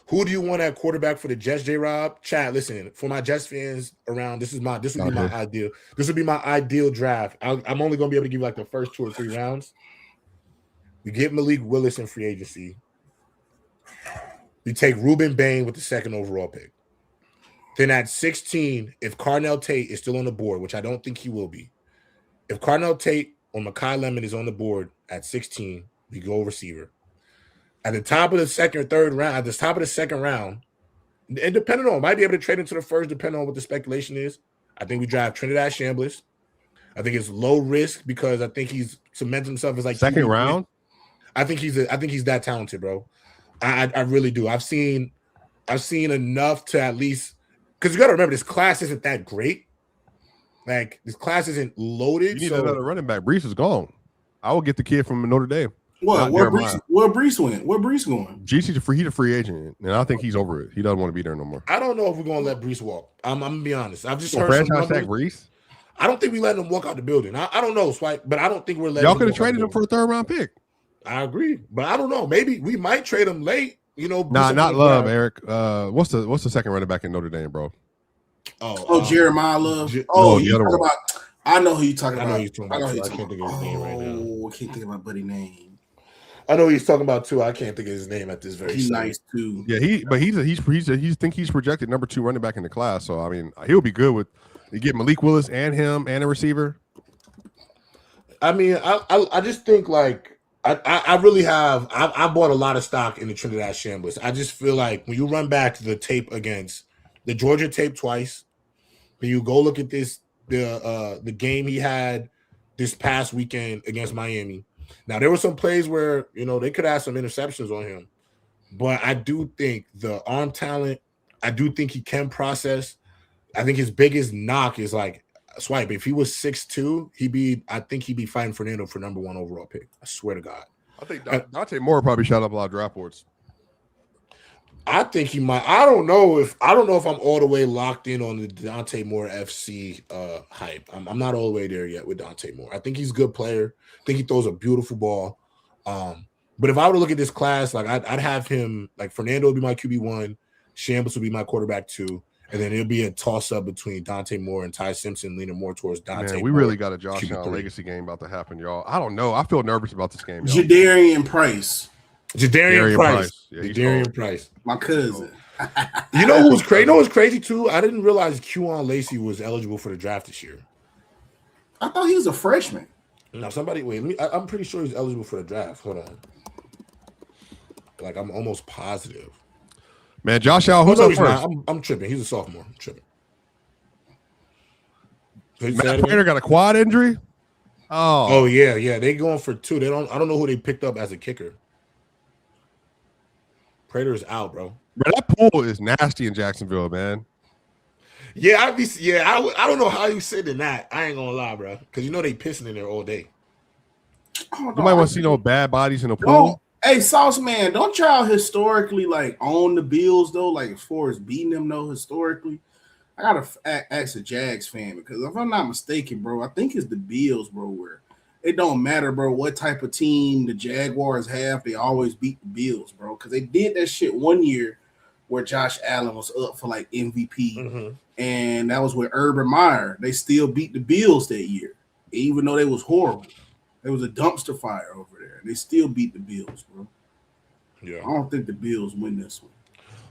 Who do you want at quarterback for the Jets, J-Rob? Chad, listen, for my Jets fans around, this would be my ideal. This would be my ideal draft. I'm only going to be able to give you like the first 2 or 3 rounds. You get Malik Willis in free agency. You take Ruben Bain with the 2nd overall pick. Then at 16, if Carnell Tate is still on the board, which I don't think he will be, if Carnell Tate or Mekhi Lemon is on the board at 16, we go receiver. At the top of the 2nd or 3rd round, at the top of the 2nd round, and depending on, might be able to trade into the first, depending on what the speculation is. I think we draft Trinidad Shambliss. I think it's low risk because I think he's cemented himself as like 2nd round. I think he's that talented, bro. I really do. I've seen enough to at least, because you got to remember this class isn't that great. Like this class isn't loaded. You need another running back. Brees is gone. I will get the kid from Notre Dame. What? Where Brees went? Where Brees going? He's a free agent, and I think he's over it. He doesn't want to be there no more. I don't know if we're gonna let Brees walk. I'm gonna be honest. I've just heard franchise tag Brees. I don't think we letting him walk out the building. I don't know, Swipe, but I don't think we're letting. Y'all could have traded him for a 3rd round pick. I agree, but I don't know. Maybe we might trade him late. You know, not Love, Eric. What's the 2nd running back in Notre Dame, bro? Jeremiah Love. I know who you're talking about. I can't think of his name right now. I can't think of my buddy's name. I know who he's talking about too. I can't think of his name at this very. He's nice too. Yeah, he's projected number 2 running back in the class. So I mean, he'll be good with. You get Malik Willis and him and a receiver. I mean, I just think like I really have. I bought a lot of stock in the Trinidad Shamblers. I just feel like when you run back the tape against the Georgia tape twice, when you go look at the game he had this past weekend against Miami. Now there were some plays where they could have some interceptions on him, but I do think the arm talent. I do think he can process. I think his biggest knock is like Swipe. If he was 6'2", I think he'd be fighting Fernando for number 1 overall pick. I swear to God. I think Dante Moore probably shot up a lot of draft boards. I think he might. I don't know if I'm all the way locked in on the Dante Moore FC hype. I'm not all the way there yet with Dante Moore. I think he's a good player. I think he throws a beautiful ball. But if I were to look at this class, like I'd have him like Fernando would be my QB1, Shambles would be my quarterback 2. And then it'll be a toss-up between Dante Moore and Ty Simpson, leaning more towards Dante. Man, we really got a Josh Allen legacy game about to happen, y'all. I don't know. I feel nervous about this game, y'all. Jadarian Price. Yeah, Jadarian Price. My cousin. You know who's crazy? You know what's crazy too? I didn't realize Q-On Lacey was eligible for the draft this year. I thought he was a freshman. Now I'm pretty sure he's eligible for the draft. Hold on. Like I'm almost positive. Man, Josh Allen, who's up first? I'm tripping. He's a sophomore. I'm tripping. Matt Prater got a quad injury. Oh yeah. They going for 2. I don't know who they picked up as a kicker. Prater's out, bro. Bro, that pool is nasty in Jacksonville, man. Yeah, I don't know how you said that. I ain't gonna lie, bro, because they pissing in there all day. You might want to see no bad bodies in the pool. Hey, Sauce Man, don't y'all historically like own the Bills though? Like as far as beating them though, historically, I gotta ask a Jags fan because if I'm not mistaken, bro, I think it's the Bills, bro. Where it don't matter, bro, what type of team the Jaguars have, they always beat the Bills, bro. Because they did that shit one year where Josh Allen was up for like MVP, and that was with Urban Meyer. They still beat the Bills that year, even though they was horrible. It was a dumpster fire over there. They still beat the Bills, bro. Yeah, I don't think the Bills win this one.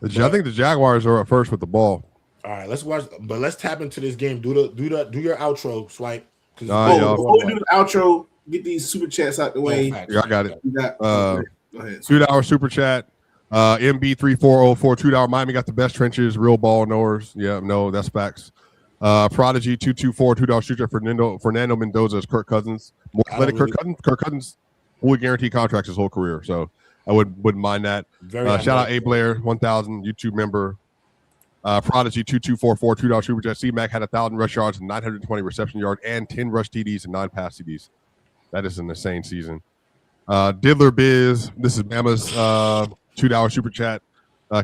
I think the Jaguars are at first with the ball. All right, let's watch. But let's tap into this game. Do your outro, Swipe. Before we do the outro, get these super chats out the way. Yeah, I got it. Go ahead. $2 super chat. MB3404 $2. Miami got the best trenches. Real ball knowers. Yeah, no, that's facts. Prodigy 224 $2 shooter. Fernando Mendoza is Kirk Cousins. More athletic Kirk Cousins fully guaranteed contracts his whole career. So I wouldn't mind that. Shout out A Blair 1000 YouTube member. Prodigy 2244 $2 super chat. C-Mac had 1,000 rush yards and 920 reception yards and 10 rush TDs and 9 pass TDs. That is an insane season. Diddler Biz, this is Bama's $2 super chat.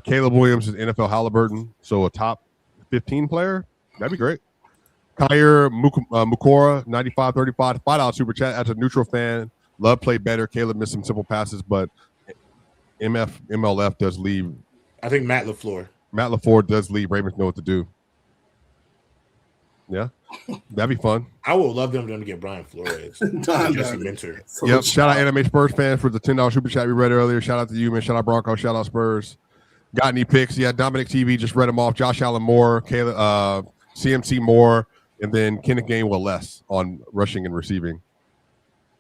Caleb Williams is NFL Halliburton, so a top 15 player. That'd be great. Kyer Mukora, 9535, $5 super chat. As a neutral fan, Love played better. Caleb missed some simple passes, but MLF does leave. I think Matt LaFleur does leave. Ravens know what to do. Yeah, that'd be fun. I would love them to get Brian Flores. Jesse Minter. Yep. Shout out Anime Spurs fan for the $10 super chat we read earlier. Shout out to you, man. Shout out Broncos. Shout out Spurs. Got any picks? Yeah, Dominic TV just read them off. Josh Allen Moore, Caleb, CMC Moore, and then Kenneth Gainwell less on rushing and receiving.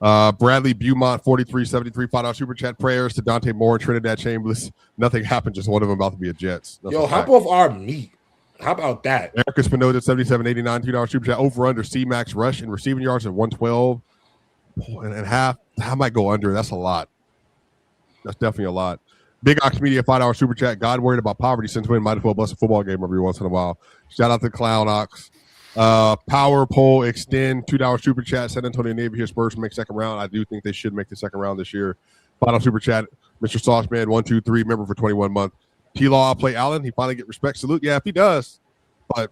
Bradley Beaumont 4373 $5 super chat. Prayers to Dante Moore and Trinidad Chambers. Nothing happened. Just one of them about to be a Jets. Yo, hop off our meat. How about that? Erica Spinoza 7789 $2 super chat. Over under C-Max rush and receiving yards at 112 and a half. I might go under. That's a lot. That's definitely a lot. Big Ox Media, $5 super chat. God worried about poverty since when? Might as well bust a football game every once in a while. Shout out to Clown Ox. Power Poll Extend, $2 super chat. San Antonio Navy here. Spurs make second round. I do think they should make the second round this year. $5 super chat. Mr. Sauceman, 123, member for 21 months. T-Law, play Allen. He finally get respect. Salute. Yeah, if he does. But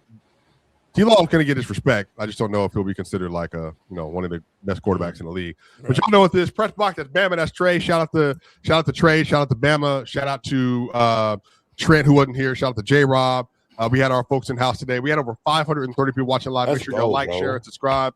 T-Law going to get his respect. I just don't know if he'll be considered like one of the best quarterbacks in the league. But y'all know what this press box. That's Bama. That's Trey. Shout out to Trey. Shout out to Bama. Shout out to Trent, who wasn't here. Shout out to J-Rob. We had our folks in house today. We had over 530 people watching live. Make sure y'all like, share, and subscribe.